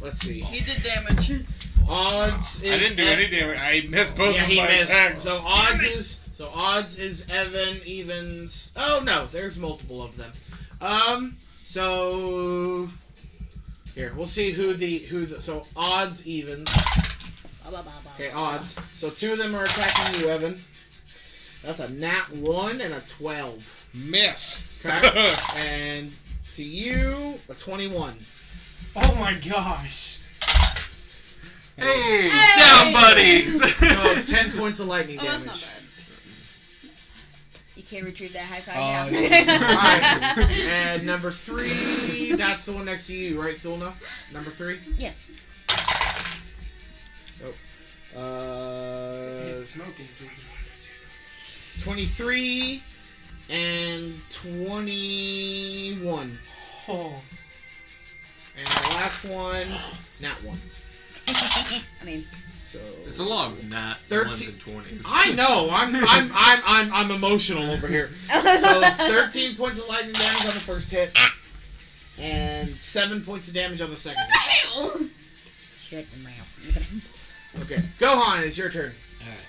Let's see. He did damage. Odds is. I didn't do any damage. I missed both Yeah, of he my missed. attacks. So odds is Evin, evens. Oh no, there's multiple of them. So here we'll see who the so odds evens. Okay, odds. So 2 of them are attacking you, Evin. That's a nat 1 and a 12. Miss. Okay. And to you, a 21. Oh my gosh. Hey, down, buddies. So 10 points of lightning Oh, damage. that's not bad. You can't retrieve that high five Oh, now. yeah. Alright. And number 3, that's the one next to you, right, Thulna? Number 3? Yes. It's smoking season. 23 and 21. Oh. And the last one, nat 1. I mean, So It's a lot of nat 13 1s and 20s. I know. I'm emotional over here. So 13 points of lightning damage on the first hit, and 7 points of damage on the second hit. hell. Shut your mouth. Okay, Gohan, it's your turn. Alright.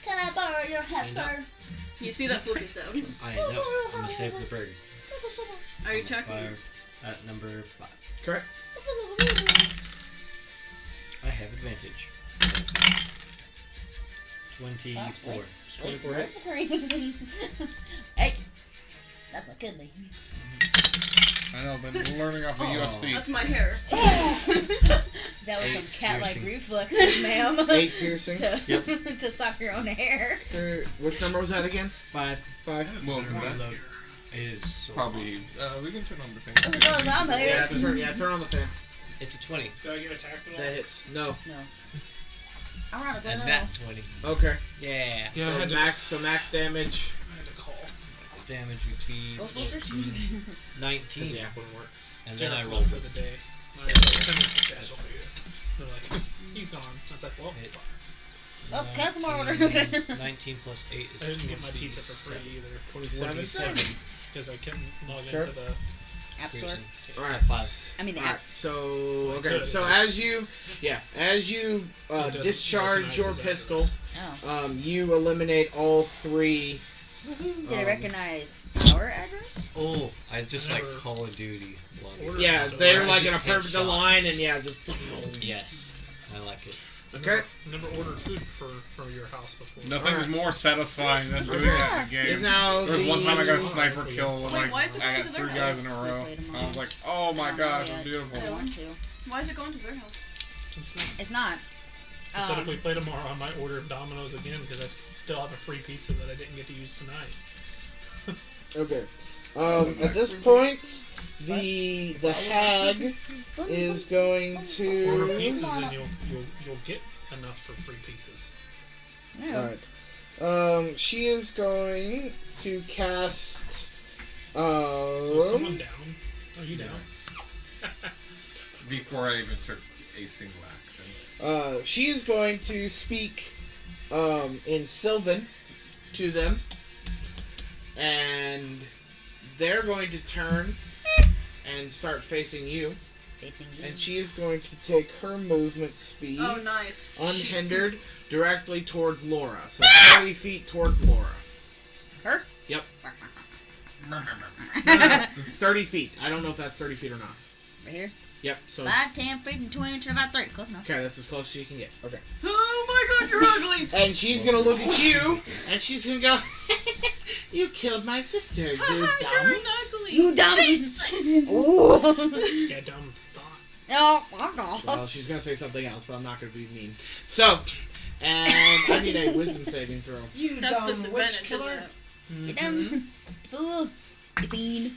Can I borrow your hat, I know. sir? You see that Fluke is down. I know. I'm gonna save the bird. Are you I'm gonna checking? fire at number 5. Correct. I have advantage. 24. 24 hits. Hey, that's my kidney. I know, been learning off of UFC. That's my hair. That was 8 some cat-like piercing. reflexes, ma'am. 8 piercing. to suck your own hair. Which number was that again? 5. 5. Welcome back. Reload is so Probably. We can turn on the thing. Look at those I'm here. Turn on the fan. It's a 20. Did I get attacked at all? That hits. No. No. I want to go And now. that 20. Okay. Yeah. Yeah, I had to, So max damage. I had to call. Max damage would be Ghostbusters? 19. Yeah, wouldn't work. And then I Jared rolled for the day. I was like, send me the jazz over here. They're like, he's gone. I was like, well, It- Oh, cancel my order. 19 plus 8 is I didn't get my pizza for 27. free either. 27? Because I couldn't log Sure. into the. App Store. Piercing. Alright. 5. I mean the Alright, app. so Well, okay, good, so it's as you It doesn't discharge recognize your his pistol, Oh. you eliminate all 3. Did I recognize our address? Oh, I just like Never- Call of Duty. Love it. Order Yeah, so they're I like in a just perfect headshot. line, and yeah, just Yes, I like it. okay. Never ordered food for your house before. Nothing's Alright. more satisfying than doing that in a Is game. now There was one time I got a the sniper kill and Wait, why is it I going got to their 3 guys in a house? row. We played them I all. was like, oh my I don't gosh, know it's yet. beautiful. I want to. Why is it going to their house? It's not. I said if we play tomorrow, I might order Domino's again because I still have a free pizza that I didn't get to use tonight. Okay. At this point, the hag is going Order to. pizzas and you'll get enough for free pizzas. Yeah. Alright. She is going to cast. Is someone down? Are you down? Before I even took a single action. She is going to speak in Sylvan to them, and they're going to turn and start facing you. Facing you. And she is going to take her movement speed, Oh, nice. unhindered, directly towards Lora. So 30 feet towards Lora. Her? Yep. 30 feet. I don't know if that's 30 feet or not. Right here? Yep. So 5, 10 feet, and 20 to about 30. Close enough. okay, that's as close as you can get. Okay. Oh my god, you're ugly! And she's gonna look at you, and she's gonna go, "You killed my sister, you You're dumb." ugly! You dumb! Ooh. Yeah, dumb thought. Oh, my gosh. Well, she's gonna say something else, but I'm not gonna be mean. So, and I need a wisdom saving throw. You That's dumb disadvantage, witch isn't killer. it? You dumb. Fool. You fiend.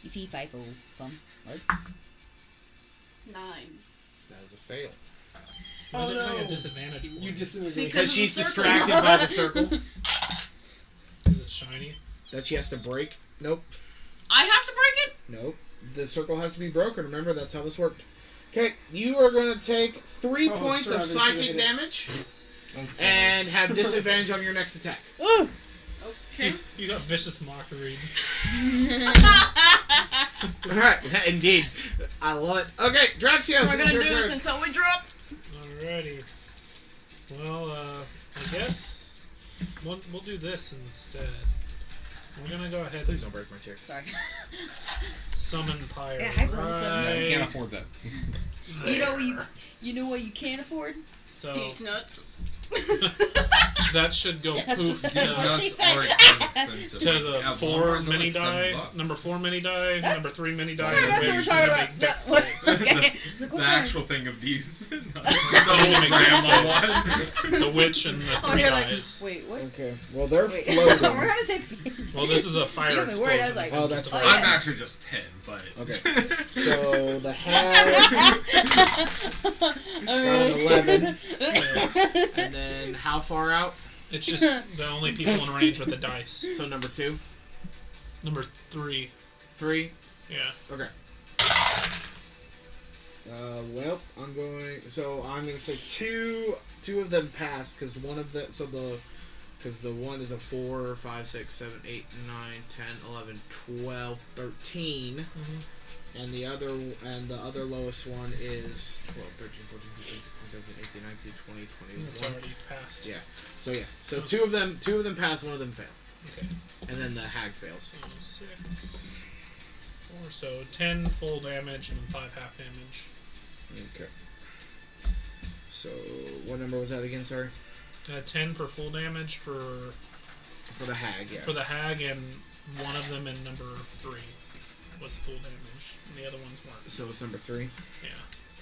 You fee fi fool. Bum. What? 9. That is a fail. Why is Oh, it putting no. a disadvantage? You disintegrate. Because of she's the circle. distracted by the circle Because it's shiny. that she has to break. Nope. I have to break it? Nope. The circle has to be broken. Remember, that's how this worked. Okay, you are going to take 3 Oh, points sir, of I didn't see you psychic hit it. damage. and have disadvantage on your next attack. Okay. You got vicious mockery. Alright, indeed. I love it. Okay, Draxios. We're gonna it's your do this turn. until we drop. Alrighty. Well, I guess we'll do this instead. We're gonna go ahead Please and don't break my chair. Sorry. summon Pyre. Yeah, I brought some. Yeah, you Right can't afford that. You know what you can't afford? So Peace nuts. that should go poof These to, nuts are expensive. to the At 4 Walmart, they're mini like die, $7. number 4 mini die, That's- number 3 mini die, Yeah, and that's the what we're witch, talking and about. make deck What- saves. Okay. The actual thing of these. the whole whole grandma saves. one. The witch and the Oh, 3 you're like, dies. wait, what? Okay, well, they're Wait. floating. We're gonna say. Well, this is a fire You got me worried, I was explosion. like, Oh, that's oh, right. yeah. I'm actually just 10, but. Okay. So the hag got an 11. And then how far out? It's just the only people in range with the dice. So number 2? Number 3. 3? Yeah. Okay. Well, I'm going to say two of them pass because one of the because the one is a 4, 5, 6, 7, 8, 9, 10, 11, 12, 13. Mm-hmm. And the other lowest one is 12, 13, 14, 15, 16, 17, 18, 19, 20, 21. It's already passed. Yeah. So two of them pass, one of them fail. Okay. And then the hag fails. So 6, 4, so 10 full damage and 5 half damage. Okay. So what number was that again, sorry? 10 for full damage for the hag, yeah. For the hag, and one of them in number 3 was full damage, and the other ones weren't. So it's number 3? Yeah.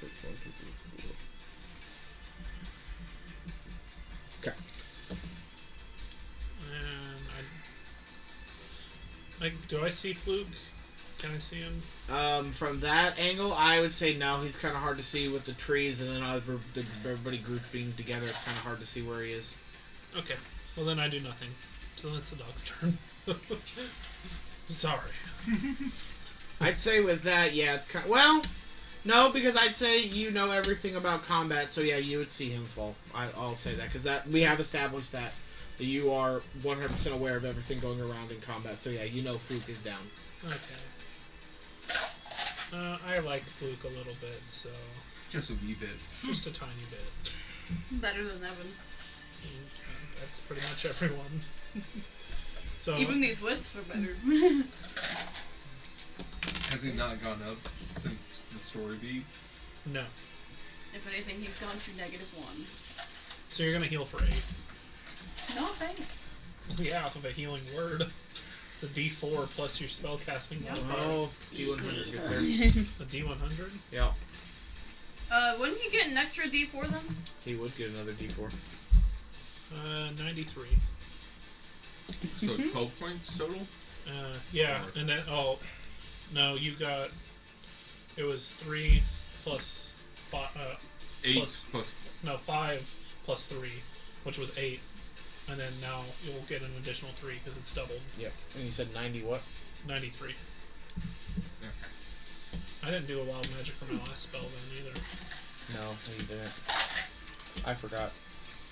1, 2, 3, 4. Okay. And do I see Fluke? Can I see him? From that angle, I would say no. He's kind of hard to see with the trees, and then everybody grouped being together. It's kind of hard to see where he is. Okay. Well, then I do nothing. So that's the dog's turn. Sorry. I'd say with that, yeah, it's kind. Well, no, because I'd say you know everything about combat, so yeah, you would see him fall. I'll say that because we have established that you are 100% aware of everything going around in combat. So yeah, you know Fluke is down. Okay. I like Fluke a little bit, so Just a wee bit. just a tiny bit. Better than Evin. That's pretty much everyone. So Even these wisps are better. Has he not gone up since the story beat? no. If anything, he's gone to -1. So you're gonna heal for 8. No, thanks. Yeah, off of a healing word. It's a D4 plus your spellcasting modifier. Oh, D100 gets there. A D100? Yeah, Wouldn't he get an extra D4 then? he would get another D4. 93. So 12 points total? Yeah, and then, no, you got, it was 3 plus 5, 8 plus 5 plus 3, which was 8. And then now you'll get an additional 3 because it's doubled. Yep. And you said 90 what? 93. Okay. I didn't do a wild magic for my last spell then either. No, you didn't. I forgot.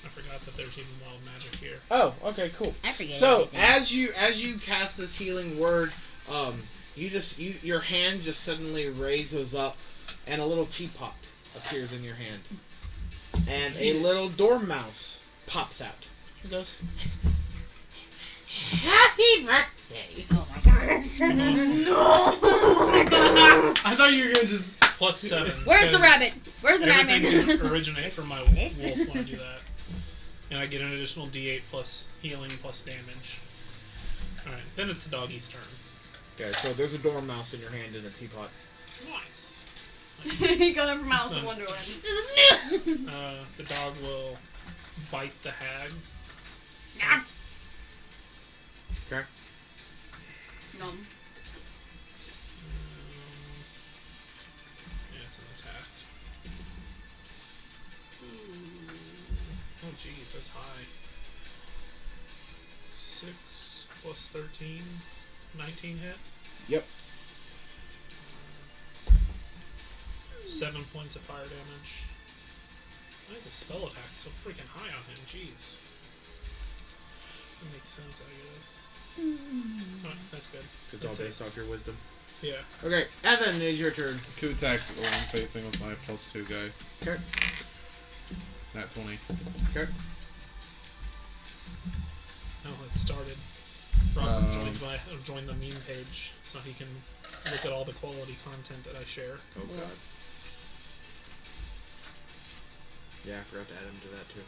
I forgot that there's even wild magic here. Oh, okay, cool. I forget. So everything. as you cast this healing word, your hand just suddenly raises up, and a little teapot appears in your hand, and a little dormouse pops out. It goes, "Happy birthday!" Oh my god. I thought you were gonna just. Plus 7. Where's the because rabbit? Where's the Everything rabbit? can originate from my This? wolf when I do that. And I get an additional D8 plus healing plus damage. Alright, then it's the doggy's turn. Okay, so there's a dormouse in your hand and a teapot. Nice. He got it from Alice in Nice. Wonderland. The dog will bite the hag. Okay. Nom. Yeah, it's an attack. Ooh. Oh, jeez, that's high. 6 plus 13, 19 hit. Yep. 7 points of fire damage. Why is the spell attack so freaking high on him? Jeez. That makes sense, I guess. Alright, that's good. It's all based off your wisdom. Yeah. Okay, Evin, it is your turn. 2 attacks at the one I'm facing with my +2 guy. Okay. Nat 20. Okay. Oh, it started. Rob joined the meme page so he can look at all the quality content that I share. Oh god. Yeah, I forgot to add him to that too.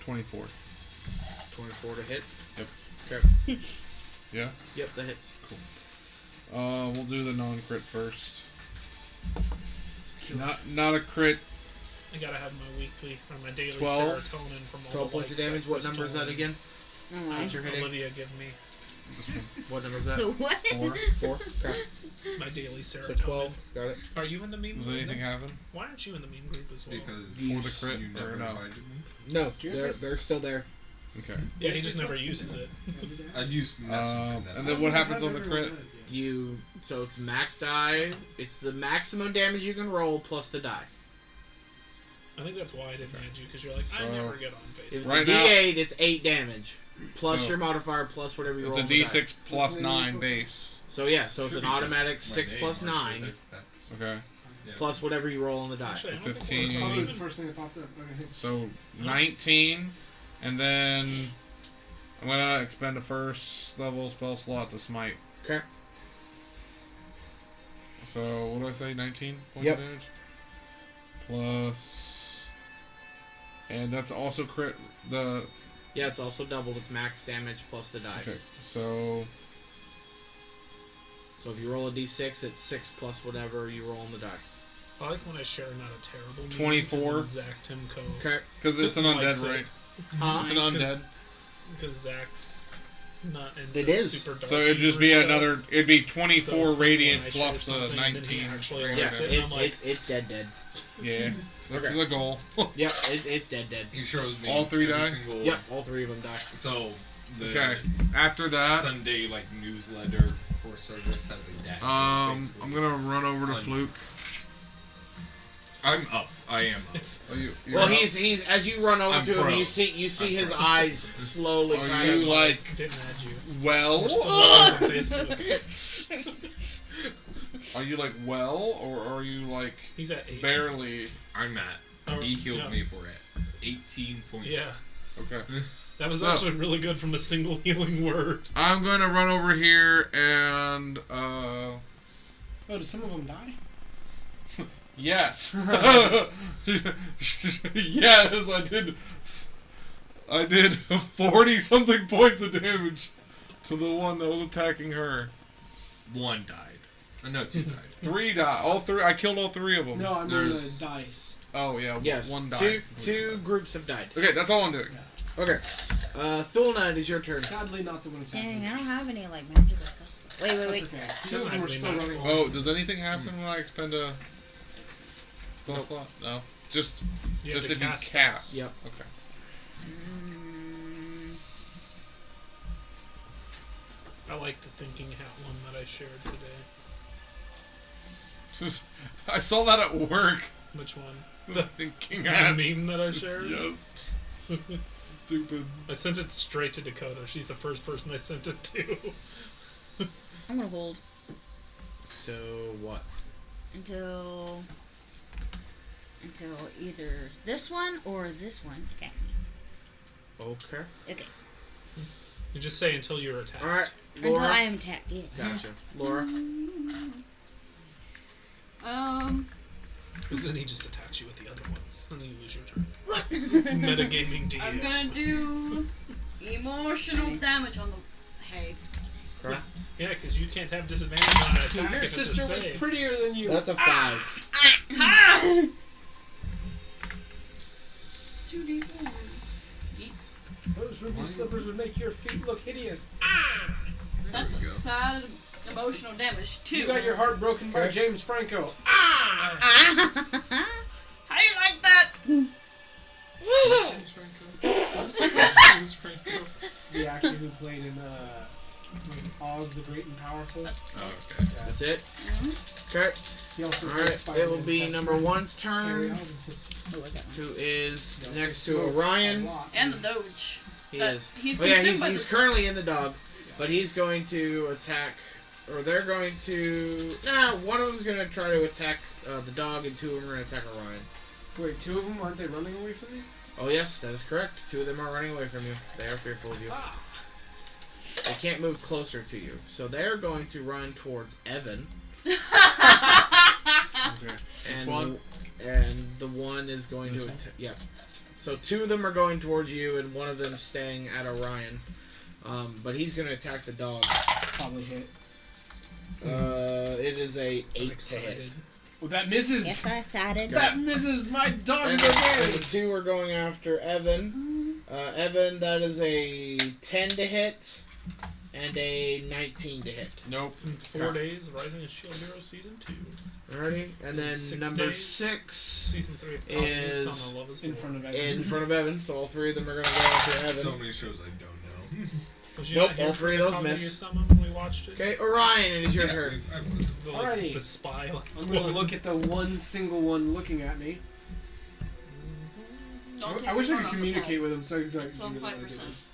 24. 24 to hit? Yep. Okay. Yeah? Yep, that hits. Cool. We'll do the non-crit first. Not a crit. I gotta have my weekly or my daily 12. serotonin from all 12 the points of likes damage. I What number is that posted. again? What's your hitting? Olivia give me What number is that? The what? 4? Okay. my daily So serotonin. 12. Got it. Are you in the meme Does group? anything happen? Why aren't you in the meme group as well? Because For the crit you never or no? invited me. No, they're still there. Okay. Yeah, he just never uses it. I use messaging. That's And then what happens on the crit? So it's max die. It's the maximum damage you can roll plus the die. I think that's why I didn't add you, because you're like, I So, never get on If Facebook. it's Right a now- D8, it's 8 damage. Plus So, your modifier, plus whatever you It's roll. a on the die. D6 plus 9 base. So yeah, so it's Should an be just automatic my 6 name, plus actually. 9, That's- Okay. yeah. plus whatever you roll on the die. Actually, I So don't think 15. we're Oh, it was even- the first thing that popped up. Okay. So 19, and then I'm gonna expend a first level spell slot to smite. Okay. So what do I say? 19 points Yep. of damage. Plus, and that's also crit. Yeah, it's also doubled. It's max damage plus the die. Okay. So So if you roll a D6, it's 6 plus whatever you roll on the die. I like when I share not a terrible meme, 24. and then Zach Timko. Okay. because it's an Likes undead, it. right? Huh? It's an undead. Because Zach's not into It is. super dark So it'd just be humor another. stuff. It'd be So 24 it's funny radiant when I share plus the something and then he 19. actually right? Yeah, likes Okay. it. I'm like, it's dead. Yeah, that's Okay. the goal. Yep, it's dead. He shows me All 3 every die? single. Yep, all 3 of them die. So the Okay. After that, Sunday newsletter for service has a dash. basically. I'm gonna run over to Un- Fluke. I'm up. I am up. it's Are you? Well, up? he's as you run over I'm to him, pro. you see I'm his pro. eyes slowly Are kind you of like didn't add you. well? We're still friends on Facebook. Are you like well, or are you like He's at 8. barely? I'm at. Oh, He healed yeah. me for it. 18 points. Yeah. Okay. That was So- actually really good from a single healing word. I'm gonna run over here and Oh, did some of them die? yes, yes, I did 40 something points of damage to the one that was attacking her. 1 died. No, 2 died. 3 died. All 3. I killed all 3 of them. No, I mean There's- the dice. Oh yeah. yes. One died. Two groups have died. Okay, that's all I'm doing. Okay, Thulna, it is your turn. Sadly, not the one attacking. Dang, I don't have any like magical stuff. Wait, That's wait. okay. He 2 of doesn't them have are any still magical. running. Oh, does anything happen when I expend a spell Nope. slot? No. Just You have just to if you cast cast. Yep. Okay. I like the thinking hat one that I shared today. Just I saw that at work. Which one? The thinking The hat. meme that I shared? Yes. Stupid. I sent it straight to Dakota. She's the first person I sent it to. I'm gonna hold So what? until either this one or this one attacks me. Okay. Okay. You just say until you're attacked. All right, Until Laura. I am attacked. Yeah. Gotcha. Laura. Because then he just attacks you with the other ones, and then you lose your turn. Metagaming DM. I'm gonna do emotional damage on the hay. Okay. Yeah, because you can't have disadvantage on an attack. Dude, your if it's a sister was save. prettier than you. That's a 5. 2d4. Those ruby slippers would make your feet look hideous. That's a we go. sad emotional damage too. You got your heart broken by Okay. James Franco. How you like that? The actor who played in Oz the Great and Powerful. Oh, okay. That's it. Mm-hmm. Okay. He also All right. It will be number one's Harry turn. Oh, I got one. Who is He also next to smokes a Orion? lot. And the Doge. He That- is. He's Oh yeah, consumed by he's the- currently in the dog, but he's going to attack, or they're going to. Nah, one of them's going to try to attack the dog, and two of them are going to attack Orion. Wait, two of them, aren't they running away from me? Oh yes, that is correct. Two of them are running away from you. They are fearful of you. Ah. They can't move closer to you, so they're going to run towards Evin. Okay. And One. and the one is going This to one? yeah. So two of them are going towards you, and one of them is staying at Orion. But he's going to attack the dog. Probably hit. It is a I'm 8 to hit. excited. Oh, that misses! Yes, I decided. That misses! My dog And is the okay! two are going after Evin. Evin, that is a 10 to hit and a 19 to hit. Nope. 4 days, Rising of Shield Hero Season 2. Alrighty, and then 6 number days. 6 Season 3 of Is Son of Love is In War. front of in everyone. front of Evin, so all three of them are going to go after Evin. So many shows I don't know. Was you Nope, not here all for three of the those Kaguya miss. Sama when we watched it? Okay, Orion, it is your Yeah, turn. I was. The, Alrighty. the spy. Like, I'm gonna look at the one single one looking at me. Don't take I wish your I phone could off the communicate pad. with him so I could be like, It's on "You gotta do 5%. this."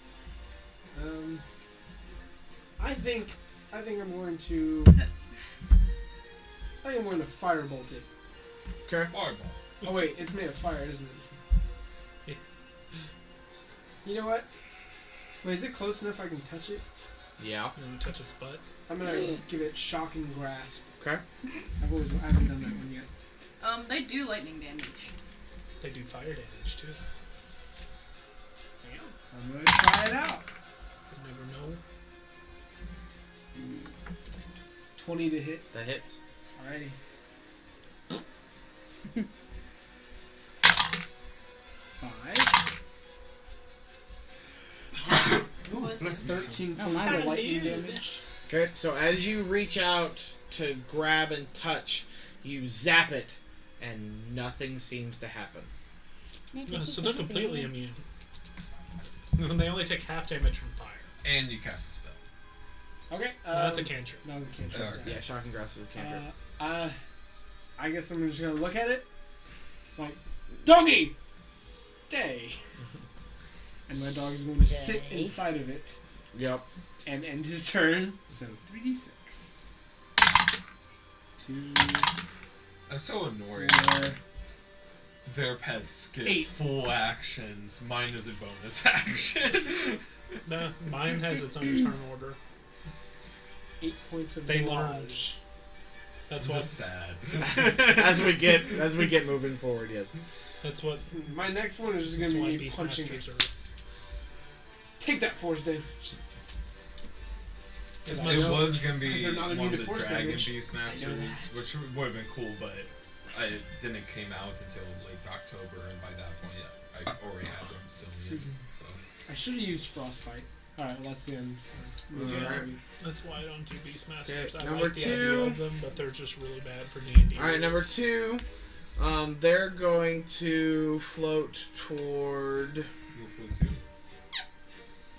I think I'm going to. I think I'm going to firebolt it. Okay. Fireball. Oh wait, it's made of fire, isn't it? You know what? Wait, is it close enough I can touch it? Yeah. you want to touch its butt? I'm gonna give it shocking grasp. Okay. I haven't done that one yet. They do lightning damage. They do fire damage too. I'm gonna try it out. You never know. 20 to hit. That hits. Alrighty. Five. Ooh, plus 13 Oh, points my of lightning dude. damage. Okay, so as you reach out to grab and touch, you zap it, and nothing seems to happen. So they're completely immune. They only take half damage from fire. And you cast a spell. Okay. That's a cantrip. That was a cantrip. Okay. Yeah, shocking grasp is a cantrip. I guess I'm just gonna look at it. Like, doggy, stay. And my dog is going to sit Stay. inside of it Yep. and end his turn. So 3d6. 2, I'm so annoyed. 4. Their pets get 8. full actions. Mine is a bonus action. Nah, mine has its own turn order. 8 points of They damage. That's I'm what. just sad. as we get moving forward, yes. That's what. My next one is just That's gonna why be me punching. Beastmasters are. Take that force damage. As I much- It know, was gonna 'cause be they're not one immune of to the force Dragon damage. I know Beastmasters, that. which would have been cool, but it didn't came out until late October, and by that point, yeah, I already had them still in. Stupid. So I should have used frostbite. Alright, well, that's the end. Alright. That's why I don't do Beastmasters. Okay, I number like the idea 2. of them, but they're just really bad for D&D. All right, number 2. They're going to float toward. you'll float too.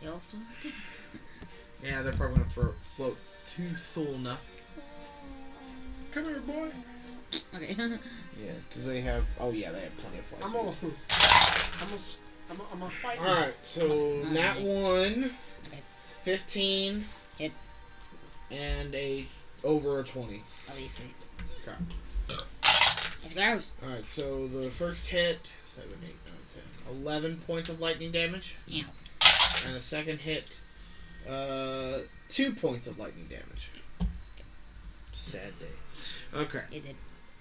You'll float. Yeah, they're probably going to float to Thulna. Come here, boy. Okay. Yeah, because they have. Oh yeah, they have plenty of flights. I'm a fight. All right, so Must that not. one, Okay. 15, Hit. and over a 20. Obviously. Okay. It's gross. All right, so the first hit, 7, 8, 9, 10, 11 points of lightning damage, Yeah. and the second hit, 2 points of lightning damage. Sad day. Okay, Is it?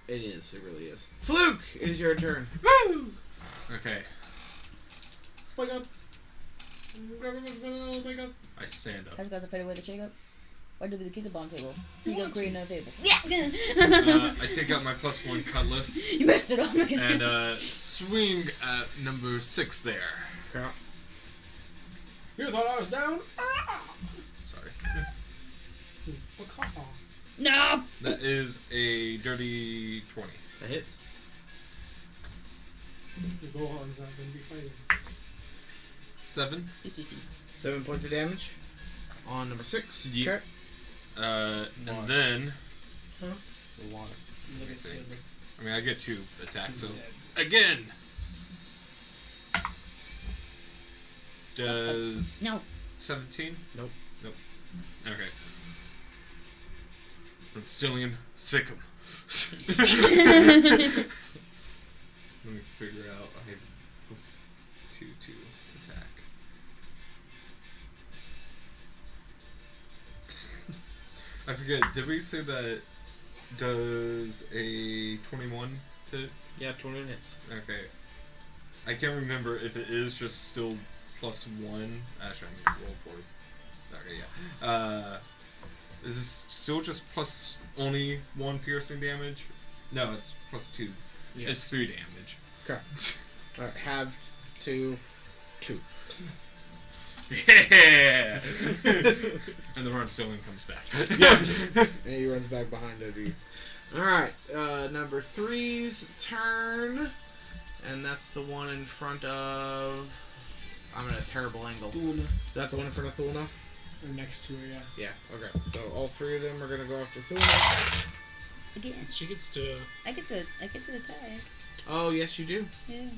it is. It really is. Fluke, it is your turn. Okay, Wake up. Wake up. I stand up. How's guys fade away the shake up? Why do the kids up on the table? You go create another table. I take out my +1 cutlass You messed it up again. and swing at number 6 there. Okay. You thought I was down? Sorry. No. That is a dirty 20. That hits. The Gohan's not going to be fighting. 7. 7 points of damage. on number 6. Yep. Okay. And then The water. Look at the I mean I get 2 attacks, so dead. again. Does No. 17? Nope. Okay. I'm still in sick 'em. Let me figure out. I have +2 to attack. I forget. Did we say that does a 21 hit? Yeah, 21 hits. Okay. I can't remember if it is just still +1. Actually, I'm gonna roll for it. Okay, yeah. Is this still just plus only 1 piercing damage? No, it's +2. Yeah. It's 3 damage. Okay. Alright, have to 2. Yeah! And the run ceiling comes back. Yeah. And he runs back behind OD. Alright, number 3's turn. And that's the one in front of... I'm in a terrible angle. Thulna. Is that the one in front of Thulna? Or next to her, yeah. Yeah, okay. So all 3 of them are gonna go after Thulna. Again. She gets to. I get to attack. Oh, yes, you do. Yeah.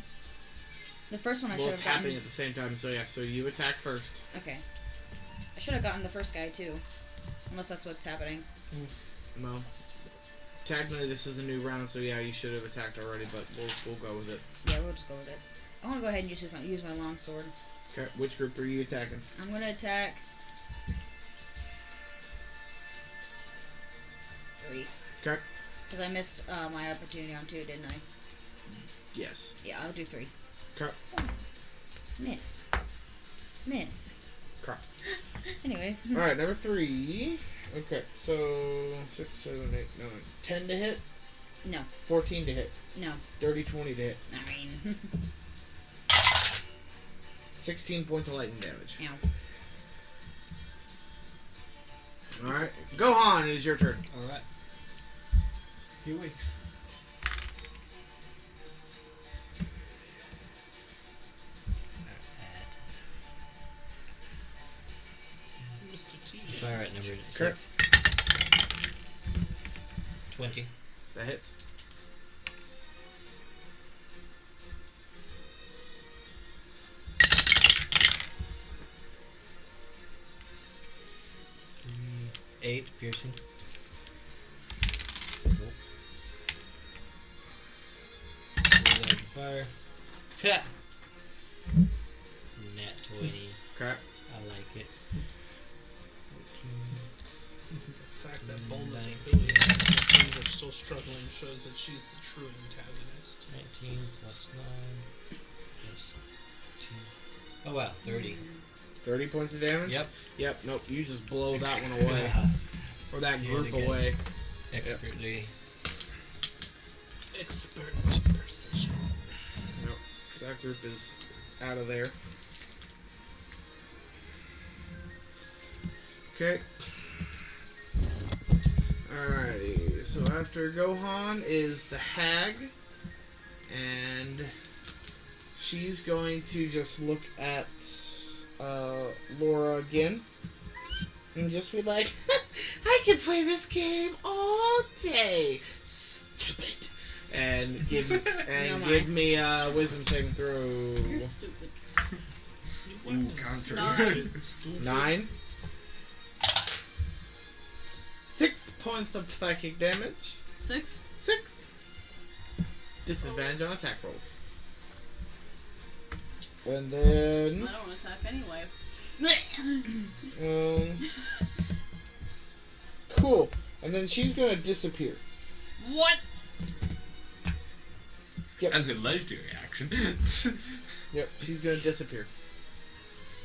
The first one I Well, should it's have happening gotten. at the same time, so yeah, so you attack first. Okay. I should have gotten the first guy too. Unless that's what's happening. Well, technically this is a new round, so yeah, you should have attacked already, but we'll go with it. Yeah, we'll just go with it. I want to go ahead and use my long sword. Okay, which group are you attacking? I'm gonna attack 3. Okay. Because I missed my opportunity on 2, didn't I? Yes. Yeah, I'll do 3. Okay. Miss. Okay. Anyways. Alright, number 3. Okay, so 6, 7, 8, 9, 10 to hit? No. 14 to hit? No. 30, 20 to hit? I mean. 16 points of lightning damage. Ow. Alright, Gohan, it is your turn. Alright. He wakes. Mr. T. Fire at number Okay. 6. 20. That hits. Mm, 8 piercing. Reload fire. Ha! Nat 20. Okay. I like it. The fact that Bulma's 19. ability and things are still struggling shows that she's the true antagonist. 19 plus 9 plus 2. Oh wow, 30. 30 points of damage? Yep. Yep, nope, you just blow that one away. Or that Yeah, group again. away. Expertly. Expert precision. Nope, that group is out of there. Okay. Alrighty, so after Gohan is the Hag, and she's going to just look at Lora again, and just be like, I can play this game all day, stupid, and give me a wisdom saving throw. Stupid. Ooh, counter. 9. 6 points of psychic damage. 6. 6. Disadvantage on attack rolls. And then... I don't attack anyway. Cool. And then she's gonna disappear. What? Yep. As a legendary action. Yep, she's gonna disappear.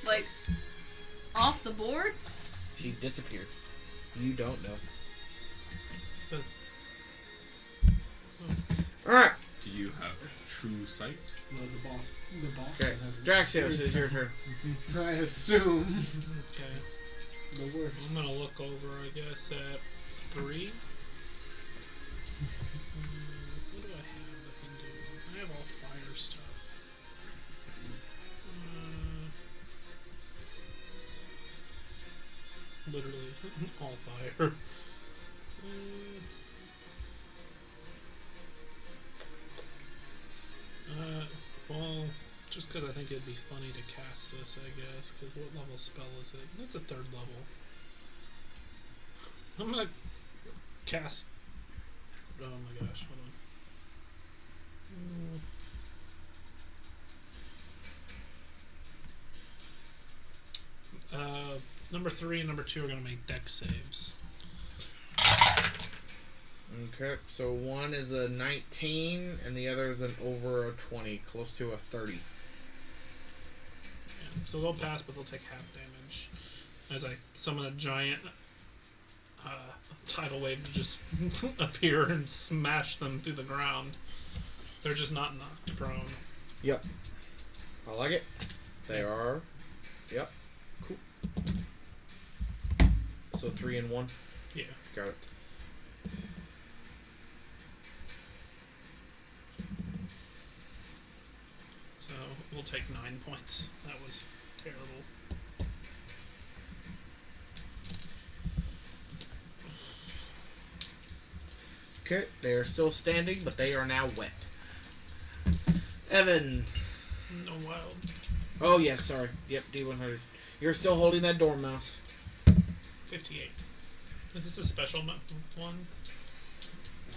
Like, off the board? She disappeared. You don't know. Alright. Do you have true sight? No, the boss. The boss Okay. has Draxios, it's your turn. I assume Okay. the worst. I'm gonna look over, I guess, at 3. What do I have that can do? I have all fire stuff. literally all fire. Well, just because I think it'd be funny to cast this, I guess. Because what level spell is it? It's a 3rd level. I'm gonna cast. Oh my gosh! Hold on. Number 3 and number 2 are gonna make dex saves. Okay, so one is a 19 and the other is an over a 20, close to a 30. Yeah, so they'll pass, but they'll take half damage. As I summon a giant tidal wave to just appear and smash them through the ground. They're just not knocked prone. Yep. I like it. They are. Yep. Cool. So 3 and 1? Yeah. Got it. So we'll take 9 points. That was terrible. Okay, they are still standing, but they are now wet. Evin. No wild. Oh, yes, sorry. Yep, D100. You're still holding that dormouse. 58. Is this a special one?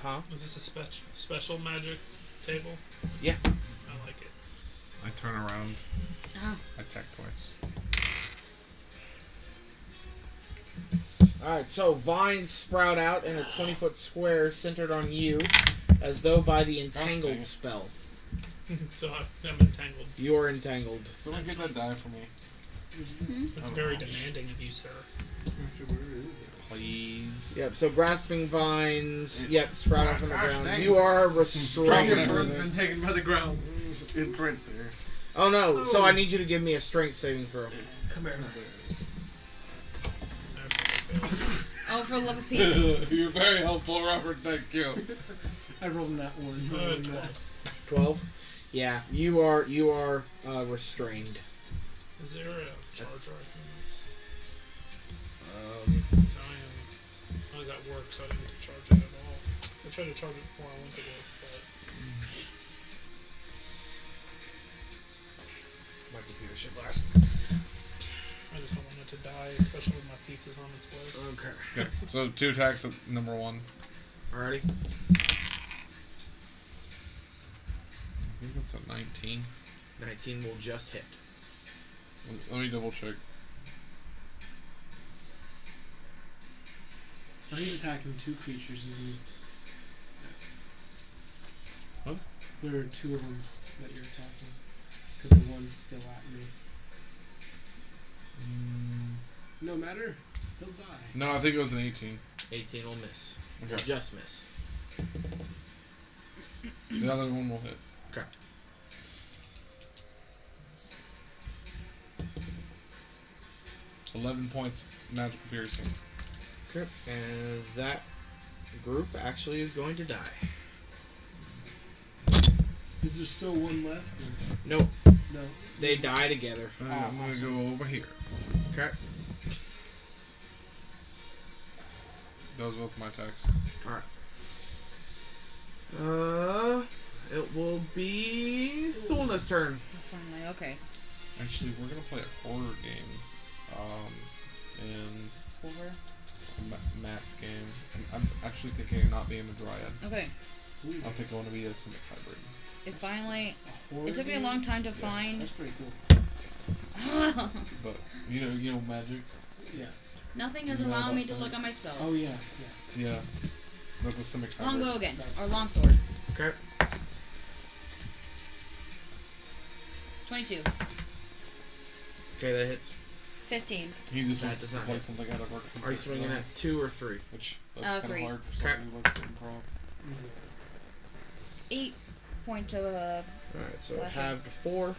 Huh? Is this a special magic table? Yeah. I like it. I turn around. Oh. Attack twice. Alright, so vines sprout out in a 20-foot square centered on you, as though by the entangled spell. So I'm entangled. You are entangled. Someone get that die for me. It's very demanding of you, sir. Please. Yep, so grasping vines, yep, sprout out from the ground. dang. You are Your restrained. bird's been taken by the ground. It's right there. Oh no, so I need you to give me a strength saving throw. Come here. Oh, for the love of Pete. You're very helpful, Robert. Thank you. I rolled that one. 12? Yeah, you are restrained. Is there a charger I can use? How does that work so I didn't get to charge it at all? I tried to charge it before I went to work, but... My computer should last. I just don't want it to die, especially when my pizza's on its way. Okay. Okay, so 2 attacks at number 1. Alrighty. I think that's a 19. 19 will just hit. Let me double check. Oh, he's attacking 2 creatures, isn't he? What? There are 2 of them that you're attacking. Because the one's still at me. No matter. He'll die. No, I think it was an 18. 18 will miss. Okay. Will just miss. The other one will hit. Okay. $11 points magical piercing. Okay. And that group actually is going to die. Is there still one left? Nope. No. They die together. I'm gonna go over here. Okay. Those both my attacks. Alright. It will be Thulna's turn. Finally, okay. Actually, we're gonna play a horror game. And Over. Matt's game. I'm actually thinking of not being a dryad. Okay. I think I want to be a Simic hybrid. It finally. Horror It took me a game? long time to find. That's pretty cool. But you know magic. Yeah. Nothing is You know allowing about me to some- look at my spells. Oh yeah, yeah. Yeah, that's a Simic hybrid. Longbow again, That's or cool. longsword. Okay. 22. Okay, that hits. 15. He just That wants does to not play hit. something out of our Are you swinging at 2 or 3? Which that's kind of 3. hard for Okay. somebody who likes to improv. 8 points of Alright, so Slashing. halved 4.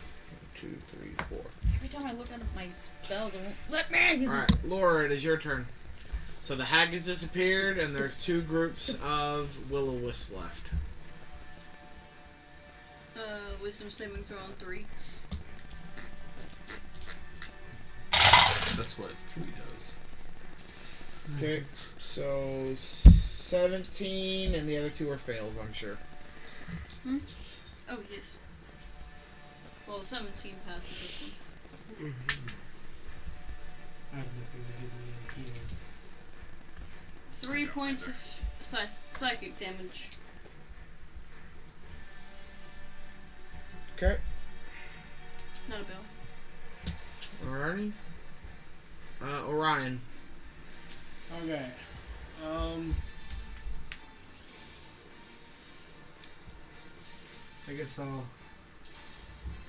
2, 3, 4. Every time I look at my spells, it won't let me! Alright, Laura, it is your turn. So the hag has disappeared, and there's 2 groups of will-o-wisp left. Wisdom saving throw on 3. That's what 3 does. Okay, so 17, and the other two are fails, I'm sure. Oh, yes. Well, 17 passes this one. I have nothing to give me in healing. 3 points of psychic damage. Okay. Not a bell. Alrighty. Orion. Okay. I guess I'll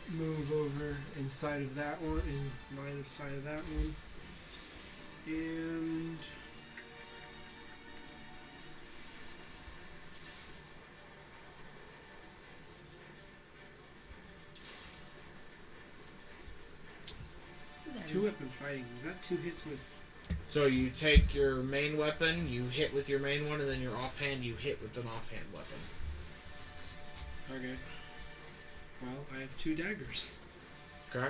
move over inside of that one, in line of sight of that one. And two weapon fighting. Is that 2 hits with? So you take your main weapon, you hit with your main one, and then your offhand, you hit with an offhand weapon. Okay. Well, I have 2 daggers. Okay.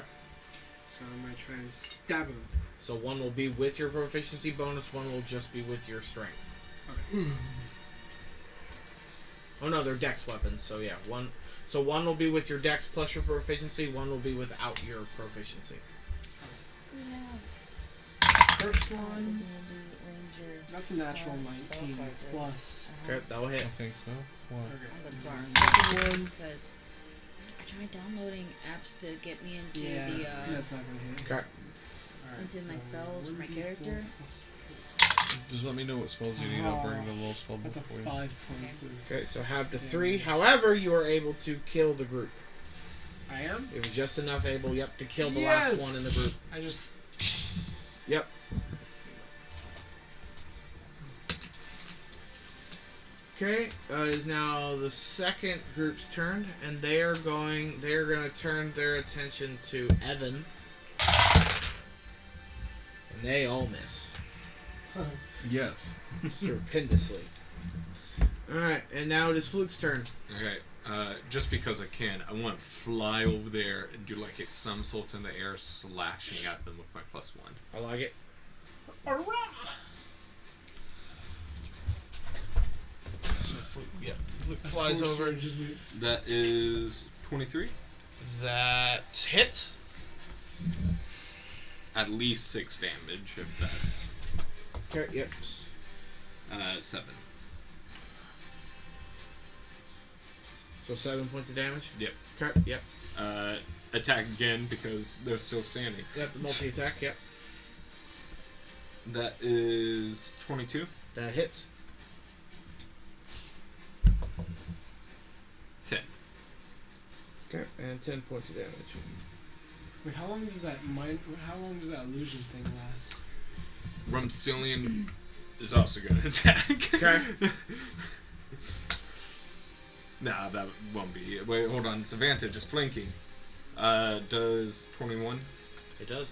So I'm going to try and stab him. So one will be with your proficiency bonus, one will just be with your strength. Okay. Oh no, they're dex weapons, so yeah, one. So one will be with your dex plus your proficiency, one will be without your proficiency. First one, that's a natural 19 plus. Okay, that will hit. I think so. What? Okay. Second one, Because I tried downloading apps to get me into yeah, the that's not gonna hit. Okay. Alright, into my so spells for my 1d4 character. plus Just let me know what spells you need. I'll bring the little spell book That's a for you. 5 points of. Okay, so have the 3. However, you are able to kill the group. I am? It was just enough able, to kill the last one in the group. I just. Yep. Okay, it is now the second group's turn, and they're gonna turn their attention to Evin. And they all miss. Yes. Stupendously. Alright, and now it is Fluke's turn. Okay, just because I can, I want to fly over there and do like a somersault in the air, slashing at them with my +1. I like it. So Fluke flies over. That is 23. That hits. At least 6 damage, if that's Okay, yep. 7. So 7 points of damage? Yep. Okay, yep. Attack again because they're still standing. Yep, the multi-attack, yep. That is 22. That hits. 10. Okay, and 10 points of damage. Wait, how long does that illusion thing last? Rumstillion is also going to attack. Okay. Nah, that won't be. Wait, hold on. It's advantage. It's flanking. Does 21? It does.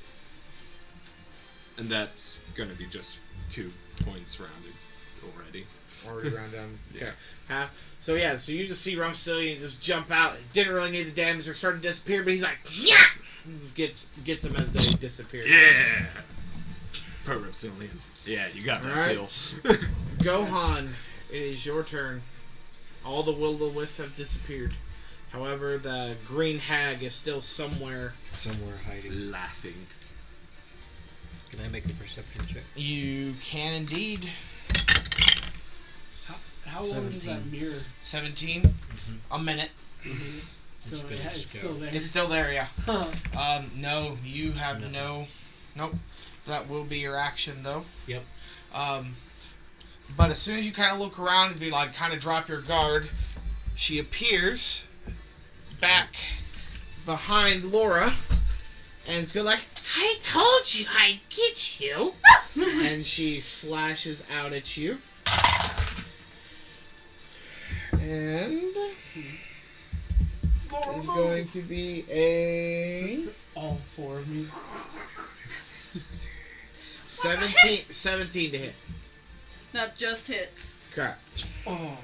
And that's going to be just 2 points rounded already. Already round down. Okay. Yeah. Half. So yeah, so you just see Rumstillion just jump out. Didn't really need the damage. They're starting to disappear, but he's like, yeah! And just gets them as they disappear. Yeah! Pro Rumstillion. Yeah, you got that Alright. kill. Gohan, it is your turn. All the will-o-wisps have disappeared. However, the green hag is still somewhere hiding. Laughing. Can I make a perception check? You can indeed. How long does that 17. mirror? 17. A minute. So It's gonna it's go. still there. It's still there, yeah. Huh. No, you have Nothing. Nope. That will be your action, though. Yep. But as soon as you kind of look around and be like, kind of drop your guard, she appears back behind Lora, and it's good like, I told you I'd get you. And she slashes out at you. And is going to be a All 4 of me. 17 to hit. That just hits. Correct. Oh.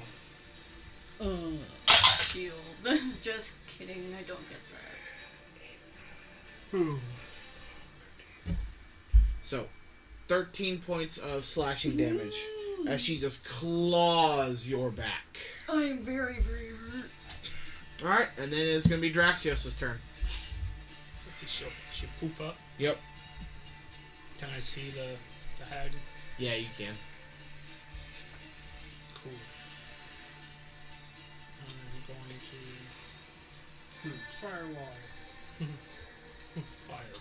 Shield. Just kidding, I don't get that. So, 13 points of slashing damage as she just claws your back. I am very, very hurt. Alright, and then it's going to be Draxios' turn. Let's see, she'll poof up. Yep. Can I see the hag? Yeah, you can. Cool. I'm going to... Firewall. Fireball.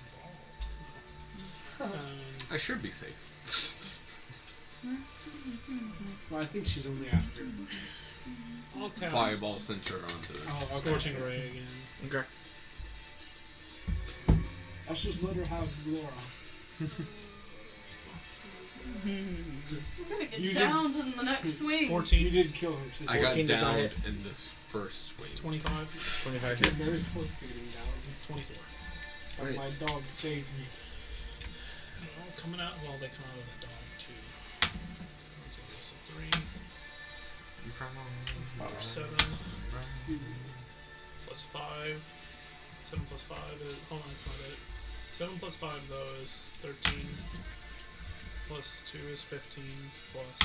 I should be safe. Well, I think she's only after. I'll cast Fireball center onto it. Oh, okay. Scorching Ray again. Okay. Let's just let her have Lora. We're gonna get You down to the next swing. 14. You did kill her, sister. I got 14 does not downed hit. in the first swing. 25. 25 You're hits. very close to getting down. 24. But Right. my dog saved me. Well, coming out, well, they come out of the dog too. That's what this is 3, 7, plus 5. 7 plus 5 is, hold on, that's not it. 7 plus 5 though is 13. Plus 2 is 15. Plus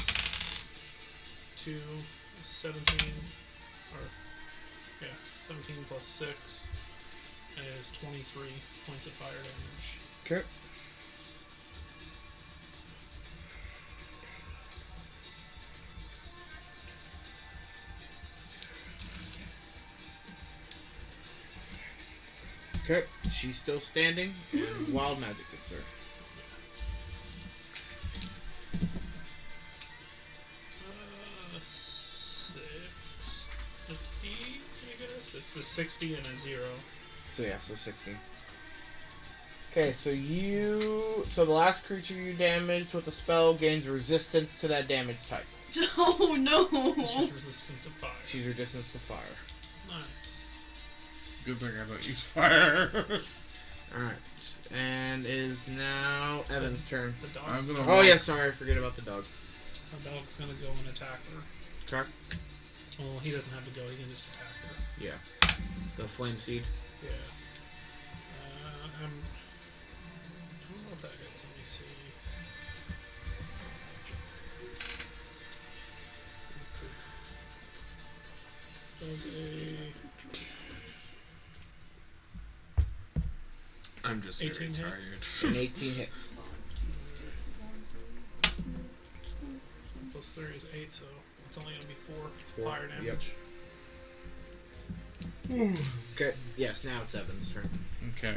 2 is 17. Or, yeah, 17 plus 6 is 23 points of fire damage. Okay. Okay, she's still standing, and wild magic hits her. Uh, 60, I guess. It's a 60 and a 0. So yeah, so 16. Okay, so the last creature you damaged with the spell gains resistance to that damage type. Oh no! She's resistant to fire. She's resistance to fire. Nice. Good thing I don't use fire. Alright, and it is now Evan's turn. The I'm dog's gonna- Oh yeah, sorry, I forget about the dog. The dog's gonna go and attack her. Okay. Well, he doesn't have to go, he can just attack her. Yeah. The flame seed. Yeah. I don't know if that hits. Let me see. Does I'm just 18 very hit? tired. And 18 hits. plus 3 is 8, so it's only gonna be 4 4, fire yep. damage. Okay, yes, now it's Evan's turn. Okay,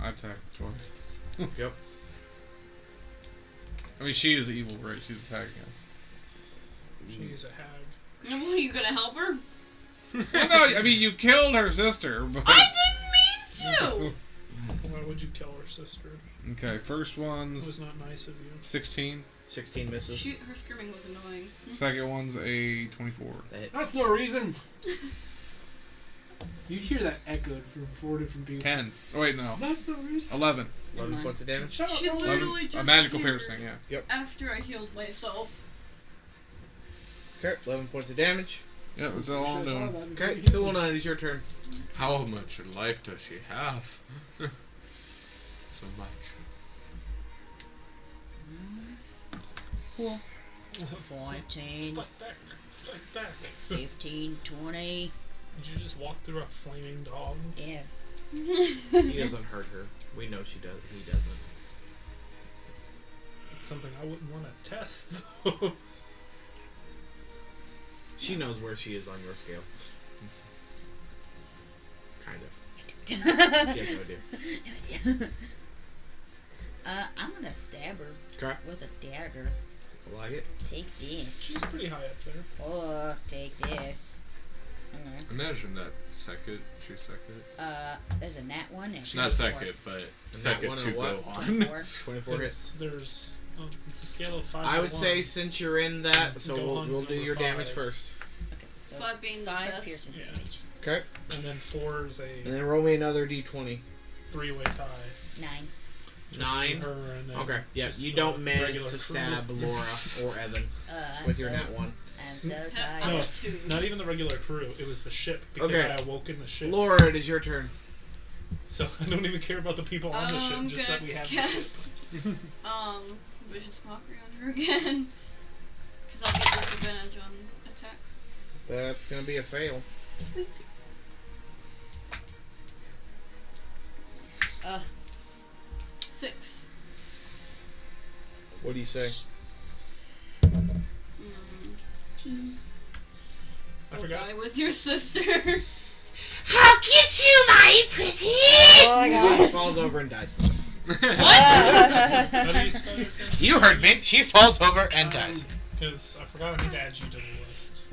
I attack twice. Yep. I mean, she is evil, right? She's attacking us. She's a hag. And what, are you gonna help her? Well, no, I mean, you killed her sister, but... I didn't mean to! Why would you kill her sister? Okay, first That was one's not nice of you. 16. 16 misses. Shoot, her screaming was annoying. Second one's a 24. That hits. That's no reason. You hear that echoed from 4 different people. 10. Oh, wait, no. That's no reason. 11. 11 points of damage. Shut up. She Nolan. literally 11. just A magical appeared piercing, yeah. after I healed myself. Okay, 11 points of damage. Yeah, that's all I'm doing. Okay, Thulna, it is your turn. How much life does she have? So much. Cool. 14, Fight back. Fight back. 15, 20. Did you just walk through a flaming dog? Yeah. He doesn't hurt her. We know she does. He doesn't. It's something I wouldn't want to test, though. She knows where she is on your scale. Kind of. She has no idea. I'm gonna stab her Okay, with a dagger. I like it. Take this. She's pretty high up there. Oh, take this. Okay. Imagine that second. She's second. There's a nat 1 and Not second, but second one to and go what? on. 24. 24 hits. There's it's a scale of 5 I to would 1. say since you're in that, so Gohan's we'll do number your damage 5. first. Okay, so 5 being the 5 best. piercing Yeah. damage. Okay, And then 4 is and a then roll me another d20. 3-way tie. 9. 9. Her and then Okay, yeah, just you the don't manage regular to crew. stab Laura or Evan I'm with your so, nat 1. I'm so I'm tired. No, a 2. not even the regular crew. It was the ship because Okay. I awoke in the ship. Laura, it is your turn. So I don't even care about the people on the ship, I'm just gonna that we have the cast, ship. vicious mockery on her again. Because I'll get disadvantage on attack. That's gonna be a fail. Sweet. 6. What do you say? I forgot. Die with your sister. I'll get you, my pretty! Oh my He gosh. falls over and dies. How do you spell your character? You heard me. She falls over and dies. Because I forgot I need to add you to the list.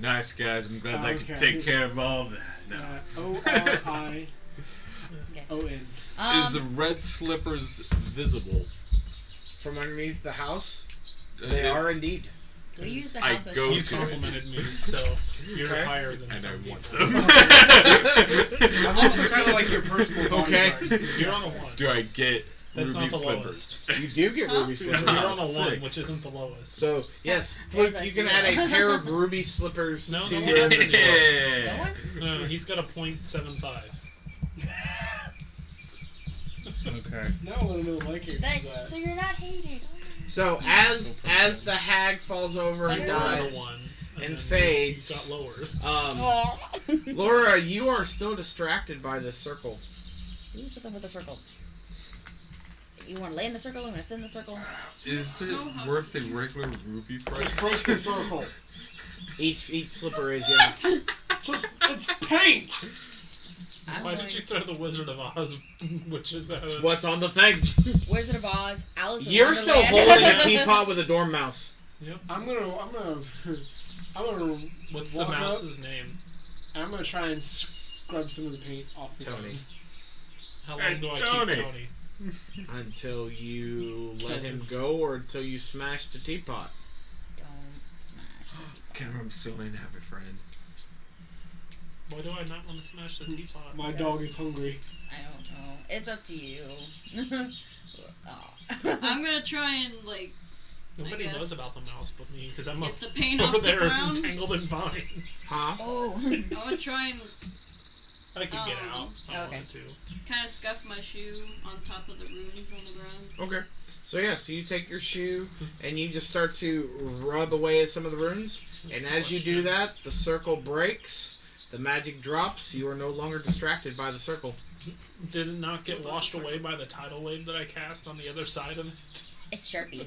Nice guys, I'm glad I Okay. can take care of all that. No. Orion. Is the red slippers visible? From underneath the house? They are indeed. We use the I house as go You to- complimented me, so you're Okay. higher than And I some want people. them. I'm also kind of like your personal Okay. bodyguard. You're on a 1. Do I get That's ruby not the slippers? You do get ruby You're slippers. on a 1, Sick. which isn't the lowest. So, yes, There's Fluke, a you can zero. add a pair of ruby slippers No, to no, your no. inventory. No one? No, he's got a .75. Okay. Now I want to know my character's So you're not hated. So, as the hag falls over and You're on a dies, 1. and then fades. You got lower. Laura, you are still distracted by this circle. You sit up with a circle. You want to lay in the circle? You want to sit in the circle? Is it worth the regular ruby price? Break the circle. Each slipper is, yeah. Just, it's paint! Why did you throw the Wizard of Oz, which is It's what's on the thing. Wizard of Oz, Alice in You're still Wonderland. holding a teapot with a dormouse. Yep. I'm gonna What's the walk mouse's name? up, I'm gonna try and scrub some of the paint off the Tony. How long Hey, do I Tony. keep Tony? Until you Kill let him him. go or until you smash the teapot. Don't smash. I'm still in have a friend. Why do I not want to smash the teapot? My dog is hungry. I don't know. It's up to you. Aw. I'm gonna try and like Nobody I guess. knows about the mouse but me, because I'm get the paint over off the there ground. entangled in vines. Huh? Oh. I wanna try and I could get out if I Okay. wanted to. kind of scuff my shoe on top of the runes on the ground. Okay. So yeah, so you take your shoe and you just start to rub away at some of the runes, and as you do that, the circle breaks, the magic drops, you are no longer distracted by the circle. Did it not get washed away by the tidal wave that I cast on the other side of it? It's Sharpie.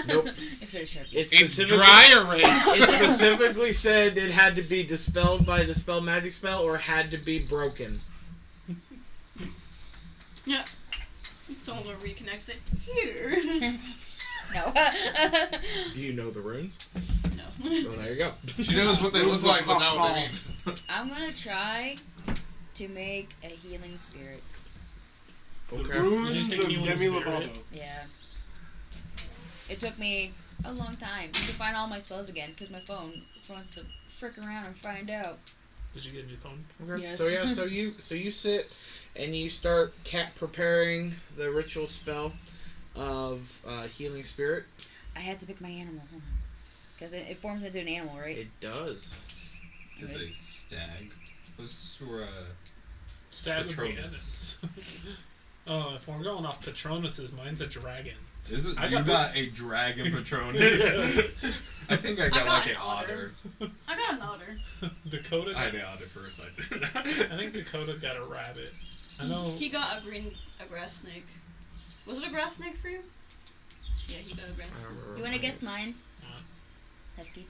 Nope. It's very Sharpie. It's It's specifically, dry erase. it specifically said it had to be dispelled by a dispel magic spell or had to be broken. Yeah. Someone reconnects it here. No. Do you know the runes? No. Well, there you go. She knows what they look like, but not what they mean. I'm gonna try to make a healing spirit. The Okay. ruins Just of take healing Demi spirit. Lovato. Yeah. It took me a long time to find all my spells again because my phone wants to frick around and find out. Did you get a new phone? Okay. Yes. So yeah, so you sit and you start preparing the ritual spell of healing spirit. I had to pick my animal. Because it forms into an animal, right? It does. Is a stag. Those who are Stag would be Patronus. Ennis. Oh, if we're going off Patronus's, mine's a dragon. Is it? I You got got a dragon Patronus. Yes. I think I got like an otter. I got an otter. Dakota. I had an otter first. I did. I think Dakota got a rabbit. I know. He got a grass snake. Was it a grass snake for you? Yeah, he got a grass I don't snake. remember. You want to guess mine? Uh, Husky.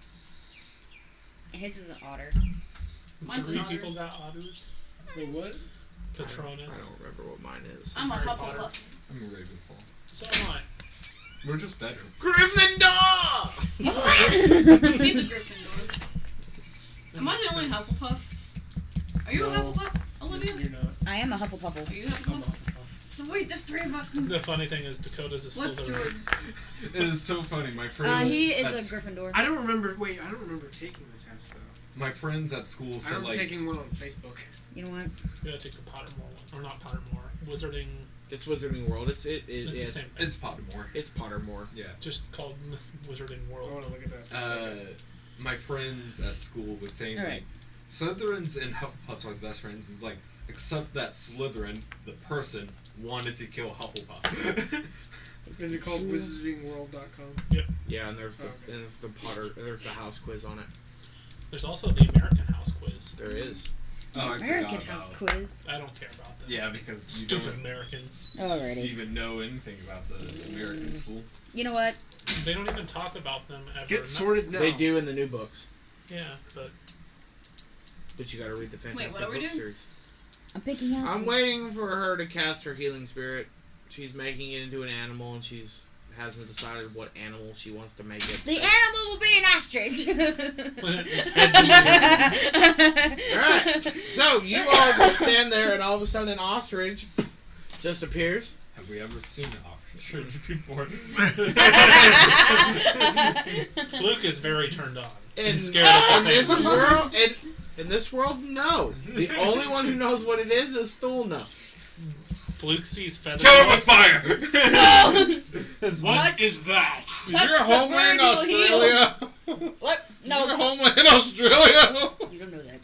And his is an otter. Mine's an 3 otter. people got otters. Wait, what? I Patronus. don't remember what mine is. I'm a Harry Potter. Hufflepuff. I'm a Ravenclaw. So am I. We're just better. Gryffindor! He's a Gryffindor. Am I the only Hufflepuff? Are you a No. Hufflepuff, Olivia? You're not. I am a Hufflepuffle. Are you a I'm a Hufflepuff? Hufflepuff. Sweet, there's 3 of us. The funny thing is Dakota's a What's Slytherin. Jordan? It is so funny. My friends. He is at a Gryffindor. I don't remember. Wait, I don't remember taking the test though. My friends at school I said remember like. taking one on Facebook. You know what? You gotta take the Pottermore one. Or not Pottermore. Wizarding. It's Wizarding World. It's It's the same thing. It's Pottermore. It's Pottermore. Yeah. Just called Wizarding I World. want to look at that. My friends at school was saying Alright. like Slytherins and Hufflepuffs are the best friends. Is like except that Slytherin, the person, wanted to kill Hufflepuff. Is it called wizardingworld.com? Yeah, and there's the Potter. There's the house quiz on it. There's also the American House quiz. There is. Oh, I American forgot House about- quiz. I don't care about that. Yeah, because you Stupid don't Americans. Alrighty. even know anything about the American school. You know what? They don't even talk about them ever. Get sorted now. They do in the new books, Yeah, but but you got to read the Fantastic what are we Book doing? series. I'm picking out. I'm waiting for her to cast her healing spirit. She's making it into an animal, and hasn't decided what animal she wants to make it. The animal will be an ostrich. Alright, so you all just stand there, and all of a sudden an ostrich just appears. Have we ever seen an ostrich before? Luke is very turned on In, and scared at the in same this time. world, in this world, no. The only one who knows what it is Thulna. Luke sees feathers. Kill him with fire! What is that? Is your homeland Australia? What? Is your No. homeland Australia? You don't know that.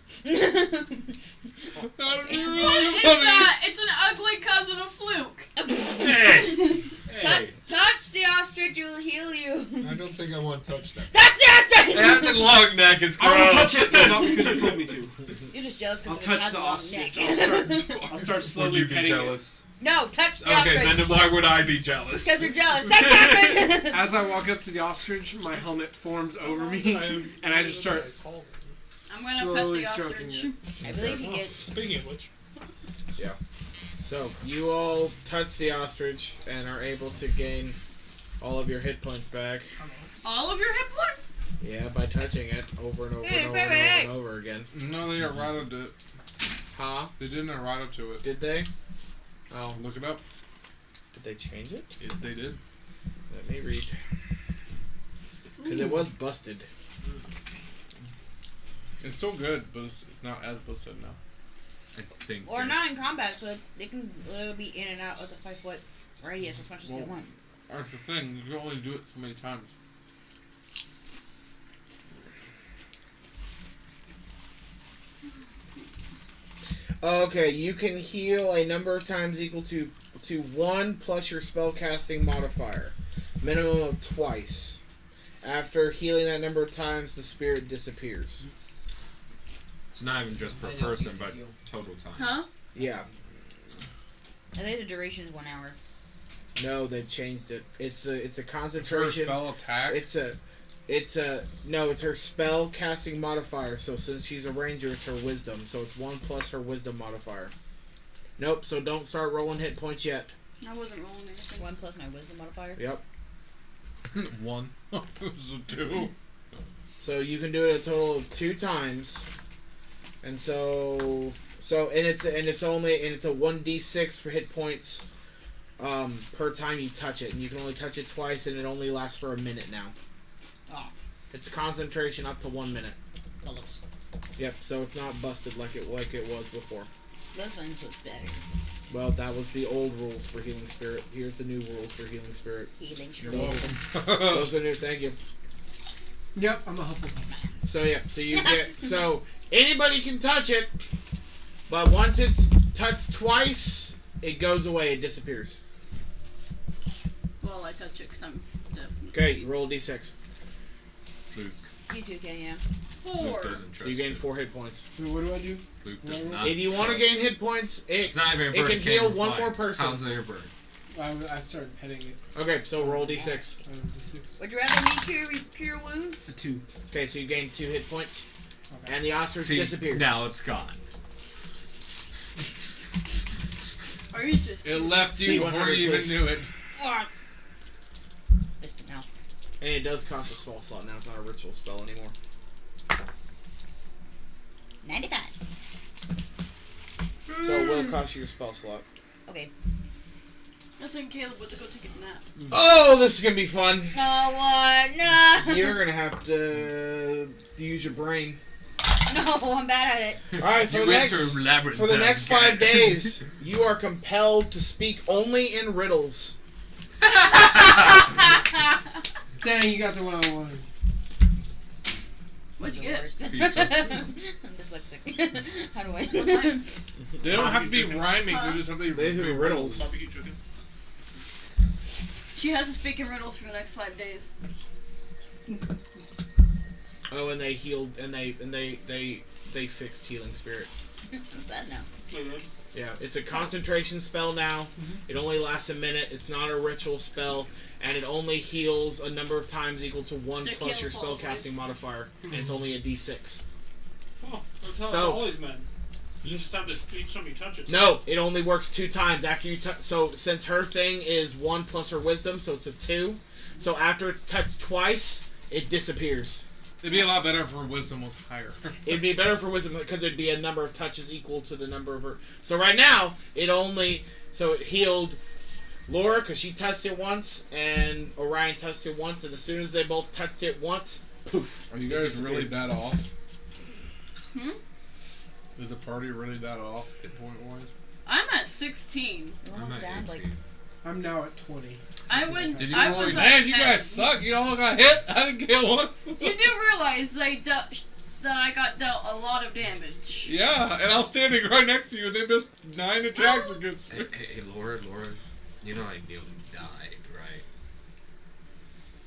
That'd be What really is funny. that? It's an ugly cousin of Fluke. Hey! Hey! Touch the ostrich, it will heal you. I don't think I want to touch that. Touch the ostrich! It has a long neck, it's gross. I will touch it. No, not because you told me to. You're just jealous I'll because touch the ostrich. I'll start Would slowly you be petting jealous? No, touch the Okay, ostrich. then why would I be jealous? Because you're jealous. Touch the ostrich! it. As I walk up to the ostrich, my helmet forms over me, and I just start I'm gonna slowly pet the stroking ostrich. it. I believe he gets. Speaking of which, So you all touch the ostrich and are able to gain all of your hit points back. All of your hit points? Yeah, by touching it over and over Hey, and over baby. and over again. No, they errated it. Huh? They didn't errata to it. Did they? Oh, Look it up. did they change it? They did. Let me read. Because it was busted. It's still good, but it's not as busted now. I think Or not in combat, so they can be in and out of the 5-foot radius as much as they Well, want. That's the thing. You can only do it so many times. Okay, you can heal a number of times equal to 1 plus your spellcasting modifier. Minimum of twice. After healing that number of times, the spirit disappears. It's not even just per person, but total times. Huh? Yeah. I think the duration is 1 hour. No, they've changed it. It's a It's her concentration. spell attack. It's her spell casting modifier. So since she's a ranger, it's her wisdom. So it's 1 plus her wisdom modifier. Nope. So don't start rolling hit points yet. I wasn't rolling anything. 1 plus my wisdom modifier. Yep. 1. It was a 2. So you can do it a total of 2 times, and it's a 1d6 for hit points per time you touch it, and you can only touch it twice, and it only lasts for a minute now. Oh. It's a concentration up to 1 minute. Colors. Yep. So it's not busted like it was before. This one's looks better. Well, that was the old rules for healing spirit. Here's the new rules for healing spirit. Healing You're shroom. welcome. Those are new. Thank you. Yep, I'm a Hufflepuff. So yeah, so you get anybody can touch it, but once it's touched twice, it goes away. It disappears. Well, I touch it because I'm definitely. Okay, roll a d6. Luke. You too can, yeah. Luke 4. doesn't trust You gain it. 4 hit points. So what do I do? Luke does If not If you want to trust- gain hit points, It's not even a it bird. can heal one more person. How's it a bird? I started petting it. Okay, so roll d6. D6. Would you rather me cure wounds? It's a 2. Okay, so you gain 2 hit points, Okay. and the ostrich See, disappears. now it's gone. Are you just. It left you before D100, you even please. knew it. This now. And it does cost a spell slot now. It's not a ritual spell anymore. 95. So it will cost you your spell slot. Okay. I think Caleb went to go take a nap. Oh, this is gonna be fun. No, what? No. You're gonna have to use your brain. No, I'm bad at it. All right, for You the went next to labyrinth. for the next 5 days, you are compelled to speak only in riddles. Dang, you got the one I wanted. What'd you The get? worst. Pizza. I'm dyslexic. How do I? They don't have to be rhyming. They just have to be They do riddles. She has to speak in riddles for the next 5 days. Oh, and they healed, and they fixed healing spirit. What's that now? Yeah, it's a concentration spell now. It only lasts a minute. It's not a ritual spell, and it only heals a number of times equal to 1 plus your spellcasting modifier, and it's only a d6. Oh, that's how it's So- always been. You just have to each time you touch it. No, it only works 2 times after you touch. So since her thing is 1 plus her wisdom, so it's a 2. So after it's touched twice, it disappears. It'd be a lot better if her wisdom was higher. It'd be better for wisdom because it'd be a number of touches equal to the number of her. So right now, it healed Lora because she touched it once, and Orion touched it once, and as soon as they both touched it once, poof. Are you guys really that off? Is the party really that off hit point wise? I'm at 16. Almost down, like. I'm now at 20. I went. Did you I really? was Man, at you 10. guys suck. You all got hit. I didn't get one. You do realize that I got dealt a lot of damage. Yeah, and I was standing right next to you, and they missed 9 attacks against me. Hey, Laura, you know I nearly died, right?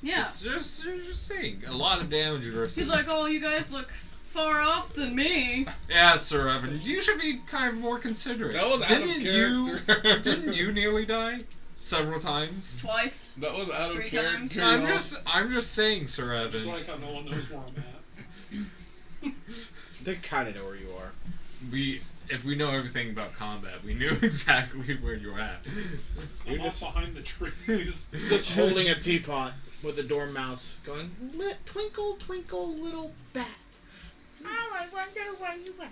Yeah. Just saying, a lot of damage versus. He's like, oh, you guys look far off than me. Yeah, Sir Evan, you should be kind of more considerate. That was out of character. Didn't you nearly die several times? Twice. That was out of 3 character. times. I'm just saying, Sir Evan. Just like how no one knows where I'm at. They kind of know where you are. If we know everything about combat, we knew exactly where you're at. I'm off behind the trees. Just holding a teapot with a dormouse, going, twinkle, twinkle, little bat. Oh, I wonder why you went.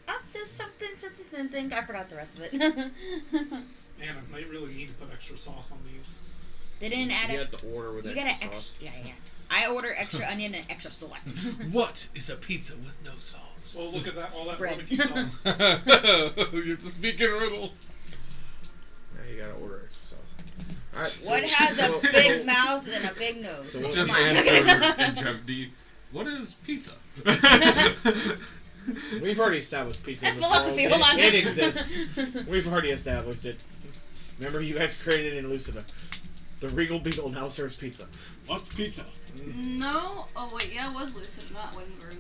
Up to something. I forgot the rest of it. Man, I might really need to put extra sauce on these. They didn't add You it. have to order with You extra gotta sauce. Yeah. I order extra onion and extra sauce. What is a pizza with no sauce? Well, look at that, all that Bread. barbecue sauce. You have to speak in riddles. Yeah, you gotta order extra sauce. Alright, What has a big mouth and a big nose? So what- Just Come on. answer in jeopardy. What is pizza? We've already established pizza. That's in the world. philosophy, hold on. It exists. We've already established it. Remember, you guys created it in Lucida. The Regal Beagle now serves pizza. What's pizza? No. Oh wait, yeah, it was Lucid, not Winburn.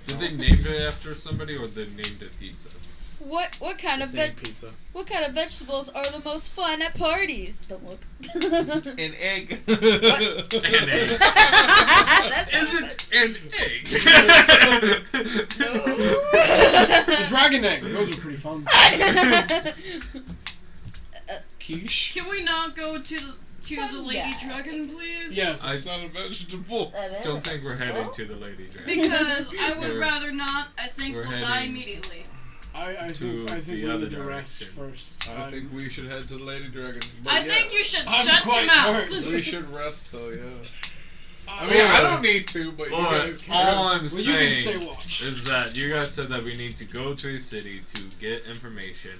Did they name it after somebody, or they named it pizza? What kind of Pizza. What kind of vegetables are the most fun at parties? Don't look. An egg. An egg. Is it an egg? The dragon egg. Those are pretty fun. Quiche. Can we not go to the Lady Dragon, please? Yes. It's not a vegetable. Don't think we're heading to the Lady Dragon. Because I would We're- rather not. I think we're we'll die heading- immediately. I To think the we other need to rest direction. first. I think we should head to the Lady Dragon. But I yeah, think you should I'm shut quite your mouth. hurt. we should rest though. Yeah. I mean, I don't need to, but you guys But can. all I'm Well, you can stay saying watch. is that you guys said that we need to go to a city to get information.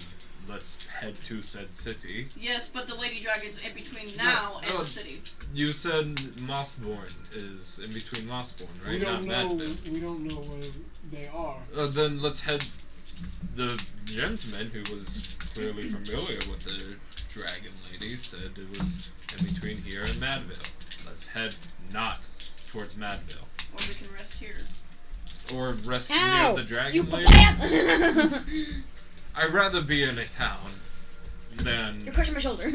Let's head to said city. Yes, but the Lady Dragon's in between now and no. the city. You said Mossborn is in between Mossborn, right? We don't Not know. Madville. We don't know where they are. Then let's head. The gentleman who was clearly familiar with the dragon lady said it was in between here and Madville. Let's head not towards Madville. Or we can rest here. Or rest Ow! near the dragon You lady. papaya! I'd rather be in a town than You're crushing my shoulder.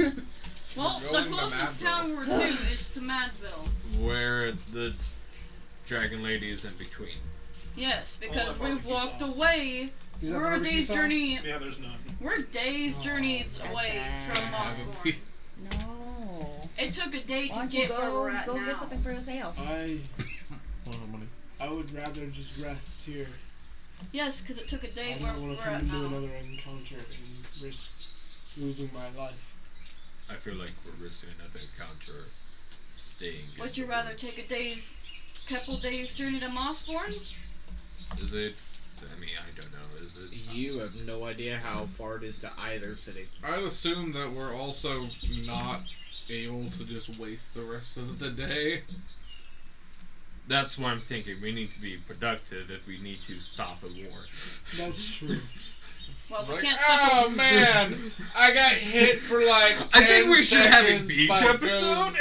Well, We're the going to closest Madville. town we're to is to Madville. where the dragon lady is in between. Yes, All because that we've barbecue walked sauce. away. Is that We're a barbecue day's sauce? journey. Yeah, there's none. We're days journeys that's away sad. from Have a Mossborn. piece. No. It took a day Why to don't you get where go we're at now. get something for yourself? I would rather just rest here. Yes, because it took a I day where don't want we're to come at into now. another encounter and risk losing my life. I feel like we're risking another encounter staying. in Would you the rather woods. take a couple days journey to Mossborn? Is it? I mean, I don't know. Is it? You have no idea how far it is to either city. I'd assume that we're also not able to just waste the rest of the day. That's what I'm thinking. We need to be productive if we need to stop a war. That's true. Well, we Like, can't stop oh man, I got hit for like 10 I think we should have a seconds beach by episode.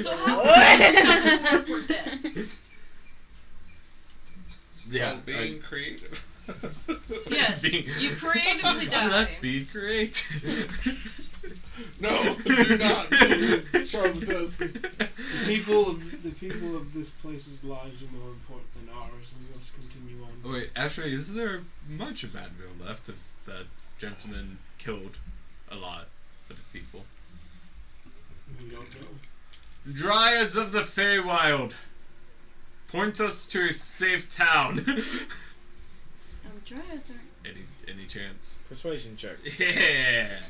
So how can we stop if we're dead? Yeah, being creative. Yes, you creatively die. That's speed great. No, do not move, Charlatan. The people of this place's lives are more important than ours. We must continue on. Wait, actually, is there much of Badville left if that gentleman killed a lot of the people? We don't know. Dryads of the Feywild, point us to a safe town. Dryads aren't. Any chance? Persuasion check. Yeah.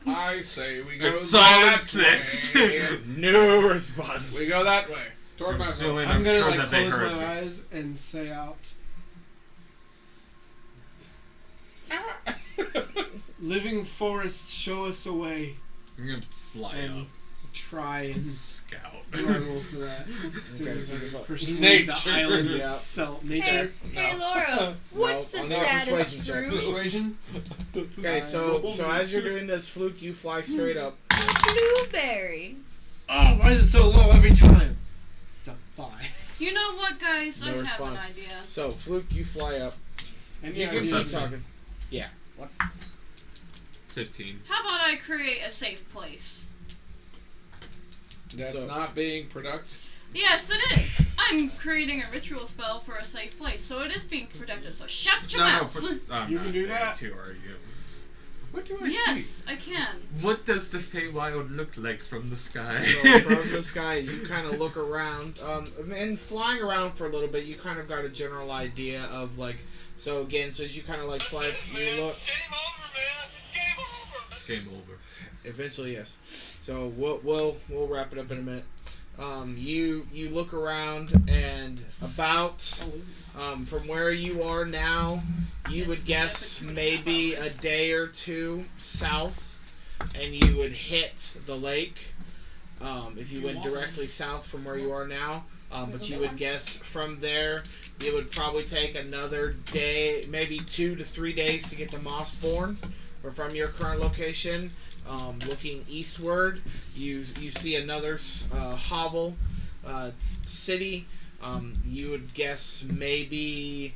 I say we go A solid that 6. way. No response. We go that way. Toward I'm my assuming- I'm gonna sure like that they close heard my me. eyes and say out. Living forests, show us a way. I'm gonna fly And up. try and Scout. do I roll for that? So Okay, we can so persuade nature. the island Yeah. itself. Hey, Nature. hey Laura, what's No, the no, saddest persuasion check. fruit? Persuasion. Okay, so as you're doing this, Fluke, you fly straight up. Blueberry. Oh, why is it so low every time? It's a 5. You know what, guys? No I have response. an idea. So, Fluke, you fly up. And You yeah, can yeah, keep talking. Yeah. What? 15. How about I create a safe place? That's So- not being productive. Yes, it is. I'm creating a ritual spell for a safe place, so it is being protected. So shut your mouth. I'm You not can do going that? to, are you? What do I Yes, I can. see? What does the Feywild look like from the sky? So from the sky, you kind of look around, and flying around for a little bit, you kind of got a general idea of like. So again, so as you kind of like fly, you look. It's game over. Eventually, yes. So we'll wrap it up in a minute. You look around and about from where you are now, you would guess maybe a day or two south, and you would hit the lake. If you went directly south from where you are now, but you would guess from there, it would probably take another day, maybe 2 to 3 days to get to Mossbourne, or from your current location. Looking eastward, you see another hovel city. You would guess maybe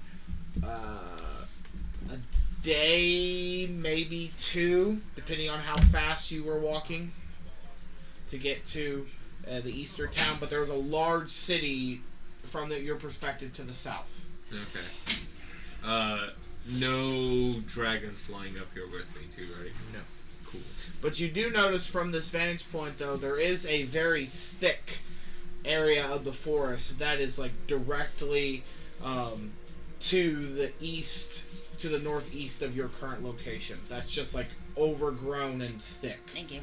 a day, maybe 2, depending on how fast you were walking to get to the eastern town. But there was a large city from your perspective to the south. Okay. No dragons flying up here with me too, right? No. Cool. But you do notice from this vantage point, though, there is a very thick area of the forest that is like directly to the east, to the northeast of your current location. That's just like overgrown and thick. Thank you.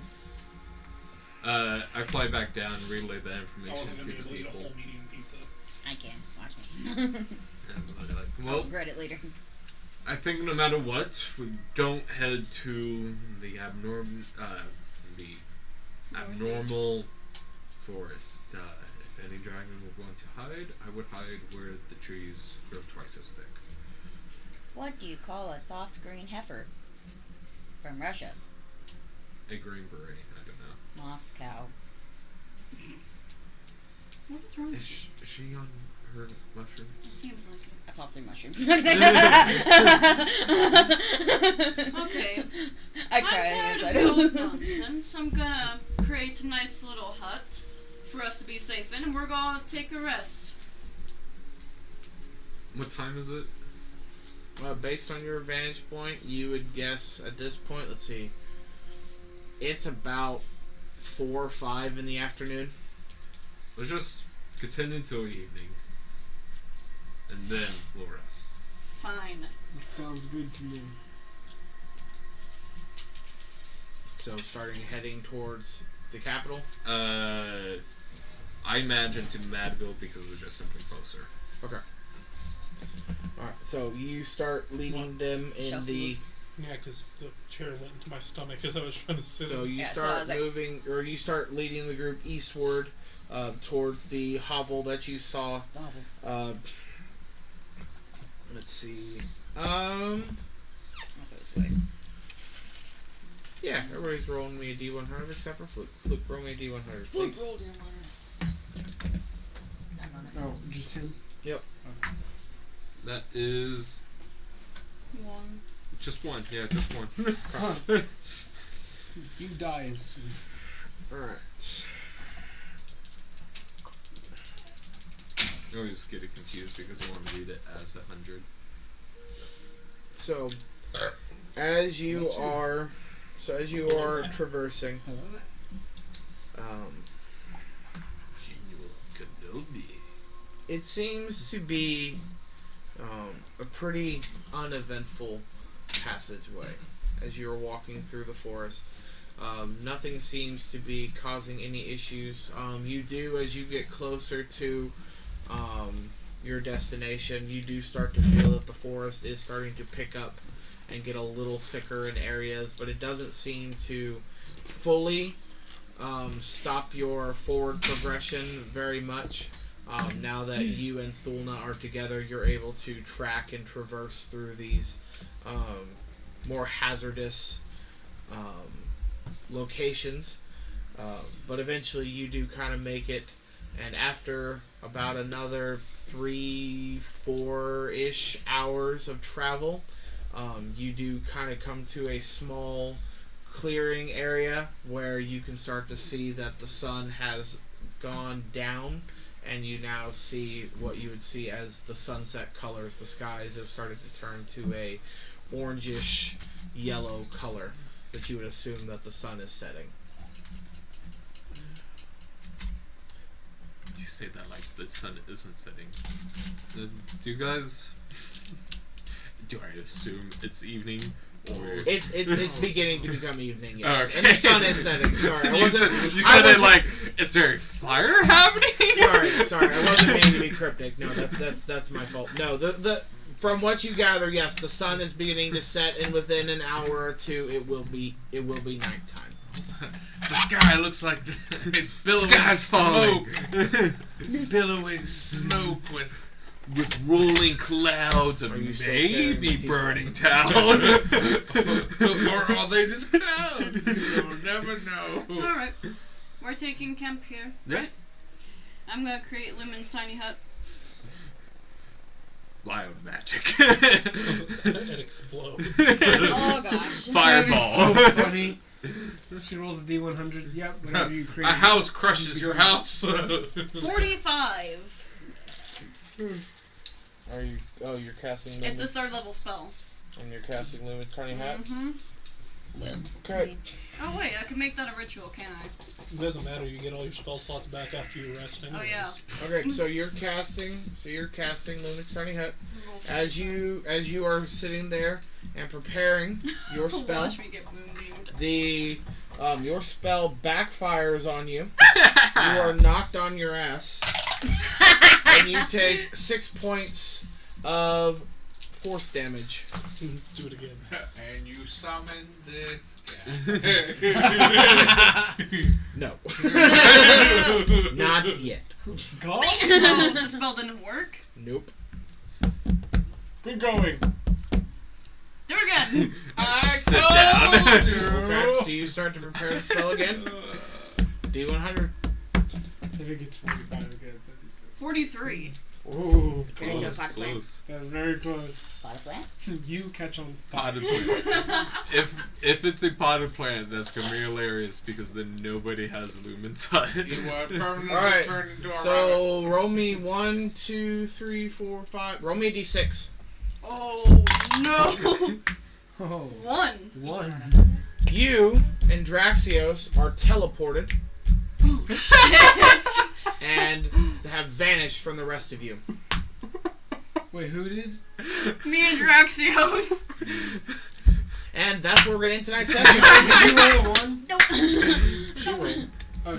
I fly back down and relay that I information wasn't to gonna be the able to eat a people. whole medium pizza. I can. Watch me. And they're like, I'll well, regret it later. I think no matter what, we don't head to the abnormal forest. If any dragon would want to hide, I would hide where the trees grow twice as thick. What do you call a soft green heifer? From Russia. A green beret, I don't know. Moscow. What is wrong? Is she on her mushrooms? Seems like it. I popped 3 mushrooms. Okay. I I'm cried. tired Yes, of I those know. nonsense. I'm gonna create a nice little hut for us to be safe in, and we're gonna take a rest. What time is it? Based on your vantage point, you would guess at this point, let's see, it's about 4 or 5 in the afternoon. Let's just continue until evening. And then we'll rest. Fine. That sounds good to me. So starting heading towards the capital. I imagine to Madville because we're just simply closer. Okay. Alright, so you start leading them in Shuck the... Yeah, because the chair went into my stomach as I was trying to sit. So you Yeah, so I start was like- moving, or you start leading the group eastward towards the hovel that you saw. Let's see. I'll go this way. Yeah, everybody's rolling me a D100 except for Fluke. Fluke, roll me a D100, Fluke please. rolled in one. Oh, just him? Yep. That is One. just one. Yeah, just one. You die instantly. Alright. I always get it confused because I want to read it as 100. So, as you are traversing, it seems to be a pretty uneventful passageway as you're walking through the forest. Nothing seems to be causing any issues. You do, as you get closer to your destination, you do start to feel that the forest is starting to pick up and get a little thicker in areas, but it doesn't seem to fully stop your forward progression very much. Now that you and Thulna are together, you're able to track and traverse through these more hazardous locations. But eventually you do kind of make it, and after about another 3-4-ish hours of travel, you do kind of come to a small clearing area where you can start to see that the sun has gone down, and you now see what you would see as the sunset colors. The skies have started to turn to a orangish yellow color that you would assume that the sun is setting. You say that like the sun isn't setting. Do you guys? Do I assume it's evening? Or It's beginning to become evening, yes. Okay. And the sun is setting. Sorry, you said it like, is there a fire happening? Sorry, I wasn't meaning to be cryptic. No, that's my fault. No, the from what you gather, yes, the sun is beginning to set, and within an hour or two, it will be nighttime. The sky looks like it's billowing Sky's falling. billowing smoke with rolling clouds and Are you still maybe carrying burning town. or are they just clouds? You'll never know. Alright. We're taking camp here, Yeah. right? I'm gonna create Lumen's tiny hut. Wild magic. It explodes. Oh gosh. Fireball. So funny. She rolls a D100. Yep, whatever you create. A house crushes your house. 45. Are you? Oh, you're casting. It's a 3rd level spell. And you're casting Lumen's Tiny Hat. Mm-hmm. Okay. Oh wait, I can make that a ritual, can't I? It doesn't matter. You get all your spell slots back after you rest. Anyways. Oh yeah. Okay, so you're casting Lumen's Tiny Hut. As you are sitting there and preparing your spell, Watch me get moonbeamed. your spell backfires on you. You are knocked on your ass, and you take 6 points of force damage. Do it again. And you summon this guy. No, not yet. Go. So the spell didn't work. Nope. Good going. Do it again. Sit down. Okay, so you start to prepare the spell again. D100. I think it's 45 again. 43. Ooh, Turn into a close. pot plant. Close. That's very close. Pot plant? You catch on. Potted plant. If it's a potted plant, that's gonna be hilarious because then nobody has Lumen's hut. You are permanently Alright, turned into a rabbit. So roll me 1, 2, 3, 4, 5. Roll me a d6. Oh no. Oh, 1. 1. You and Draxios are teleported Shit. and have vanished from the rest of you. Wait, who did? Me and Draxios. And that's where we're going to end tonight's session. Did you roll a 1? Nope. She went.